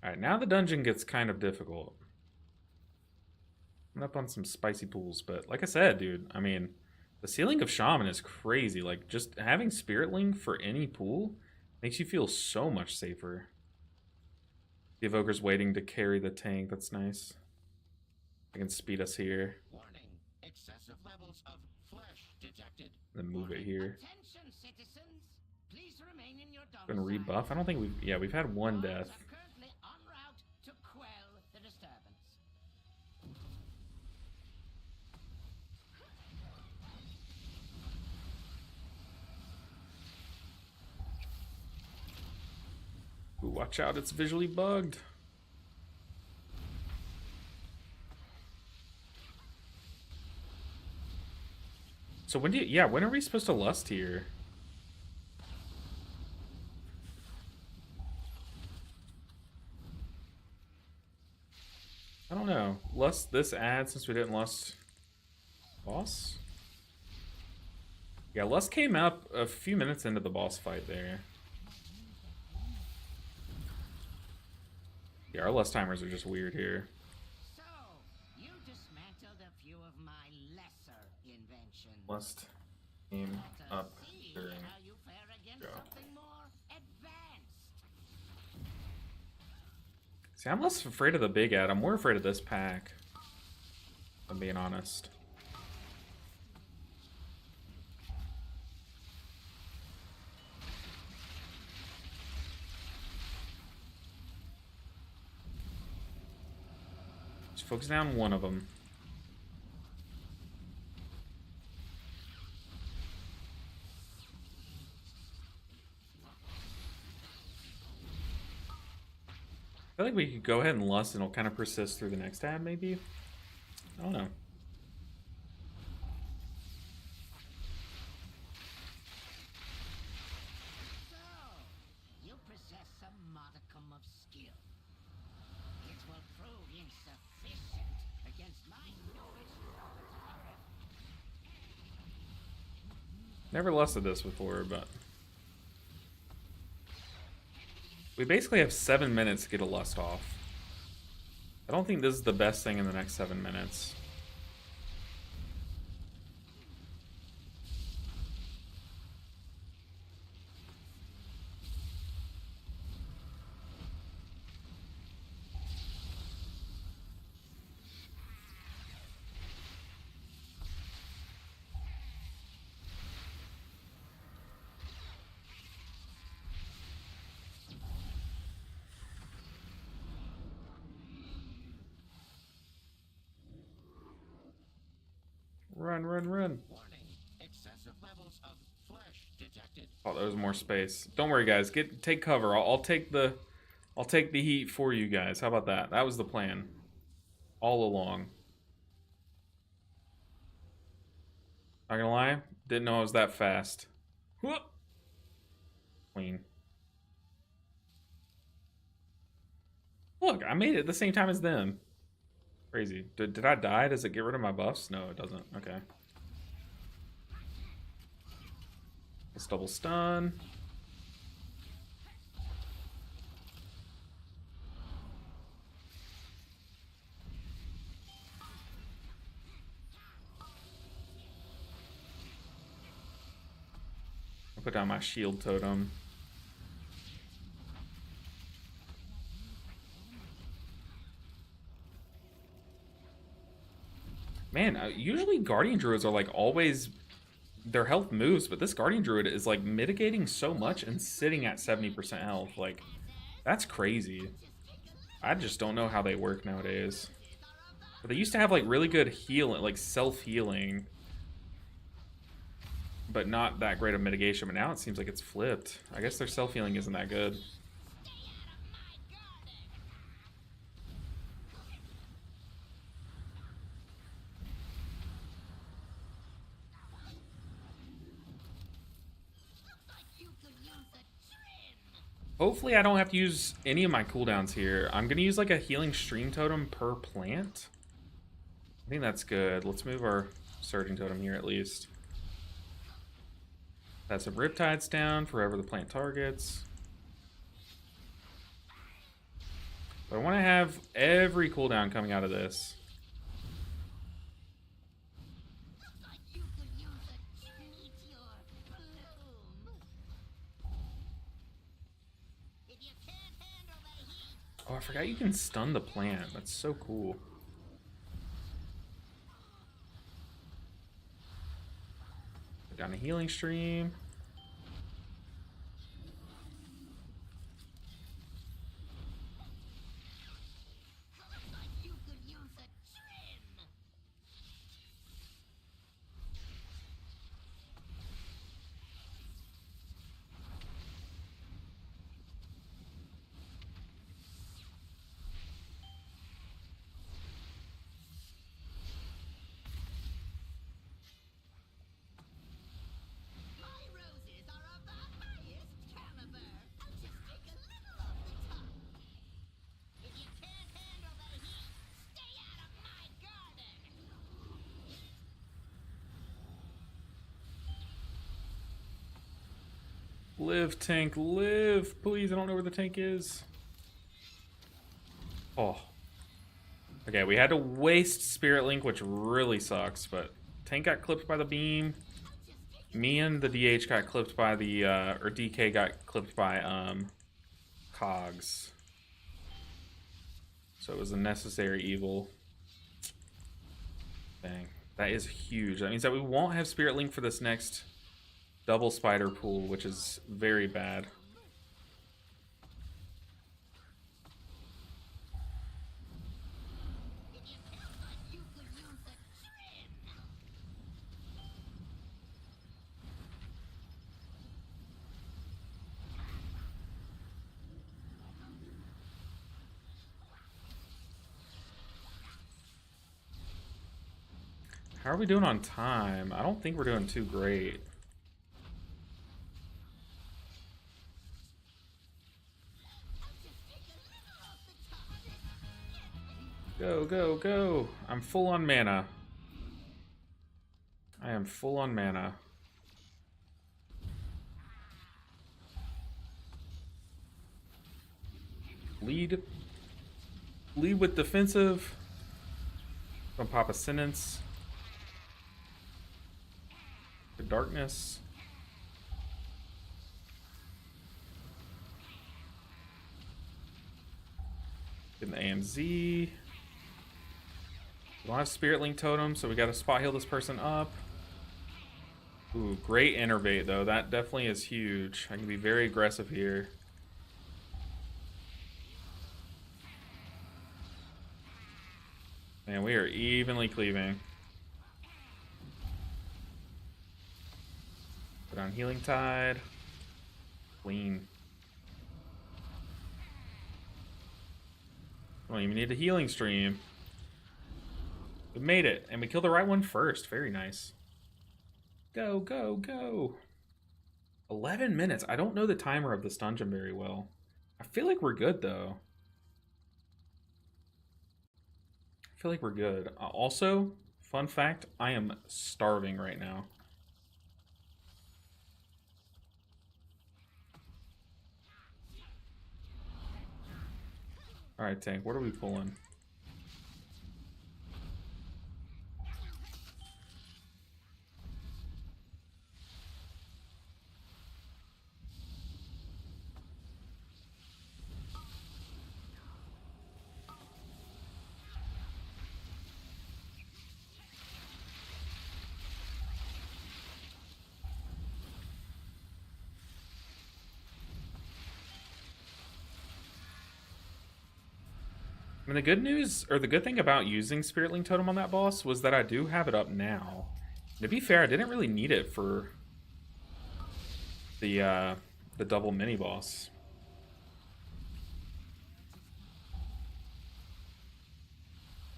Alright, now the dungeon gets kind of difficult. I'm up on some spicy pools, but like I said, dude, I mean, the ceiling of Shaman is crazy. Like, just having Spirit Link for any pool makes you feel so much safer. The Evoker's waiting to carry the tank. That's nice. I can speed us here. Warning, excessive levels of flesh detected. Then move it here. Attention, citizens. Please remain in your Gonna rebuff. I don't think we've had one death. Currently en route to quell the disturbance. Ooh, watch out, it's visually bugged. So when are we supposed to lust here? I don't know. Lust this ad since we didn't lust boss? Yeah, lust came up a few minutes into the boss fight there. Yeah, our lust timers are just weird here. So, you dismantled a few of my lesser Must aim up See during how you fare against go. something more advanced. See, I'm less afraid of the big ad. I'm more afraid of this pack. If I'm being honest. Just focus down one of them. I feel like we could go ahead and lust and it'll kind of persist through the next tab, maybe? I don't know. So, you possess some modicum of skill. It will prove insufficient against my newest prototype. Never lusted this before, but... we basically have 7 minutes to get a lust off. I don't think this is the best thing in the next 7 minutes. Run, run, run. Warning, excessive levels of flesh detected. Oh, there was more space. Don't worry, guys. Take cover. I'll take the heat for you guys. How about that? That was the plan. All along. Not gonna lie, didn't know I was that fast. Whoop. Queen. Look, I made it at the same time as them. Crazy. Did I die? Does it get rid of my buffs? No, it doesn't. Okay. Let's double stun. I'll put down my shield totem. Man, usually Guardian Druids are like always, their health moves, but this Guardian Druid is like mitigating so much and sitting at 70% health. Like, that's crazy. I just don't know how they work nowadays. But they used to have like really good healing, like self-healing, but not that great of mitigation. But now it seems like it's flipped. I guess their self-healing isn't that good. Hopefully I don't have to use any of my cooldowns here. I'm going to use like a healing stream totem per plant. I think that's good. Let's move our surging totem here at least. That's some riptides down for wherever the plant targets. But I want to have every cooldown coming out of this. Oh, I forgot you can stun the plant. That's so cool. Put down a healing stream. Live, tank, live! Please, I don't know where the tank is. Oh. Okay, we had to waste Spirit Link, which really sucks, but tank got clipped by the beam. Me and the DH got clipped by the, or DK got clipped by, Cogs. So it was a necessary evil. Dang. That is huge. That means that we won't have Spirit Link for this next double spider pool, which is very bad. How are we doing on time? I don't think we're doing too great. Go, go, go. I'm full on mana. I am full on mana. Lead. Lead with defensive. Gonna pop a sentence. The darkness. Getting the AMZ. We don't have Spirit Link Totem, so we gotta spot heal this person up. Ooh, great innervate though. That definitely is huge. I can be very aggressive here. Man, we are evenly cleaving. Put on Healing Tide. Clean. Don't even need a healing stream. We made it, and we killed the right one first. Very nice. Go, go, go. 11 minutes. I don't know the timer of this dungeon very well. I feel like we're good, though. I feel like we're good. Also, fun fact, I am starving right now. Alright, tank, what are we pulling? I mean, the good news, or the good thing about using Spirit Link Totem on that boss was that I do have it up now. To be fair, I didn't really need it for the double mini boss.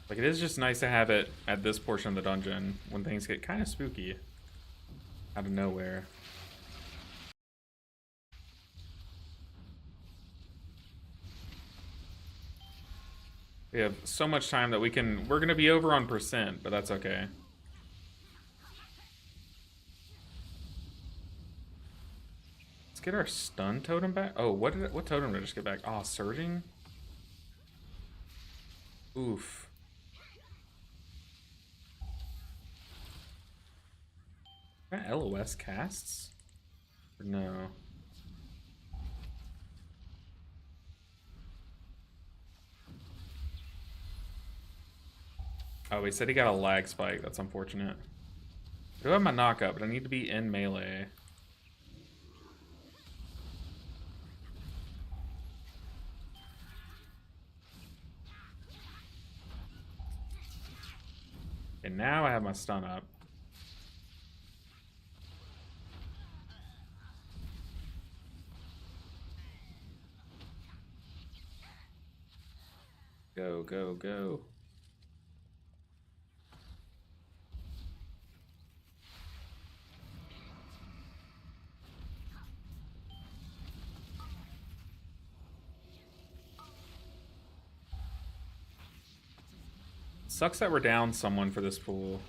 Like, it is just nice to have it at this portion of the dungeon when things get kind of spooky out of nowhere. We have so much time that we're gonna be over on percent, but that's okay. Let's get our stun totem back. Oh, what totem did I just get back? Oh, surging? Oof. Can I LOS casts? Or no. Oh, he said he got a lag spike. That's unfortunate. I do have my knockup, but I need to be in melee. And now I have my stun up. Go, go, go. Sucks that we're down someone for this pool.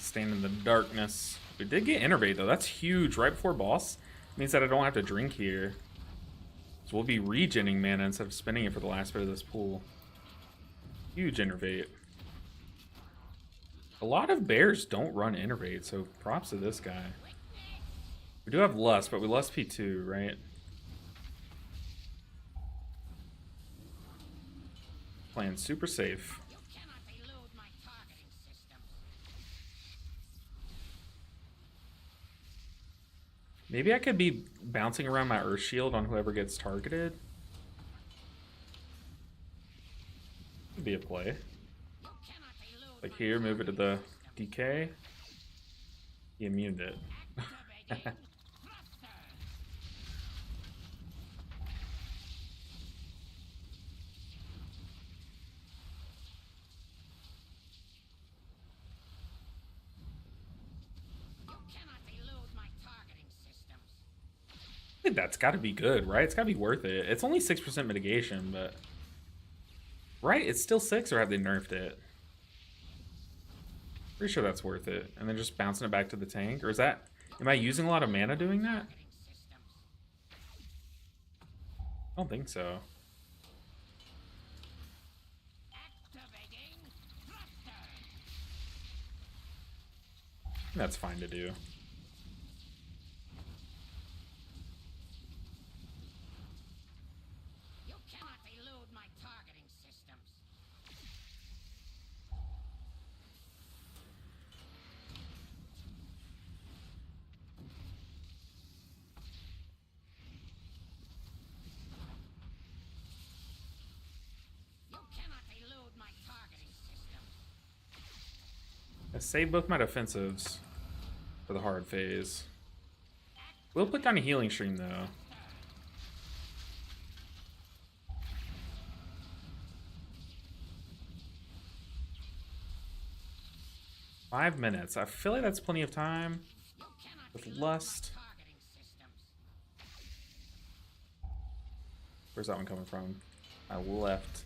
Stand in the darkness. We did get Innervate though. That's huge. Right before boss. Means that I don't have to drink here. So we'll be regenning mana instead of spending it for the last bit of this pool. Huge Innervate. A lot of bears don't run Innervate, so props to this guy. We do have Lust, but we Lust P2, right? Playing super safe. You cannot elude my targeting systems. Maybe I could be bouncing around my Earth Shield on whoever gets targeted. Could be a play. You cannot elude Like here, move it to the DK. He immuned it. activating thruster. You cannot elude my targeting systems. I think that's got to be good, right? It's got to be worth it. It's only 6% mitigation, but... Right? It's still 6, or have they nerfed it? Pretty sure that's worth it. And then just bouncing it back to the tank? Or is that... Am I using a lot of mana doing that? Targeting systems. I don't think so. Activating thruster. That's fine to do. You cannot elude my targeting systems. You cannot elude my targeting systems. I saved both my defensives for the hard phase. We'll put down a healing stream, though. Five minutes. I feel like that's plenty of time. You cannot With elude Lust. my targeting systems. Where's that one coming from? I left.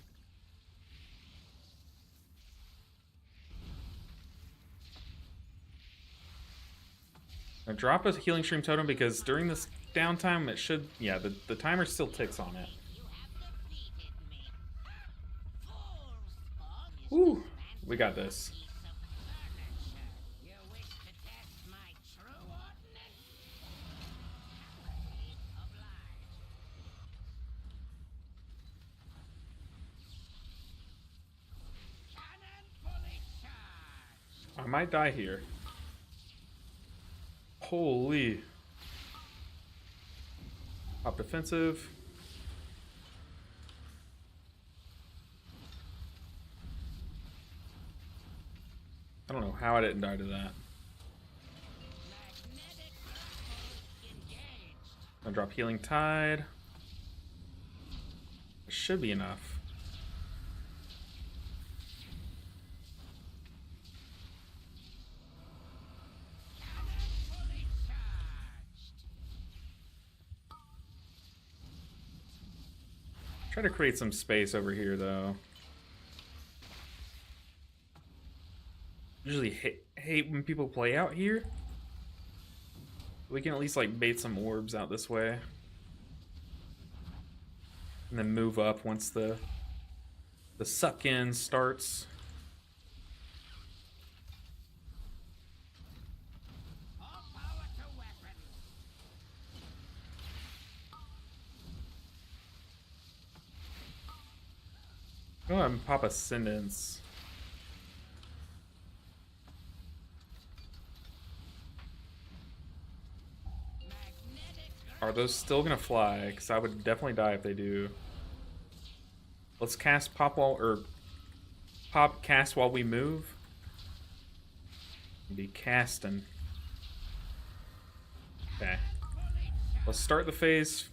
Now drop a healing stream totem because during this downtime it should... Yeah, the timer still ticks on it. You have defeated me. Fool's spawn is Woo! just We got this. piece of furniture. You wish to test my true ordnance? Happily obliged. Cannon fully charged. I might die here. Holy. Pop defensive. I don't know how I didn't die to that. Magnetic grapple engaged. Gonna drop Healing Tide. Should be enough. Fully charged. Try to create some space over here, though. Usually hate when people play out here. We can at least like bait some orbs out this way. And then move up once the suck in starts. All power to weapons. Go ahead and pop Ascendance. Magnetic Are those still gonna fly? Because I would definitely die if they do. Let's cast pop while, or pop cast while we move. Be casting. Okay. Let's start the phase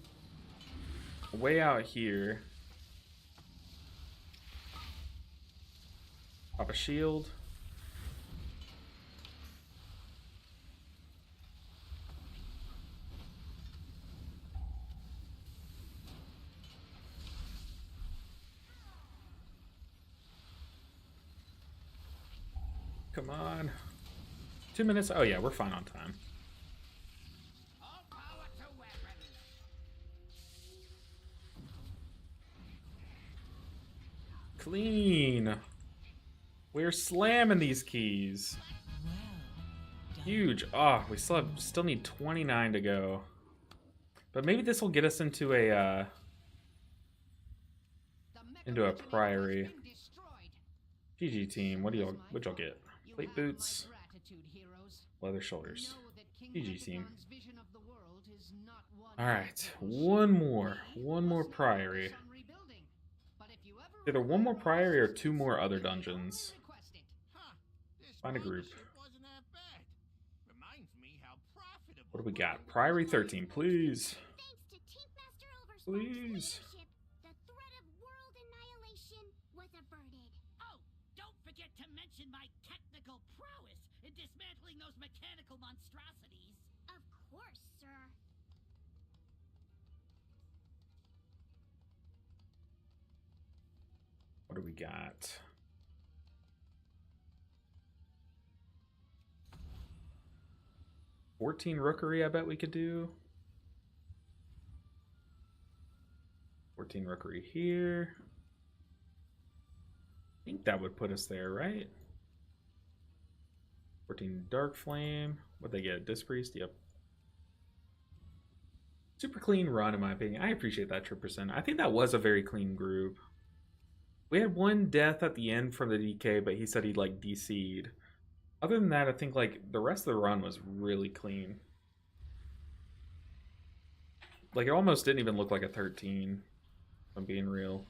way out here. Pop a shield. Come on. 2 minutes? Oh yeah, we're fine on time. All power to weapons. Clean. We're slamming these keys. Huge. Ah, we still need 29 to go. But maybe this will get us into a Priory. GG team. What y'all get? Plate boots, leather shoulders. GG team. All right, one more Priory. Either one more Priory or 2 more other dungeons. Find a group. What do we got? Priory 13, please. Please. The threat of world annihilation was averted. Oh, don't forget to mention my technical prowess in dismantling those mechanical monstrosities. Of course, sir. What do we got? $14 Rookery, I bet we could do. 14 Rookery here. I think that would put us there, right? 14 Dark Flame. What'd they get? Disc Priest? Yep. Super clean run, in my opinion. I appreciate that, Tripperson. I think that was a very clean group. We had 1 death at the end from the DK, but he said he'd like DC'd. Other than that, I think like the rest of the run was really clean. Like it almost didn't even look like a 13, if I'm being real.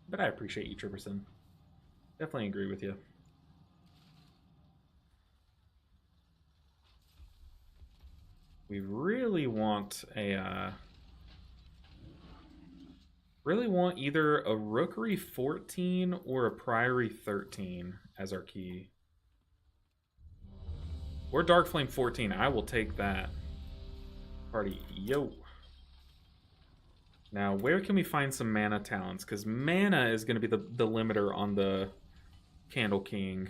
But I appreciate you, Tripperson. Definitely agree with you. We really want a either a Rookery 14 or a Priory 13 as our key. Or Dark Flame 14. I will take that. Party, yo. Now, where can we find some mana talents? Because mana is going to be the limiter on the Candle King.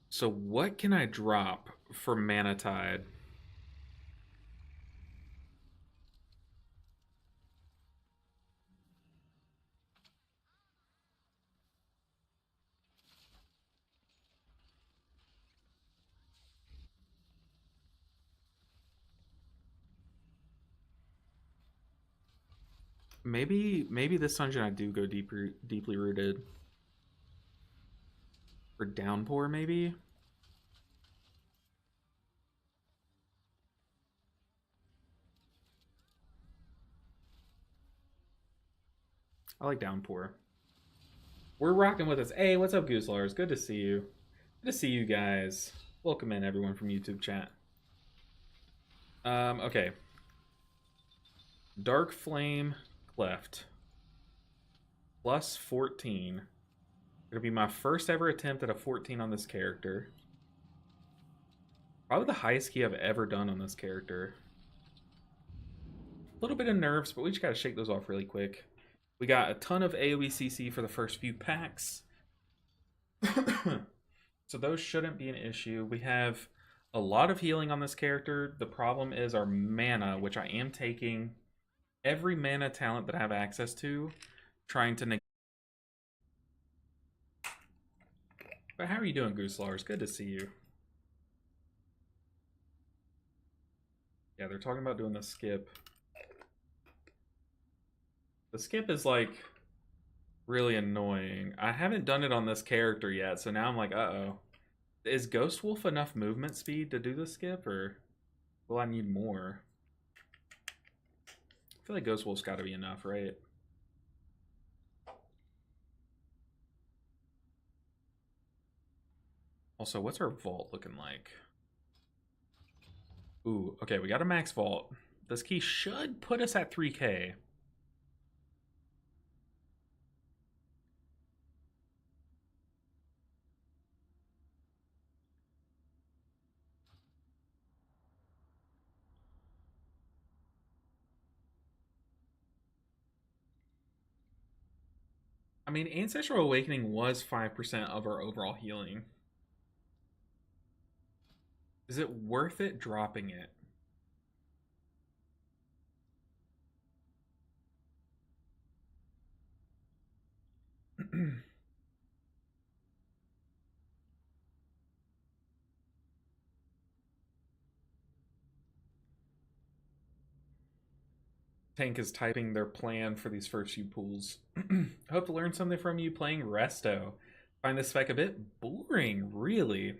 So what can I drop for Mana Tide? Maybe this dungeon I do go deeply rooted. For Downpour, maybe? I like Downpour. We're rocking with us. Hey, what's up, Goose Lars? Good to see you. Good to see you guys. Welcome in, everyone from YouTube chat. Okay. Dark Flame Cleft. Plus 14. It'll be my first ever attempt at a 14 on this character. Probably the highest key I've ever done on this character. A little bit of nerves, but we just gotta shake those off really quick. We got a ton of AoE CC for the first few packs. So those shouldn't be an issue. We have a lot of healing on this character. The problem is our mana, which I am taking every mana talent that I have access to, trying to negate. But how are you doing, Goose Lars? Good to see you. Yeah, they're talking about doing the skip. The skip is like really annoying. I haven't done it on this character yet, so now I'm like, uh-oh. Is Ghost Wolf enough movement speed to do the skip, or will I need more? I feel like Ghost Wolf's got to be enough, right? Also, what's our vault looking like? Ooh, okay, we got a max vault. This key should put us at 3K. I mean, Ancestral Awakening was 5% of our overall healing. Is it worth it dropping it? Tank is typing their plan for these first few pools. Hope to learn something from you playing Resto. Find this spec a bit boring, really.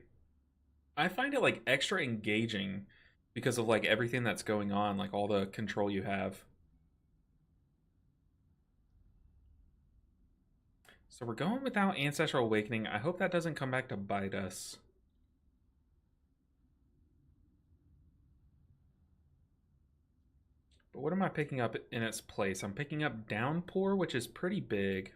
I find it like extra engaging because of like everything that's going on, like all the control you have. So we're going without Ancestral Awakening. I hope that doesn't come back to bite us. But what am I picking up in its place? I'm picking up Downpour, which is pretty big.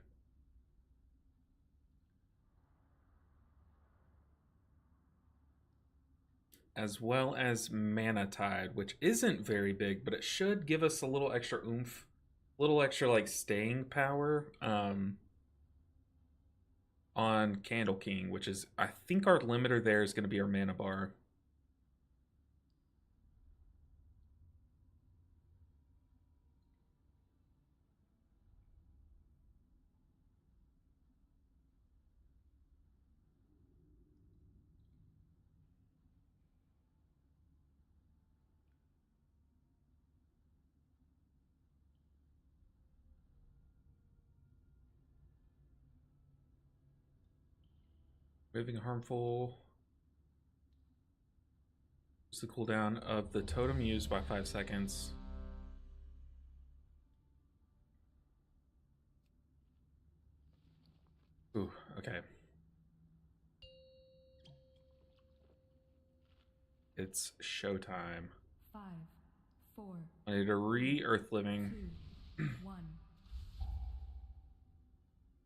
As well as Mana Tide, which isn't very big, but it should give us a little extra oomph, a little extra like staying power on Candle King, which is, I think our limiter there is going to be our mana bar. Moving harmful. It's the cooldown of the totem used by 5 seconds. Ooh, okay. It's showtime. 5, 4, I need a re-earth living. 2, 1.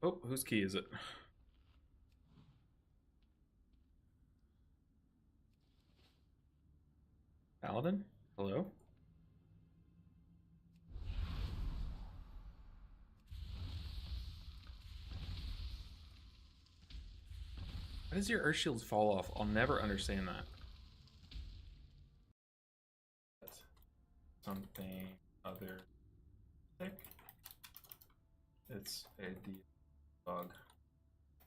Oh, whose key is it? Paladin? Hello? Why does your earth shields fall off? I'll never understand that. Something other thick. It's a debug.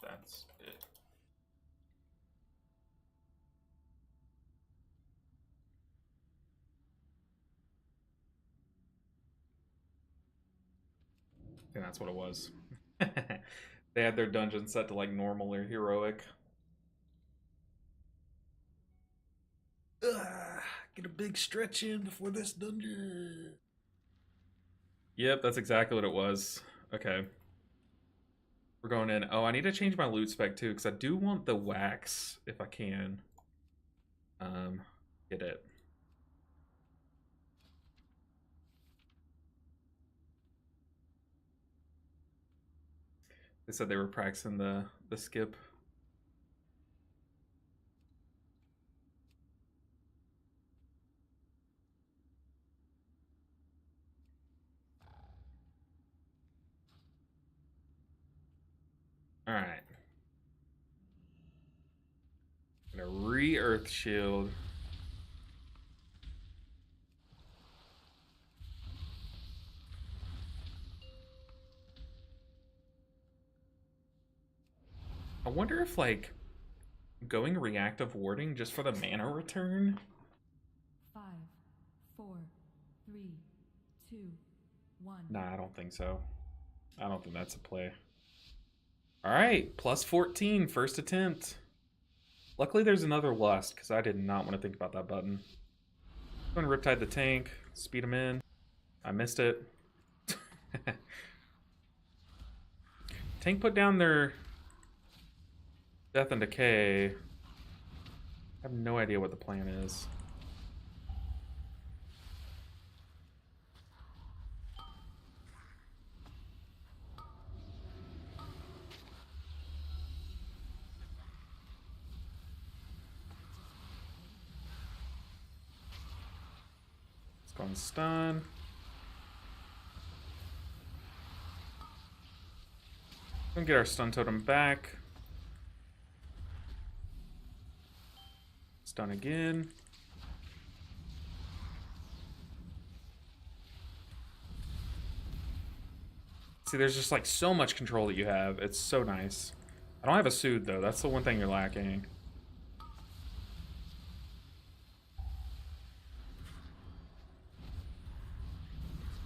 That's it. I think that's what it was. They had their dungeon set to like normal or heroic. Ugh, get a big stretch in before this dungeon. Yep, that's exactly what it was. Okay. We're going in. Oh, I need to change my loot spec too, because I do want the wax if I can. Get it. They said they were practicing the skip. All right. Gonna re-earth shield. I wonder if like going reactive warding just for the mana return. 5, 4, 3, 2, 1. Nah, I don't think so. I don't think that's a play. All right, plus 14, first attempt. Luckily, there's another lust because I did not want to think about that button. I'm going to Riptide the tank, speed him in. I missed it. Tank put down their Death and Decay. I have no idea what the plan is. It's going stun. Don't get our stun totem back. Stun again. See, there's just like so much control that you have. It's so nice. I don't have a soothe though. That's the one thing you're lacking.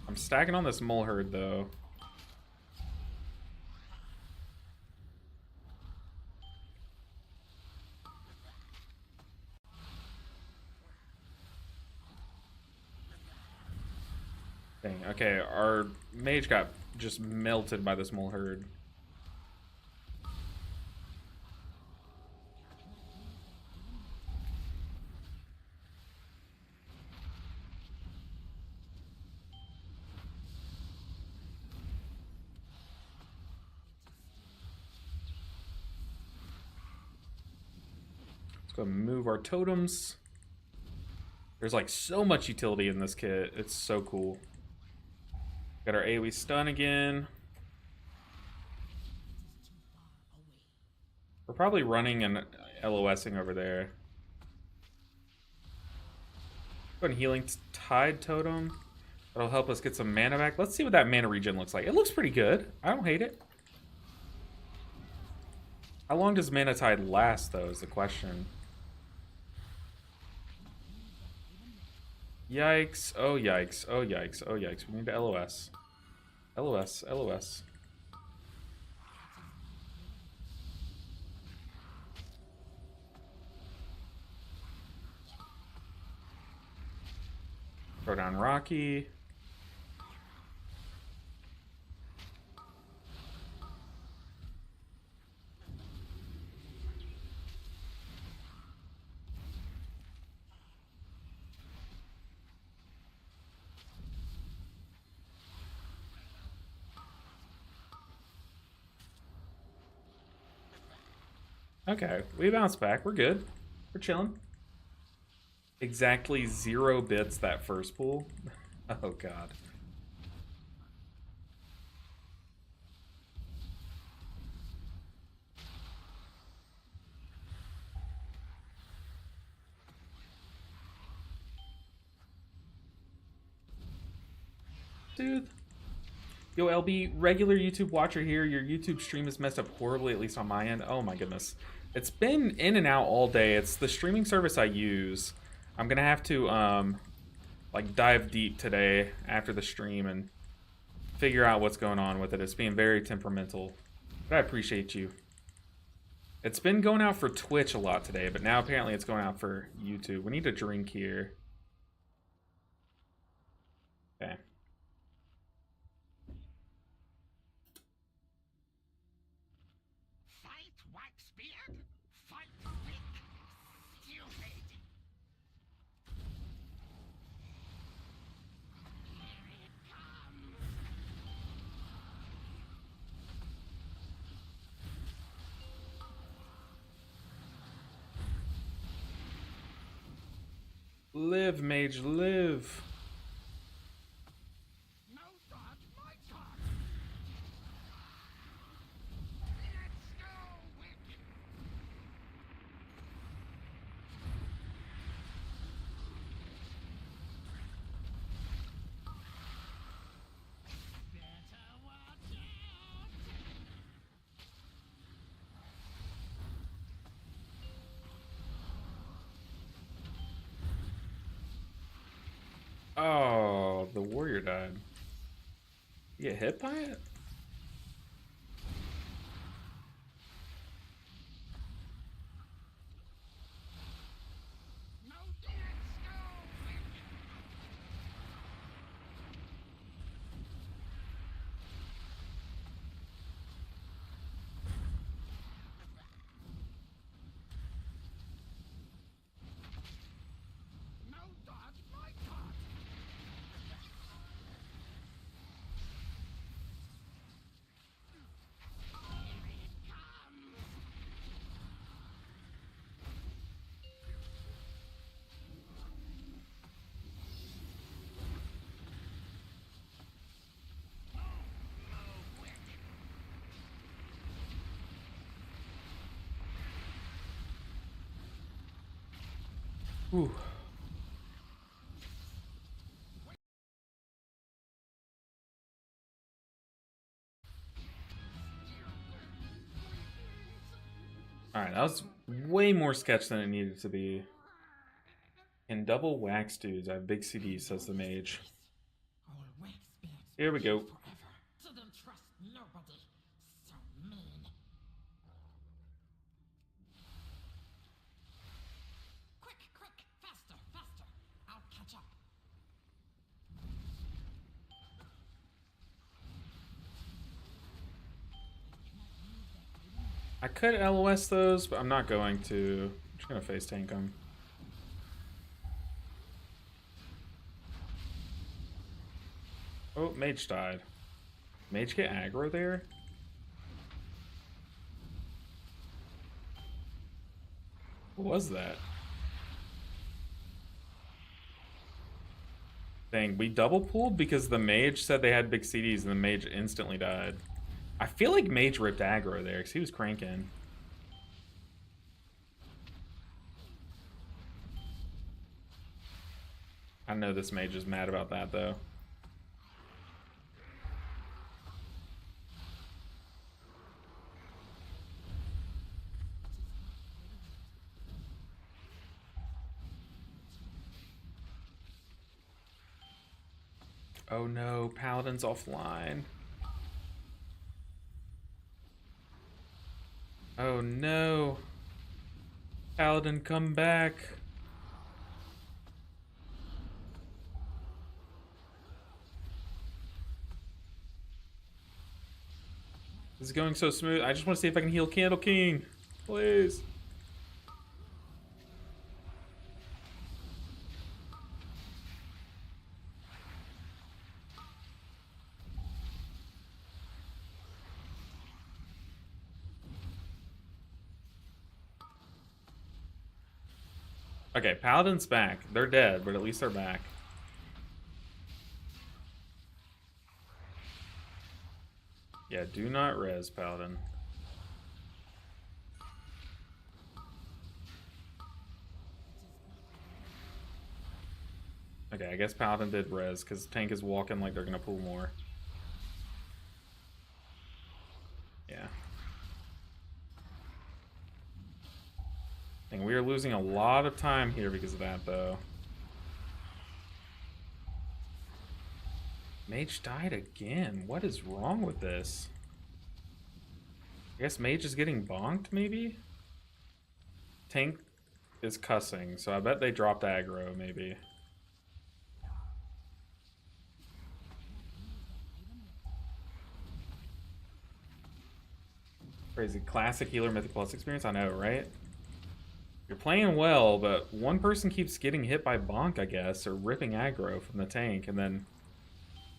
I'm stacking on this mole herd though. Dang, okay, our mage got just melted by this mole herd. Let's go move our totems. There's like so much utility in this kit. It's so cool. Got our AoE stun again. We're probably running and LOSing over there. Go ahead and healing Tide Totem. That'll help us get some mana back. Let's see what that mana regen looks like. It looks pretty good. I don't hate it. How long does Mana Tide last, though, is the question. Yikes. Oh, yikes. Oh, yikes. Oh, yikes. We need to LOS. LOS. LOS. Throw down Rocky. Okay, we bounced back. We're good. We're chilling. Exactly 0 bits that first pool. Oh, God. Dude. Yo, LB, regular YouTube watcher here. Your YouTube stream is messed up horribly, at least on my end. Oh, my goodness. It's been in and out all day. It's the streaming service I use. I'm gonna have to like dive deep today after the stream and figure out what's going on with it. It's being very temperamental, but I appreciate you. It's been going out for Twitch a lot today, but now apparently it's going out for YouTube. We need a drink here. Okay. Fight Waxbeard? Fight Vic? Stupid! Here it comes! Live, mage, live. No dodge, my dodge! Let's go, Wick! Better watch out! Oh, the warrior died. You get hit by it? No, let's go, Wick! No dodge, my dodge! Whew. Alright, that was way more sketch than it needed to be. And double wax dudes. I have big CD, says the mage. Here we go. Didn't trust nobody. So mean. Quick, faster. I'll catch up. I could LOS those, but I'm not going to. I'm just gonna face tank them. Oh, mage died. Mage get aggro there? What was that? Dang, we double pulled because the mage said they had big CDs and the mage instantly died. I feel like mage ripped aggro there because he was cranking. I know this mage is mad about that though. Oh no, Paladin's offline. Oh no. Paladin, come back. This is going so smooth. I just want to see if I can heal Candle King. Please. Okay, Paladin's back. They're dead, but at least they're back. Yeah, do not res, Paladin. Okay, I guess Paladin did res, because tank is walking like they're gonna pull more. Yeah. And we are losing a lot of time here because of that, though. Mage died again. What is wrong with this? I guess Mage is getting bonked, maybe? Tank is cussing, so I bet they dropped aggro, maybe. Crazy. Classic healer Mythic Plus experience, I know, right? You're playing well, but one person keeps getting hit by bonk, I guess, or ripping aggro from the tank, and then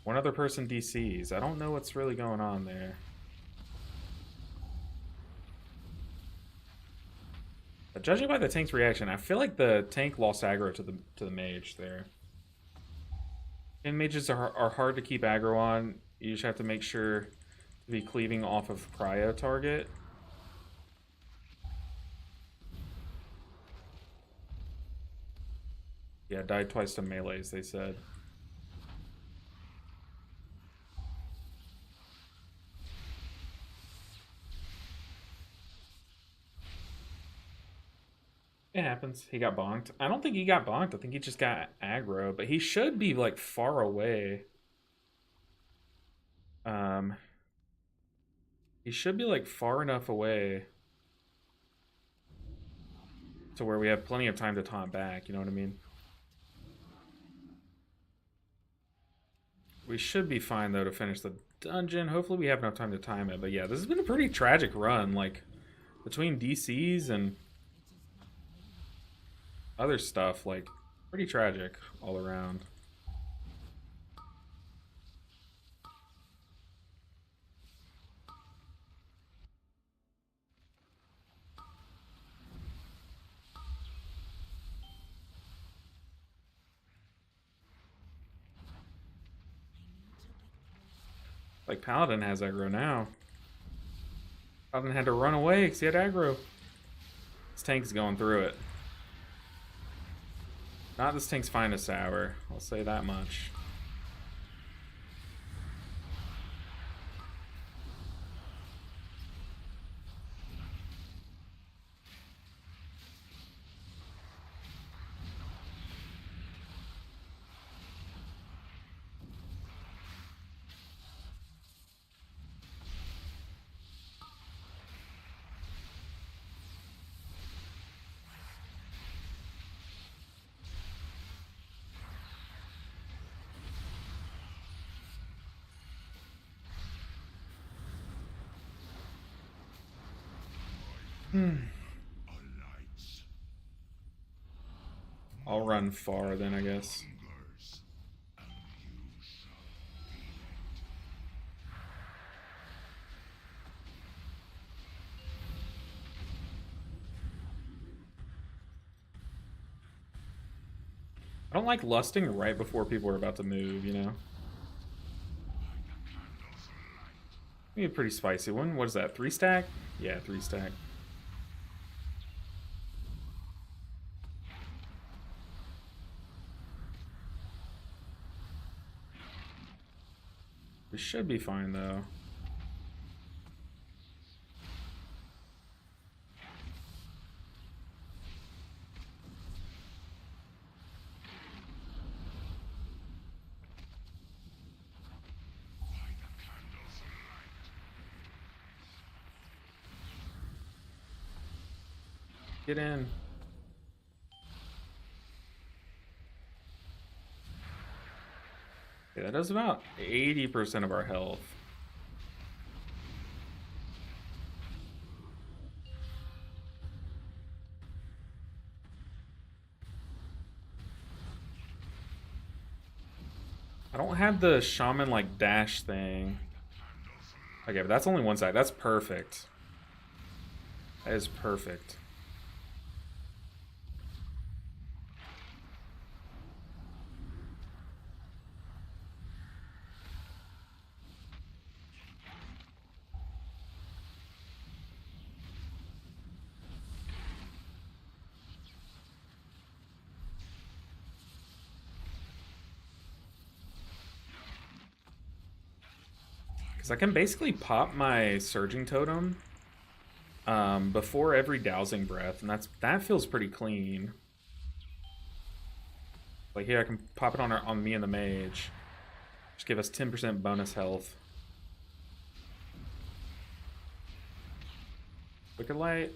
one other person DCs. I don't know what's really going on there. But judging by the tank's reaction, I feel like the tank lost aggro to the mage there. And mages are hard to keep aggro on. You just have to make sure to be cleaving off of prio target. Yeah, died twice to melees, they said. It happens. He got bonked. I don't think he got bonked. I think he just got aggro, but he should be like far away. He should be like far enough away to where we have plenty of time to taunt back, you know what I mean? We should be fine though to finish the dungeon. Hopefully we have enough time to time it, but yeah, this has been a pretty tragic run, like between DCs and other stuff, like pretty tragic all around. Like Paladin has aggro now. Paladin had to run away because he had aggro. This tank is going through it. Not this tank's finest hour, I'll say that much. I'll run far then, I guess. I don't like lusting right before people are about to move, you know? Be a pretty spicy one. What is that, 3 stack? Yeah, 3 stack. We should be fine, though. Get in. Okay, that does about 80% of our health. I don't have the shaman like dash thing. Okay, but that's only one side. That's perfect. That is perfect. Because I can basically pop my surging totem before every dowsing breath, and that feels pretty clean. Like here, I can pop it on me and the mage. Just give us 10% bonus health. Quicker light.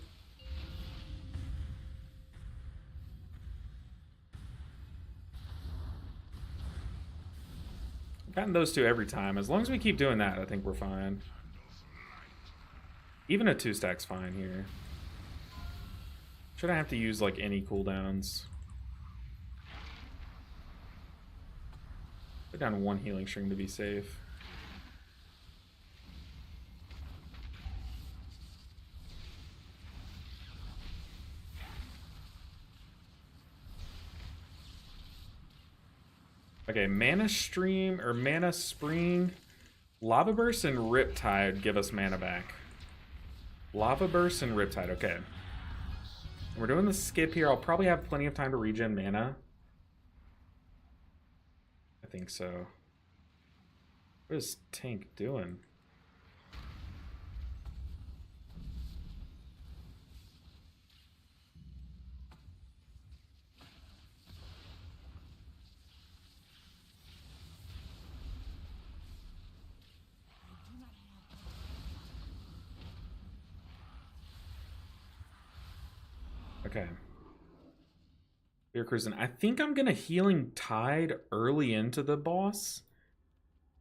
I've gotten those two every time. As long as we keep doing that, I think we're fine. Even a 2 stack's fine here. Should I have to use like any cooldowns? Put down 1 healing string to be safe. Okay, Mana Stream or Mana Spring, Lava Burst and Riptide give us mana back. Lava Burst and Riptide, okay. We're doing the skip here. I'll probably have plenty of time to regen mana. I think so. What is Tank doing? Okay. We're cruising. I think I'm gonna Healing Tide early into the boss.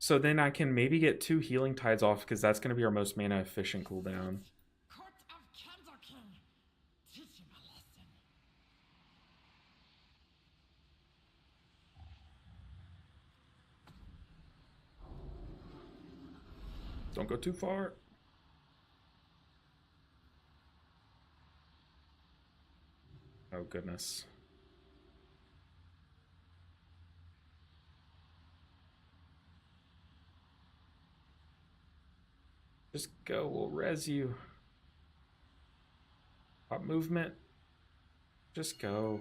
So then I can maybe get 2 Healing Tides off because that's gonna be our most mana efficient cooldown. Court of Candle King, teach him a lesson. Don't go too far. Oh goodness. Just go, we'll res you. Pop movement. Just go.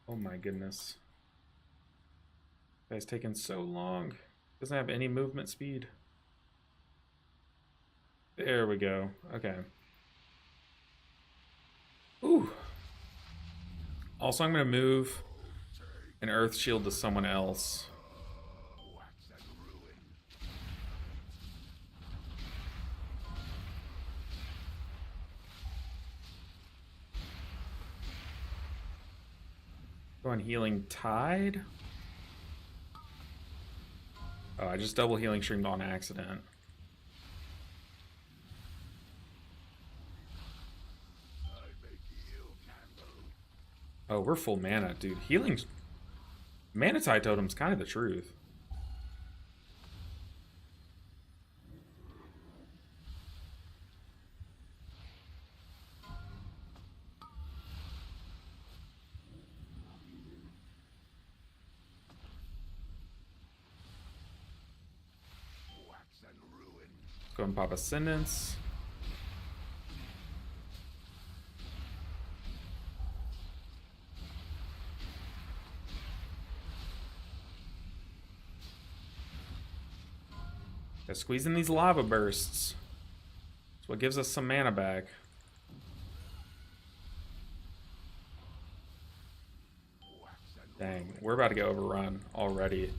Oh my goodness. Guy's taking so long. Doesn't have any movement speed. There we go. Okay. Ooh. Also, I'm going to move an Earth Shield to someone else. Go on Healing Tide. Oh, I just double Healing Streamed on accident. Oh, we're full mana, dude. Healing... Mana Tide Totem's kind of the truth. Go and pop Ascendance. Gotta squeeze in these lava bursts. That's what gives us some mana back. Dang, we're about to get overrun already.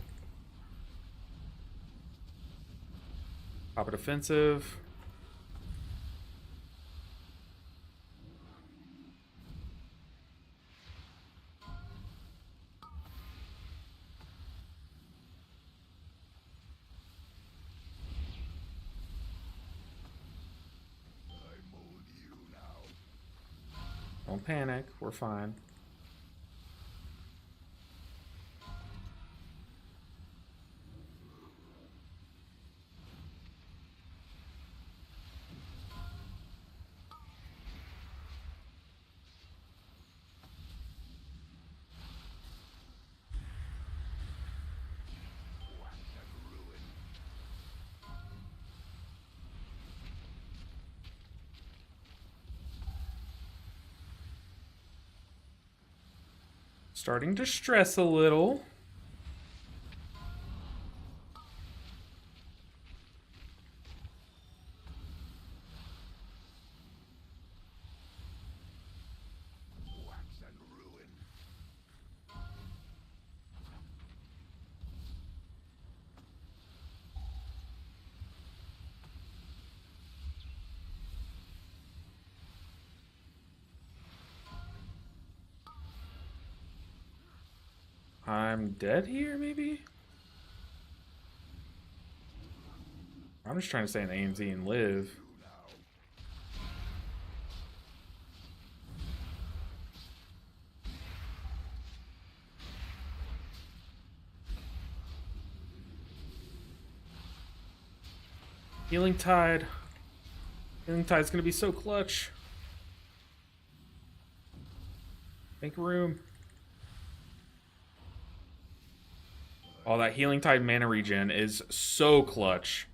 Pop a defensive. Don't panic, we're fine. Starting to stress a little. I'm dead here, maybe? I'm just trying to stay in AMZ and live. Healing Tide. Healing Tide's gonna be so clutch. Make room. Oh, that Healing Tide mana regen is so clutch.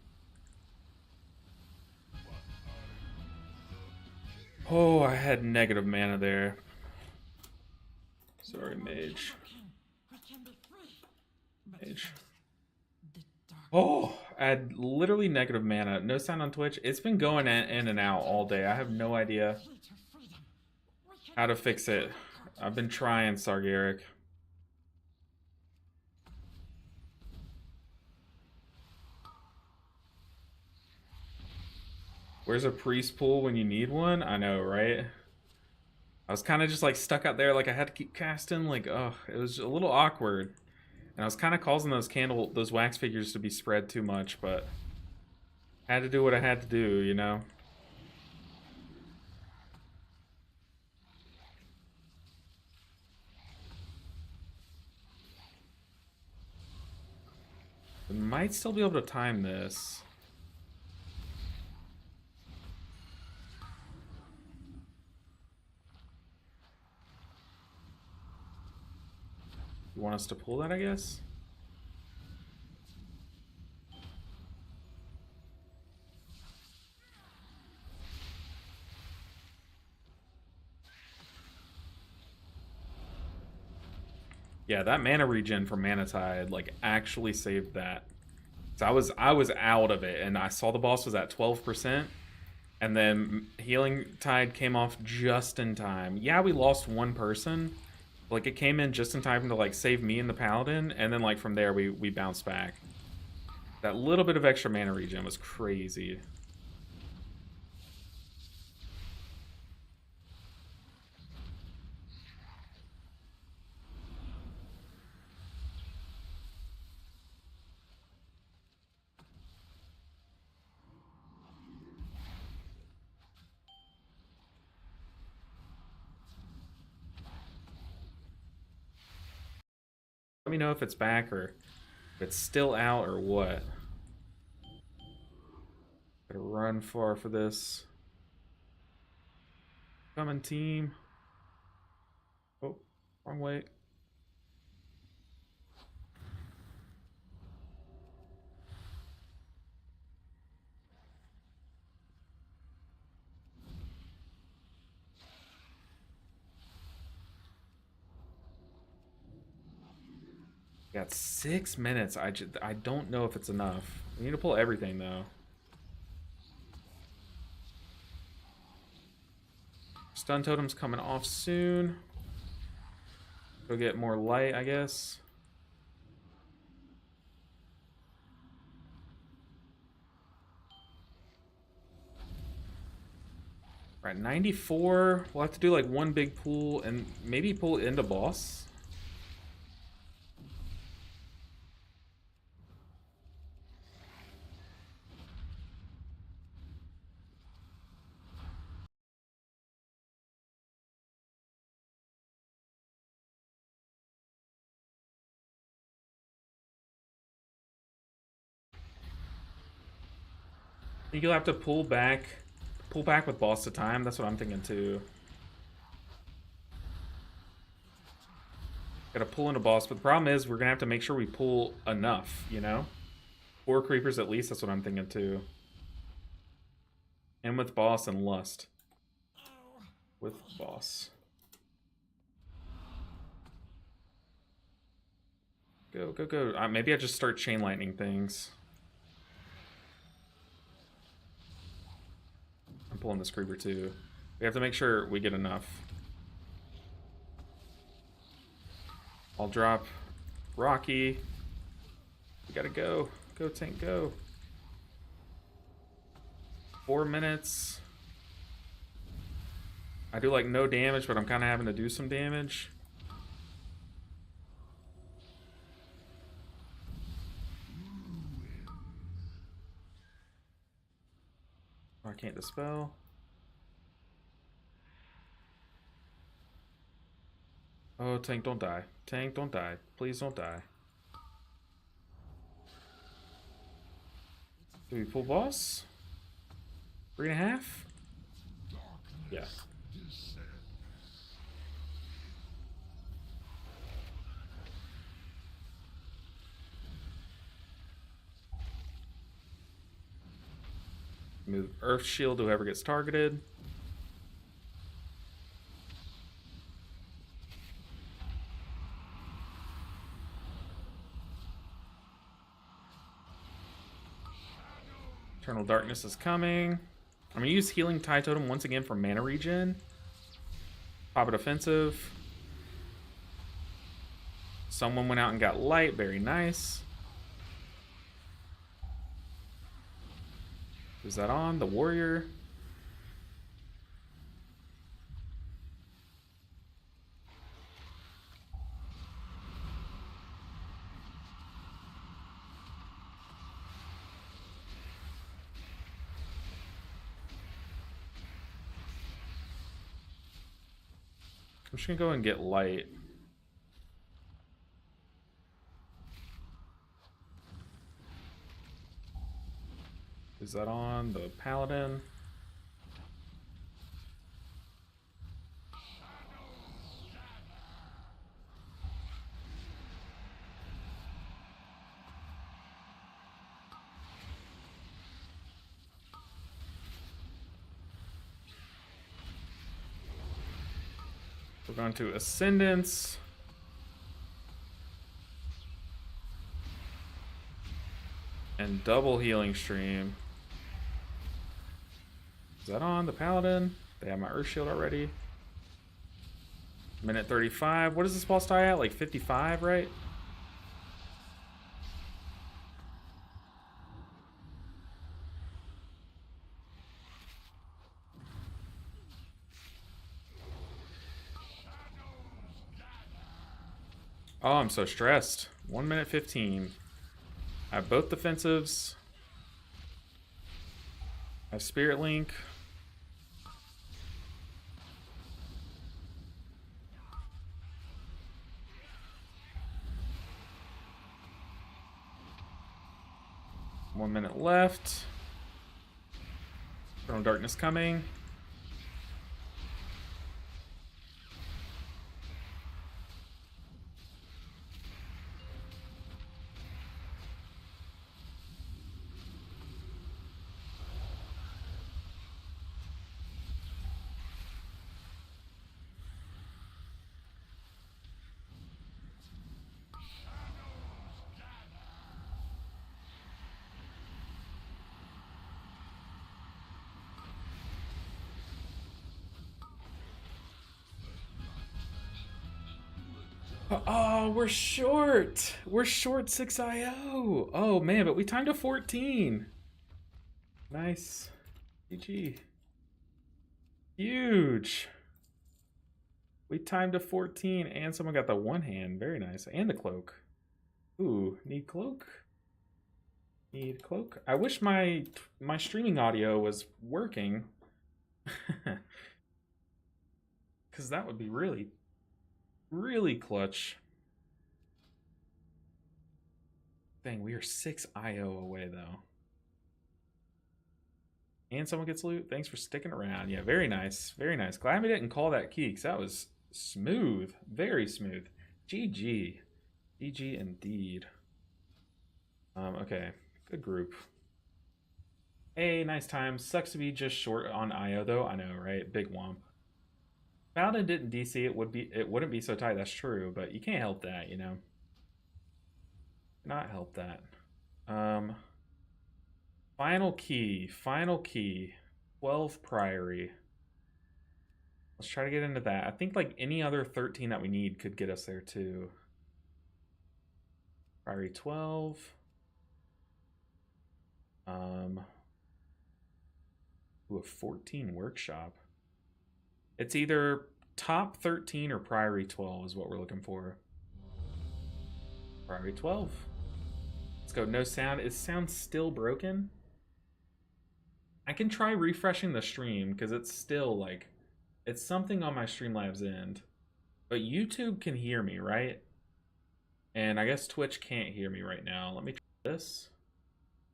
Oh, I had negative mana there. Sorry, Mage. Mage. Oh, I had literally negative mana. No sound on Twitch. It's been going in and out all day. I have no idea how to fix it. I've been trying, Sargaric. Where's a priest pool when you need one? I know, right? I was kind of just like stuck out there, like I had to keep casting. Like, oh, it was a little awkward. And I was kind of causing those wax figures to be spread too much, but I had to do what I had to do, you know? We might still be able to time this. You want us to pull that, I guess? Yeah, that mana regen from Mana Tide like actually saved that. So I was out of it, and I saw the boss was at 12%, and then Healing Tide came off just in time. Yeah, we lost one person. Like, it came in just in time to like save me and the Paladin, and then like from there we bounced back. That little bit of extra mana regen was crazy. Let me know if it's back or if it's still out or what. Gotta run far for this. Coming, team. Oh, wrong way. Got 6 minutes. I don't know if it's enough. We need to pull everything though. Stun totem's coming off soon. Go get more light, I guess. Right, 94. We'll have to do like one big pull and maybe pull into boss. I think you'll have to pull back with boss to time. That's what I'm thinking too. Gotta pull into boss, but the problem is we're gonna have to make sure we pull enough, you know? 4 creepers at least, that's what I'm thinking too. And with boss and lust. With boss. Go, go, go. Maybe I just start chain lightning things. I'm pulling this creeper too. We have to make sure we get enough. I'll drop Rocky. We gotta go. Go, tank, go. 4 minutes. I do like no damage, but I'm kind of having to do some damage. Oh, I can't dispel. Oh, tank, don't die. Tank, don't die. Please don't die. Do we pull boss? 3.5? Yeah. Move Earth Shield to whoever gets targeted. Eternal Darkness is coming. I'm gonna use Healing Tide Totem once again for mana regen. Pop it offensive. Someone went out and got light. Very nice. Who's that on? The warrior. I'm just gonna go and get light. Is that on the paladin? We're going to Ascendance. And double healing stream. Is that on the paladin? They have my earth shield already. Minute 35. What does this boss die at? Like 55, right? Oh, I'm so stressed. 1 minute 15. I have both defensives. I have Spirit Link. One minute left. Eternal Darkness coming. Oh, we're short. We're short 6 IO. Oh man, but we timed to 14. Nice. GG. Huge. We timed to 14 and someone got the one hand. Very nice. And the cloak. Ooh, need cloak? Need cloak? I wish my streaming audio was working. Cause that would be really clutch. Dang, we are 6 IO away though. And someone gets loot. Thanks for sticking around. Yeah, very nice. Very nice. Glad we didn't call that key because that was smooth. Very smooth. GG. GG indeed. Okay. Good group. Hey, nice time. Sucks to be just short on IO though. I know, right? Big womp. Paladin didn't DC, it wouldn't be so tight, that's true, but you can't help that, you know. Not help that. Final key. 12 Priory. Let's try to get into that. I think like any other 13 that we need could get us there too. Priory 12. Ooh, a 14 workshop. It's either top 13 or Priory 12 is what we're looking for. Priory 12. Let's go. No sound. Is sound still broken? I can try refreshing the stream because it's still like, it's something on my Streamlabs end. But YouTube can hear me, right? And I guess Twitch can't hear me right now. Let me try this.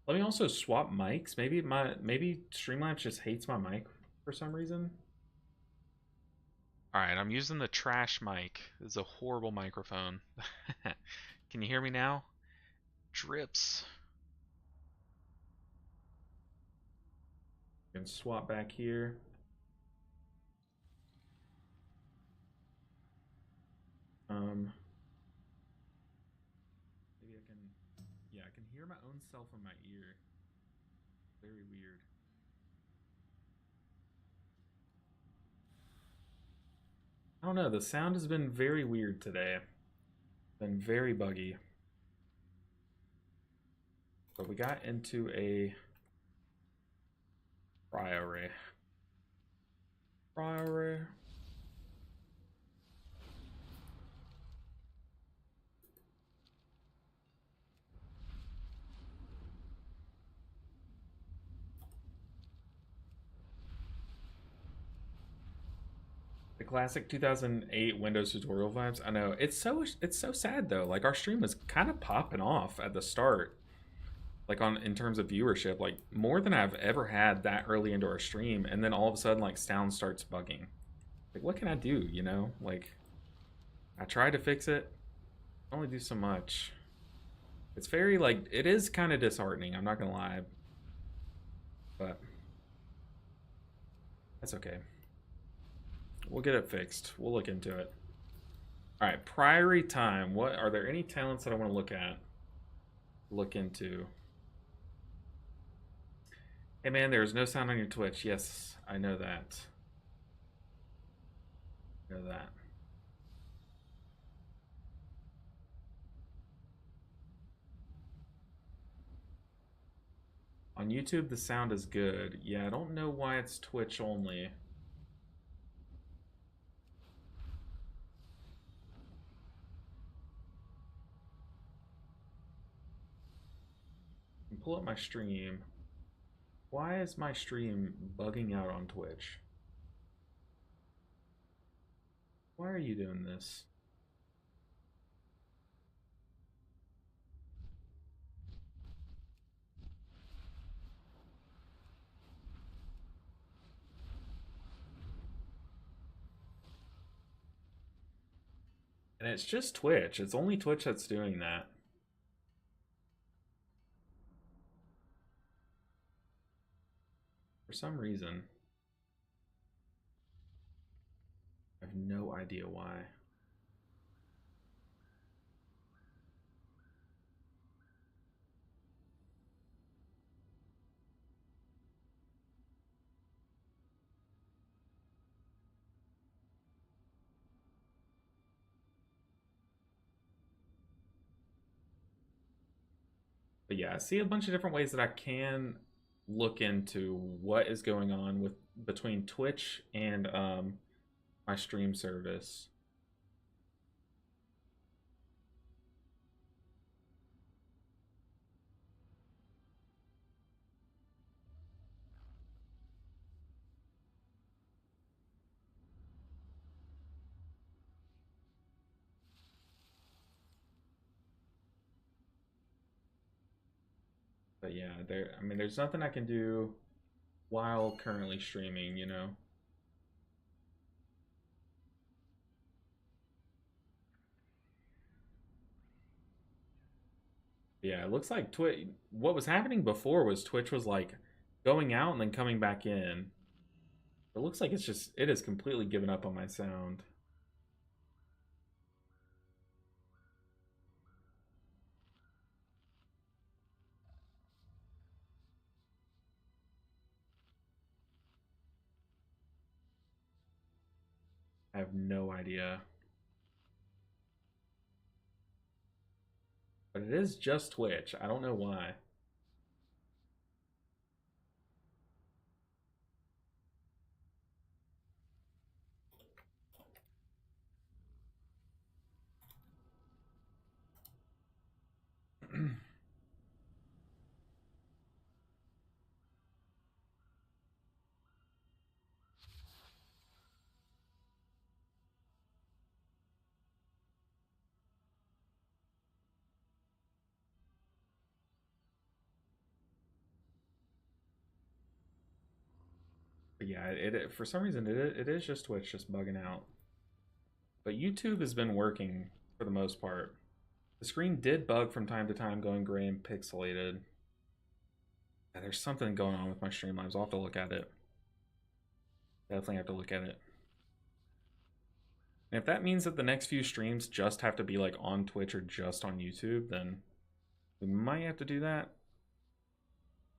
Let me also swap mics. Maybe Streamlabs just hates my mic for some reason. Alright, I'm using the trash mic. This is a horrible microphone. Can you hear me now? Drips. Can swap back here. Maybe I can, yeah, I can hear my own self in my ear. Very weird. I don't know, the sound has been very weird today. Been very buggy. But we got into a Priory. The classic 2008 Windows tutorial vibes. I know it's so sad though. Like our stream was kind of popping off at the start, like in terms of viewership, like more than I've ever had that early into our stream, and then all of a sudden like sound starts bugging. Like what can I do? You know, like I tried to fix it, only do so much. It's very like it is kind of disheartening. I'm not gonna lie, but that's okay. We'll get it fixed. We'll look into it. All right, Priory time. What are there any talents that I want to look into? Hey man, there's no sound on your Twitch. Yes, I know that. I know that. On YouTube, the sound is good. Yeah, I don't know why it's Twitch only. I can pull up my stream. Why is my stream bugging out on Twitch? Why are you doing this? And it's just Twitch. It's only Twitch that's doing that. For some reason. I have no idea why. But yeah, I see a bunch of different ways that I can look into what is going on with between Twitch and my stream service. But yeah, I mean, there's nothing I can do while currently streaming, you know? Yeah, it looks like Twitch. What was happening before was Twitch was like going out and then coming back in. It looks like it has completely given up on my sound. I have no idea. But it is just Twitch. I don't know why. But yeah, for some reason it is just Twitch just bugging out. But YouTube has been working for the most part. The screen did bug from time to time, going gray and pixelated. Yeah, there's something going on with my Streamlabs. I'll have to look at it. Definitely have to look at it. And if that means that the next few streams just have to be like on Twitch or just on YouTube, then we might have to do that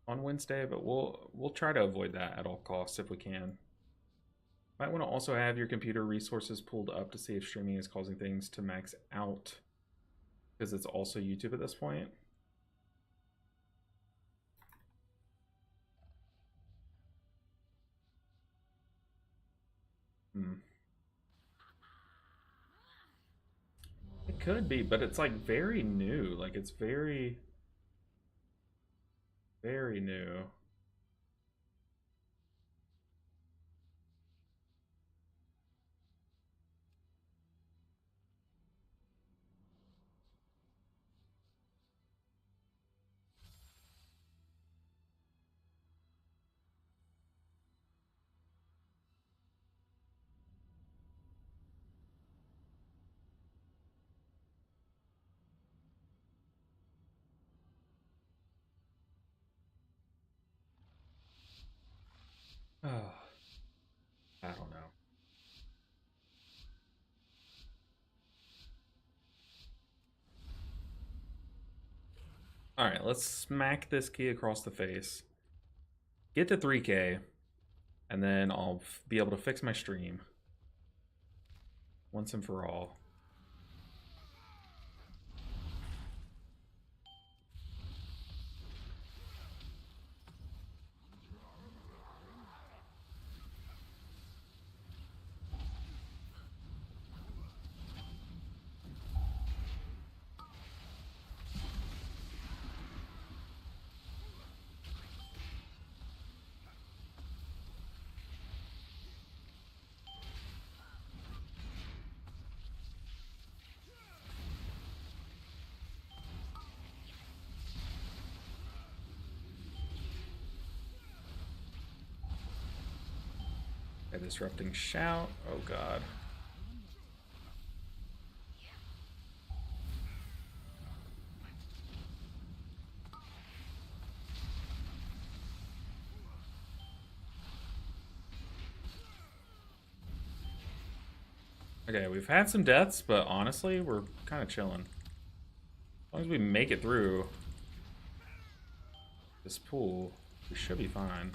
on Wednesday, but we'll try to avoid that at all costs if we can. Might want to also have your computer resources pulled up to see if streaming is causing things to max out, because it's also YouTube at this point. It could be, but it's like very new. Like it's very, very new. Oh, I don't know. All right, let's smack this key across the face. Get to 3K, and then I'll be able to fix my stream once and for all. A disrupting shout. Oh god. Okay, we've had some deaths, but honestly, we're kind of chilling. As long as we make it through this pool, we should be fine.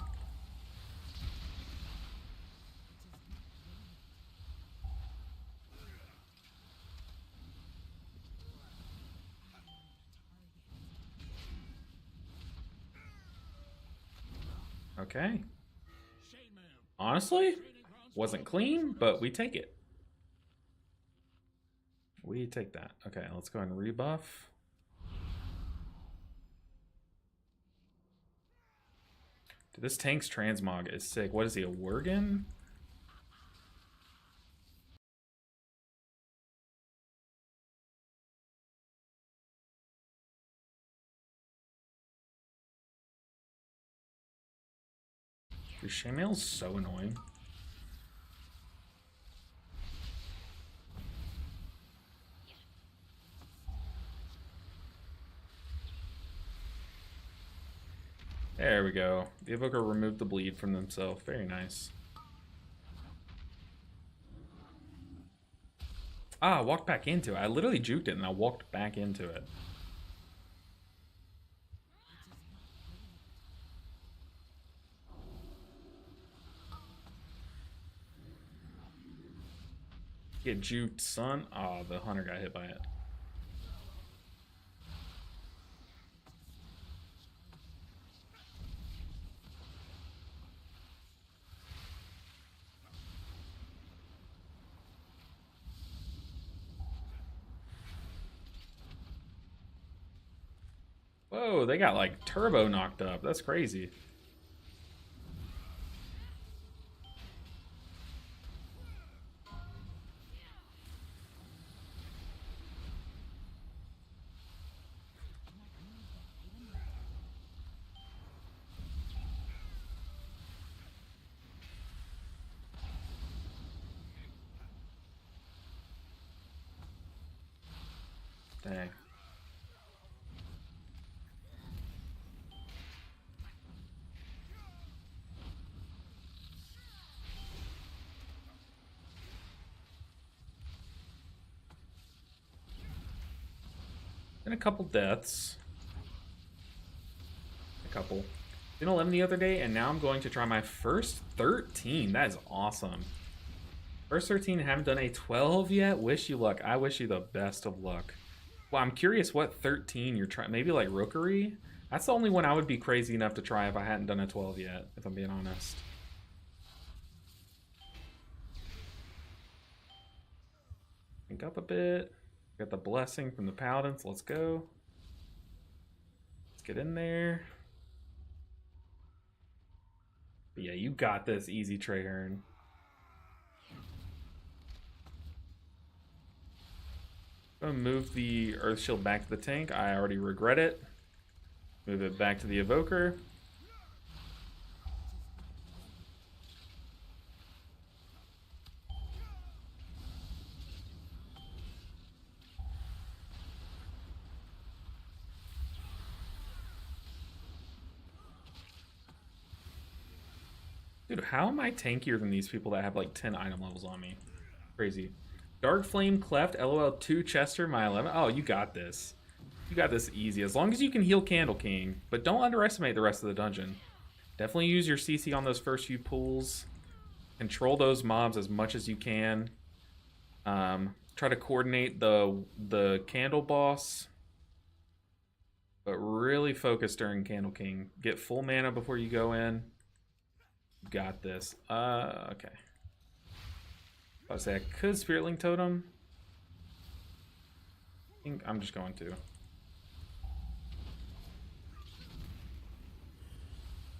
Okay. Honestly, wasn't clean, but we take it. We take that. Okay, let's go ahead and rebuff. Dude, this tank's transmog is sick. What is he, a Worgen? Dude, Shaymail's so annoying. There we go. The Evoker removed the bleed from themselves. Very nice. Ah, I walked back into it. I literally juked it and I walked back into it. Get juked, son. Oh, the hunter got hit by it. Whoa, they got like turbo knocked up. That's crazy. Dang. And a couple deaths. A couple. Did 11 the other day, and now I'm going to try my first 13. That is awesome. First 13, haven't done a 12 yet. Wish you luck. I wish you the best of luck. Well, I'm curious what 13 you're trying. Maybe like Rookery? That's the only one I would be crazy enough to try if I hadn't done a 12 yet, if I'm being honest. Think up a bit. Got the blessing from the paladins. Let's go. Let's get in there. But yeah, you got this, easy Traherne. I'm gonna move the Earth Shield back to the tank. I already regret it. Move it back to the Evoker. Dude, how am I tankier than these people that have like 10 item levels on me? Crazy. Dark Flame Cleft, LOL 2 Chester, my 11. Oh, you got this. You got this easy. As long as you can heal Candle King. But don't underestimate the rest of the dungeon. Definitely use your CC on those first few pulls. Control those mobs as much as you can. Try to coordinate the candle boss, but really focus during Candle King. Get full mana before you go in. You got this. Okay. I was say I could Spirit Link Totem. I think I'm just going to.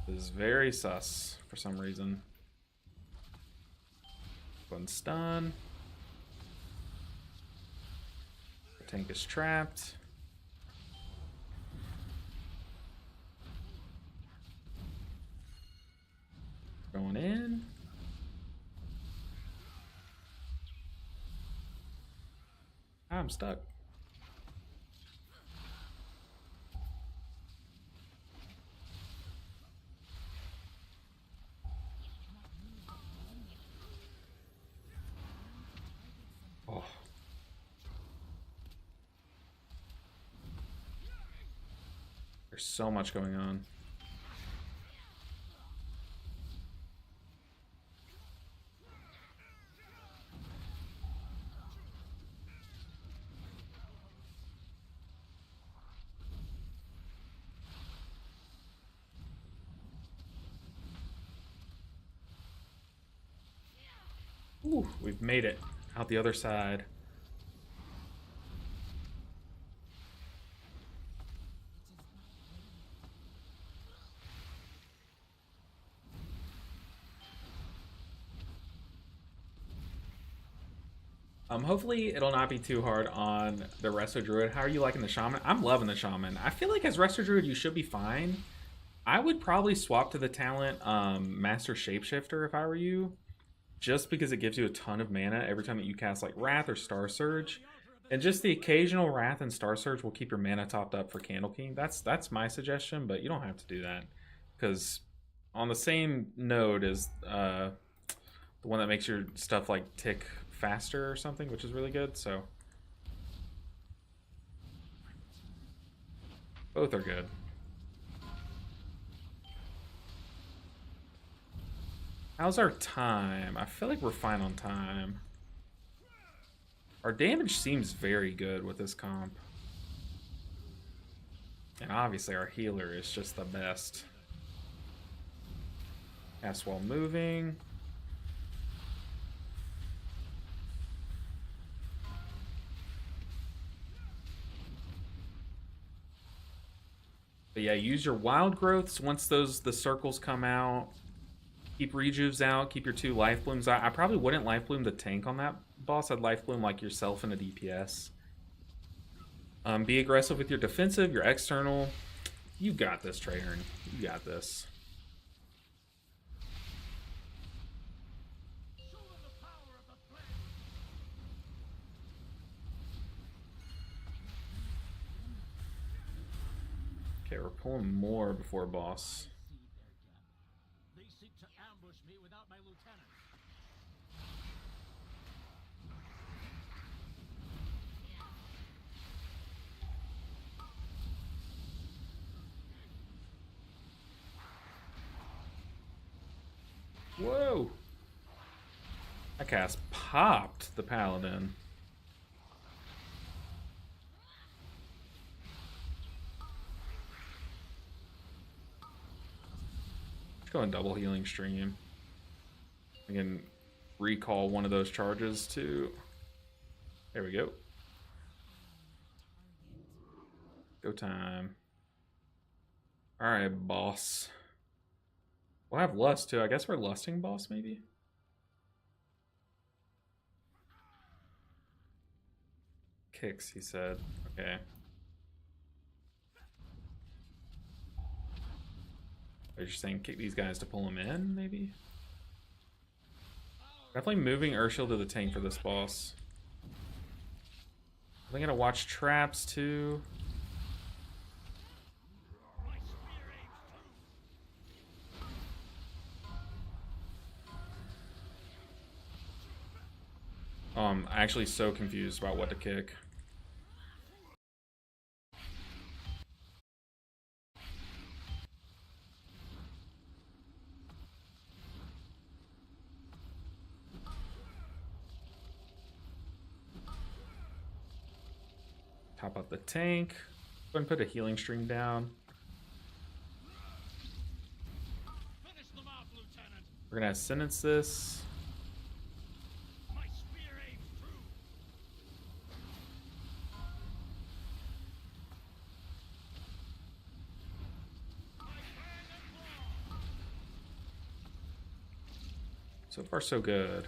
This is very sus for some reason. One stun. The tank is trapped. Going in. I'm stuck. Oh. There's so much going on. Ooh, we've made it out the other side. Hopefully it'll not be too hard on the Resto Druid. How are you liking the Shaman? I'm loving the Shaman. I feel like as Resto Druid you should be fine. I would probably swap to the talent Master Shapeshifter if I were you. Just because it gives you a ton of mana every time that you cast like Wrath or Star Surge. And just the occasional Wrath and Star Surge will keep your mana topped up for Candle King. That's my suggestion, but you don't have to do that. Because on the same node is the one that makes your stuff like tick faster or something, which is really good, so both are good. How's our time? I feel like we're fine on time. Our damage seems very good with this comp. And obviously our healer is just the best. Cast while moving. But yeah, use your wild growths once the circles come out. Keep rejuves out, keep your 2 life blooms out. I probably wouldn't life bloom the tank on that boss. I'd life bloom like yourself and a DPS. Be aggressive with your defensive, your external. You got this, Trahern. You got this. Okay, we're pulling more before boss. They seek to ambush me without my lieutenant. Whoa! That cast popped the paladin. Let's go and double healing stream. I can recall one of those charges too. There we go. Go time. Alright, boss. We'll have lust too. I guess we're lusting boss maybe? Kicks, he said. Okay. Are you saying kick these guys to pull them in, maybe? Definitely moving Urshil to the tank for this boss. I'm gonna watch traps too. I'm actually so confused about what to kick. Top out the tank. Go ahead and put a healing stream down. Finish them off, Lieutenant. We're gonna sentence this. My spear aims true. My fang and claw. So far, so good.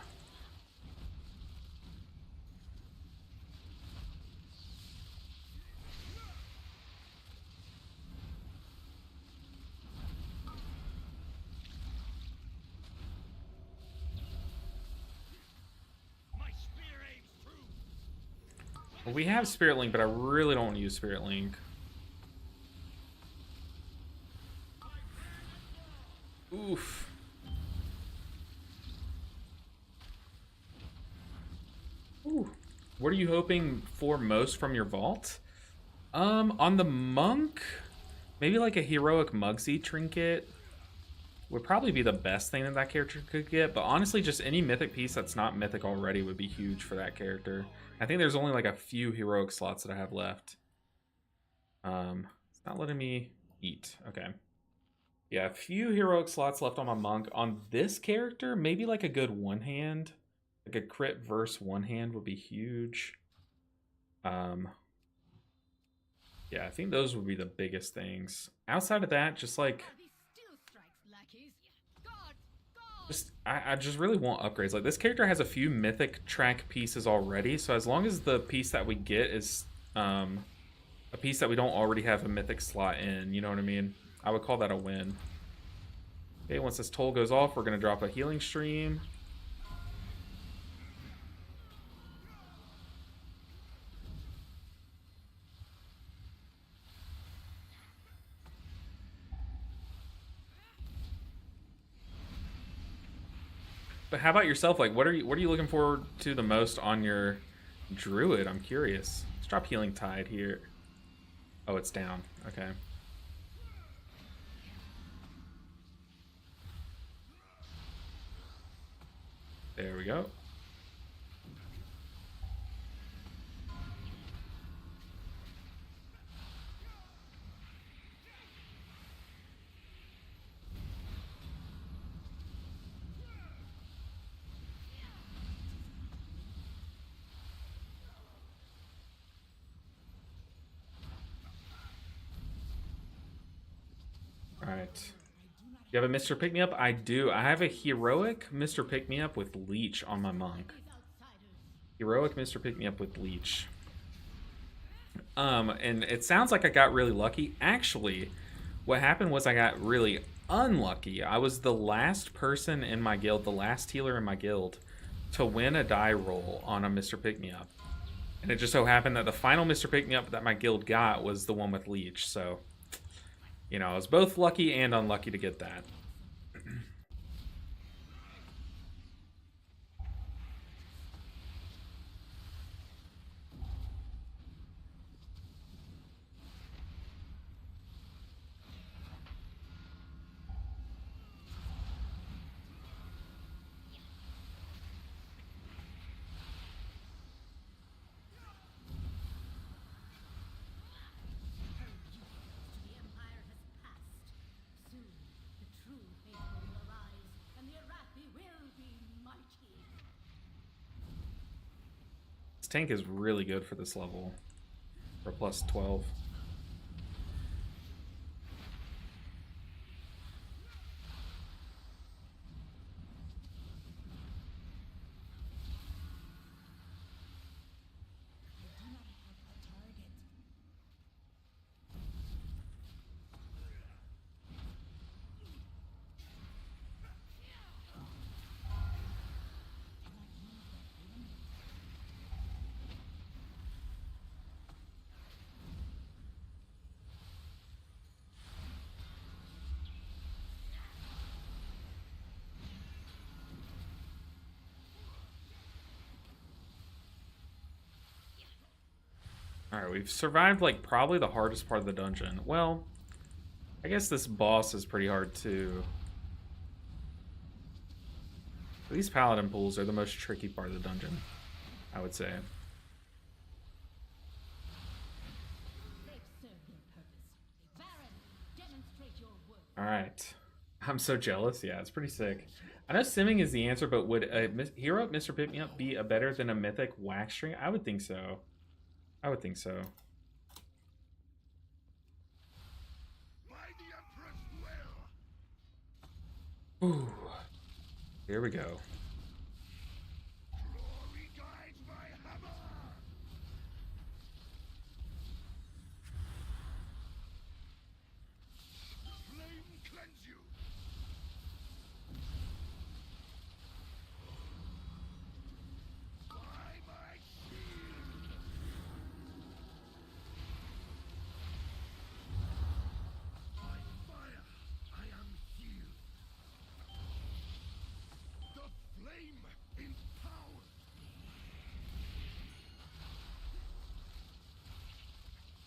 My spear aims true. Well, we have Spirit Link, but I really don't want to use Spirit Link. Oof. Ooh. What are you hoping for most from your vault? On the monk, maybe like a heroic Mugsy trinket would probably be the best thing that that character could get. But honestly, just any mythic piece that's not mythic already would be huge for that character. I think there's only like a few heroic slots that I have left. It's not letting me eat. Okay. Yeah, a few heroic slots left on my monk. On this character, maybe like a good one hand. Like a crit verse one hand would be huge. Yeah, I think those would be the biggest things. Outside of that, just like These steel strikes, lackeys. God, I just really want upgrades. Like this character has a few mythic track pieces already, so as long as the piece that we get is a piece that we don't already have a mythic slot in, you know what I mean? I would call that a win. Okay, once this toll goes off, we're gonna drop a healing stream. But how about yourself? Like, what are you looking forward to the most on your druid? I'm curious. Let's drop healing tide here. Oh, it's down. Okay. There we go. All right. You have a Mr. Pick Me Up? I do. I have a heroic Mr. Pick Me Up with Leech on my monk. Heroic Mr. Pick Me Up with Leech. And it sounds like I got really lucky. Actually, what happened was I got really unlucky. I was the last person in my guild, the last healer in my guild, to win a die roll on a Mr. Pick Me Up. And it just so happened that the final Mr. Pick Me Up that my guild got was the one with Leech. So, you know, I was both lucky and unlucky to get that. The Empire has passed. Soon, the true faithful will arise, and the Arathi will be mighty. This tank is really good for this level. For plus 12. Alright, we've survived, like, probably the hardest part of the dungeon. Well, I guess this boss is pretty hard, too. These paladin pools are the most tricky part of the dungeon, I would say. All right. I'm so jealous. Yeah, it's pretty sick. I know simming is the answer, but would a hero Mr. Pick Me Up be a better than a mythic wax string? I would think so. I would think so. Ooh. Here we go. Priory guides my hammer. Flame cleanse you. By my shield. By fire, I am healed. The flame empowered.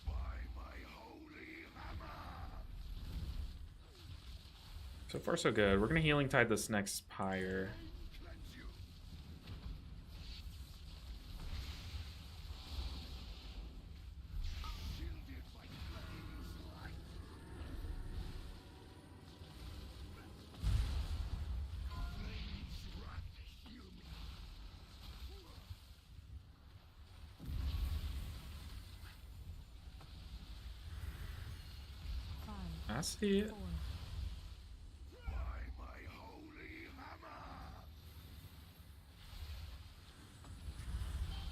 By my holy hammer. So far, so good. We're gonna healing tide this next pyre. Cleanse you. Shielded by flame's light. Flame's wrath heal me. Five, I see it. four, By my holy hammer.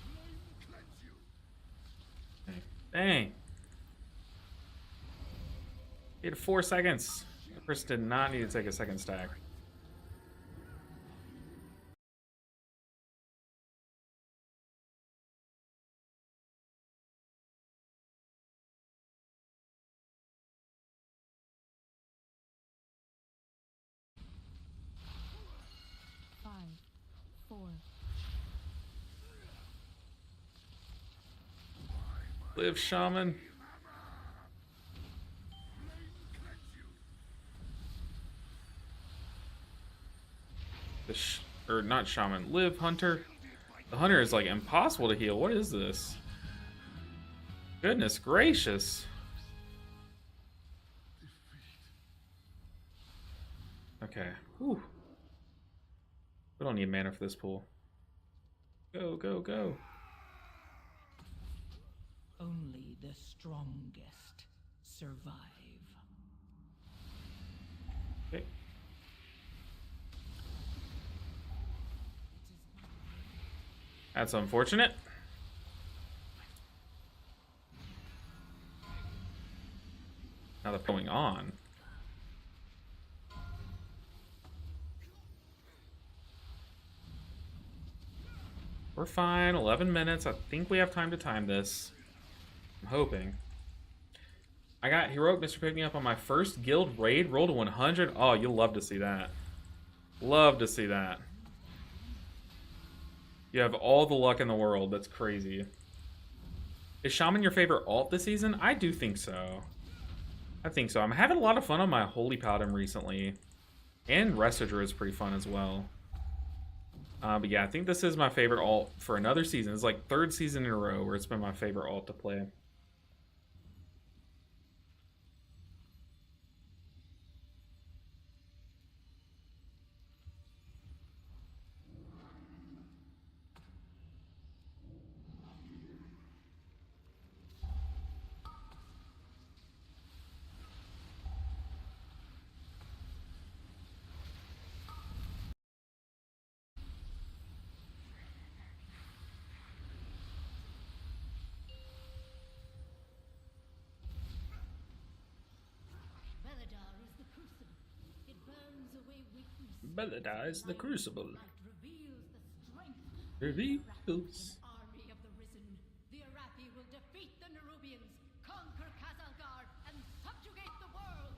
Flame cleanse you. Dang. 4 seconds. That person did not need to take a second stack. five, four, Live, shaman. Or not shaman. Live, hunter. The hunter is like impossible to heal. What is this? Goodness gracious. Okay. Whew. We don't need mana for this pool. Go, go, go. Only the strongest survive. Okay. That's unfortunate. Now they're going on. We're fine. 11 minutes. I think we have time to time this. I'm hoping. I got Heroic Mr. Pick Me Up on my first guild raid. Rolled a 100. Oh, you'll love to see that. Love to see that. You have all the luck in the world. That's crazy. Is Shaman your favorite alt this season? I do think so. I think so. I'm having a lot of fun on my Holy Paladin recently. And Restager is pretty fun as well. But yeah, I think this is my favorite alt for another season. It's like 3rd season in a row where it's been my favorite alt to play. Belladar is the crucible. It burns away weakness. Belladar is the crucible. Light reveals the strength. Reveals. Army of the Risen. The Arathi will defeat the Nerubians, conquer Kazalgar, and subjugate the world.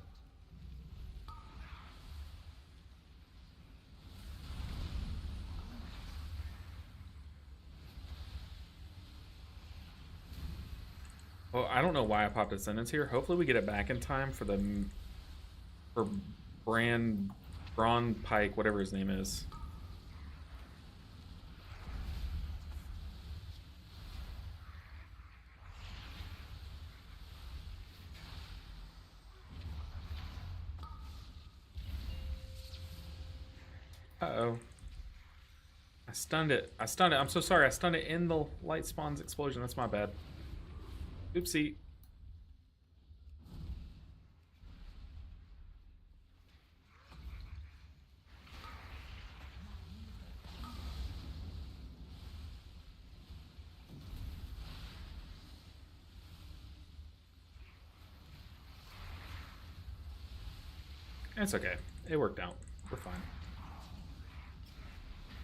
Well, I don't know why I popped a sentence here. Hopefully we get it back in time for the for Braun Pike, whatever his name is. Uh-oh. I stunned it. I stunned it. I'm so sorry. I stunned it in the light spawns explosion. That's my bad. Oopsie. It's okay. It worked out. We're fine.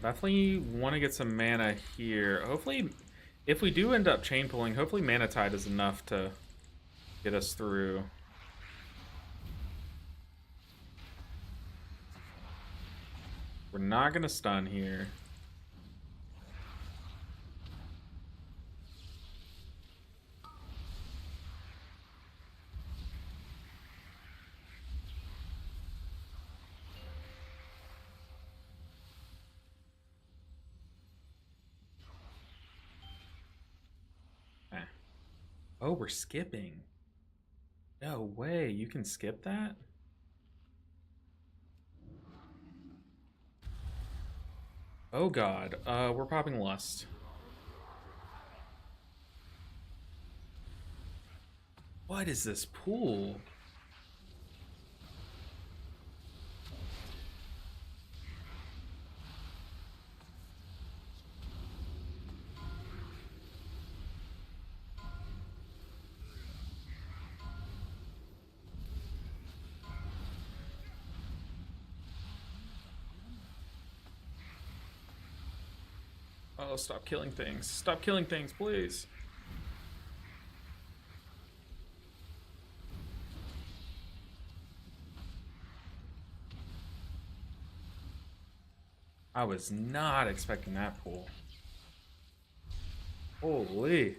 Definitely want to get some mana here. Hopefully, if we do end up chain pulling, hopefully Mana Tide is enough to get us through. We're not going to stun here. Oh, we're skipping. No way. You can skip that? Oh god. We're popping Lust. What is this pool? Oh, stop killing things. Stop killing things, please. I was not expecting that pool. Holy.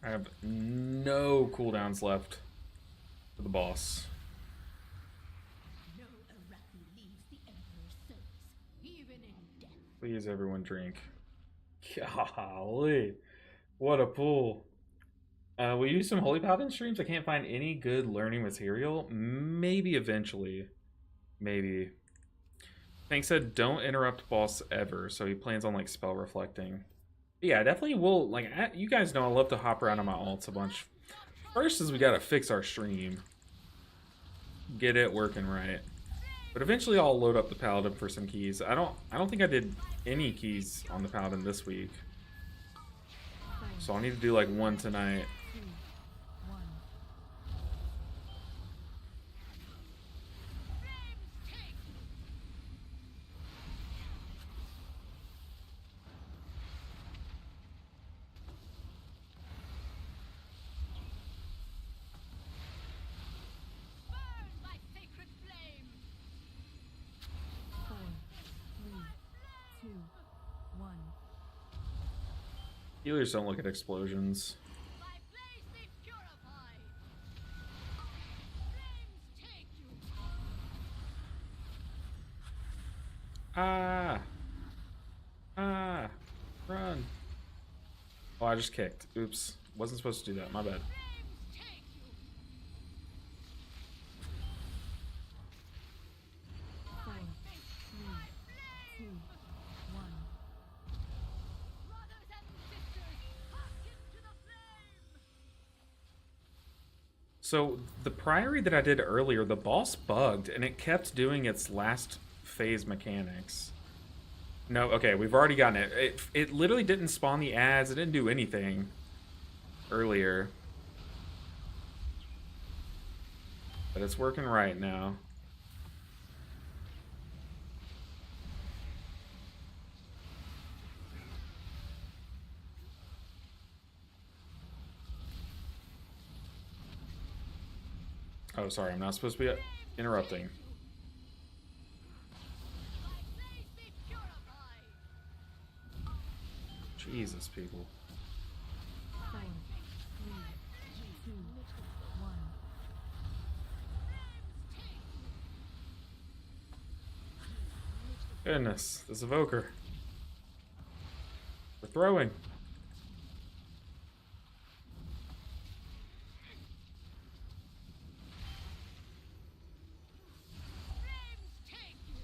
I have no cooldowns left for the boss. No Arathi leaves the Emperor's service, even in death. Please, everyone drink. Golly. What a pool. We do some Holy Paladin streams. I can't find any good learning material. Maybe eventually. Maybe. Tank said don't interrupt boss ever, so he plans on like spell reflecting. But yeah, I definitely will. Like, you guys know I love to hop around on my alts a bunch. First is we gotta fix our stream. Get it working right. But eventually I'll load up the Paladin for some keys. I don't think I did any keys on the Paladin this week. So I'll need to do like one tonight. 2, 1. Burn by sacred flame! 4, 3, 2, 1. Healers don't look at explosions. My blaze be purified! Flames take you! Ah! Ah! Run! Oh, I just kicked. Oops. Wasn't supposed to do that. My bad. Flames take you! 4, 3, 2, 1. Brothers and sisters, hearken to the flame! So, the Priory that I did earlier, the boss bugged, and it kept doing its last phase mechanics. No, okay, we've already gotten it. It literally didn't spawn the ads, it didn't do anything earlier. But it's working right now. Oh, sorry, I'm not supposed to be interrupting. My blaze be purified! Jesus, people. 4, 3, 2, 1. Goodness, this evoker. We're throwing. Flames take you!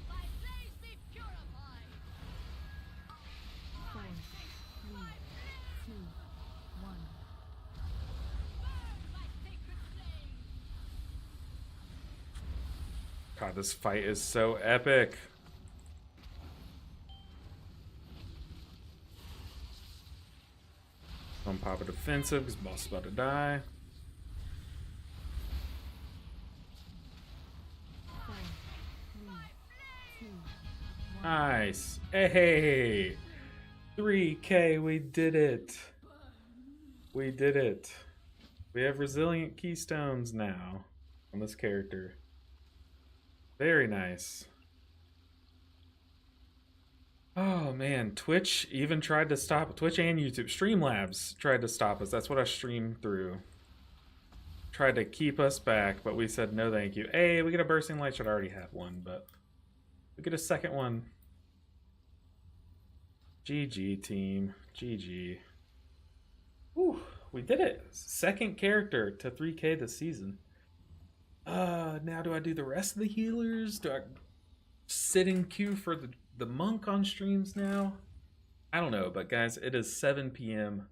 My blaze be purified! Four, three, two, one. Burn, my sacred flame! God, this fight is so epic. Don't pop a defensive because boss is about to die. Four, three, two, one. Nice. Hey, 3K, we did it. We did it. We have resilient keystones now on this character. Very nice. Oh man, Twitch even tried to stop. Twitch and YouTube, Streamlabs tried to stop us. That's what I streamed through. Tried to keep us back, but we said no thank you. Hey, we get a bursting light. Should already have one, but we get a second one. GG team, GG. Whew, we did it. Second character to 3K this season. Now do I do the rest of the healers? Do I sit in queue for the monk on streams now? I don't know, but guys, it is 7 p.m.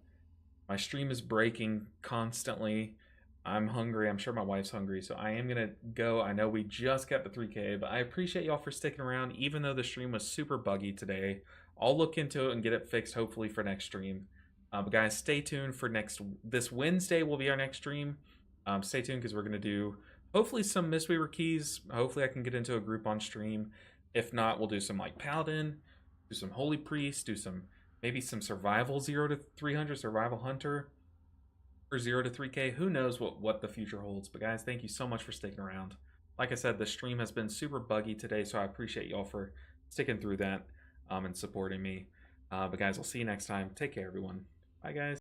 My stream is breaking constantly. I'm hungry. I'm sure my wife's hungry, so I am gonna go. I know we just got the 3K, but I appreciate y'all for sticking around, even though the stream was super buggy today. I'll look into it and get it fixed, hopefully, for next stream. But guys, stay tuned for this Wednesday will be our next stream. Stay tuned because we're gonna do hopefully some Mistweaver keys. Hopefully I can get into a group on stream. If not, we'll do some like Paladin, do some Holy Priest, do some maybe some Survival 0 to 300, Survival Hunter, or 0 to 3K. Who knows what the future holds. But guys, thank you so much for sticking around. Like I said, the stream has been super buggy today, so I appreciate y'all for sticking through that and supporting me. But guys, I'll see you next time. Take care, everyone. Bye, guys.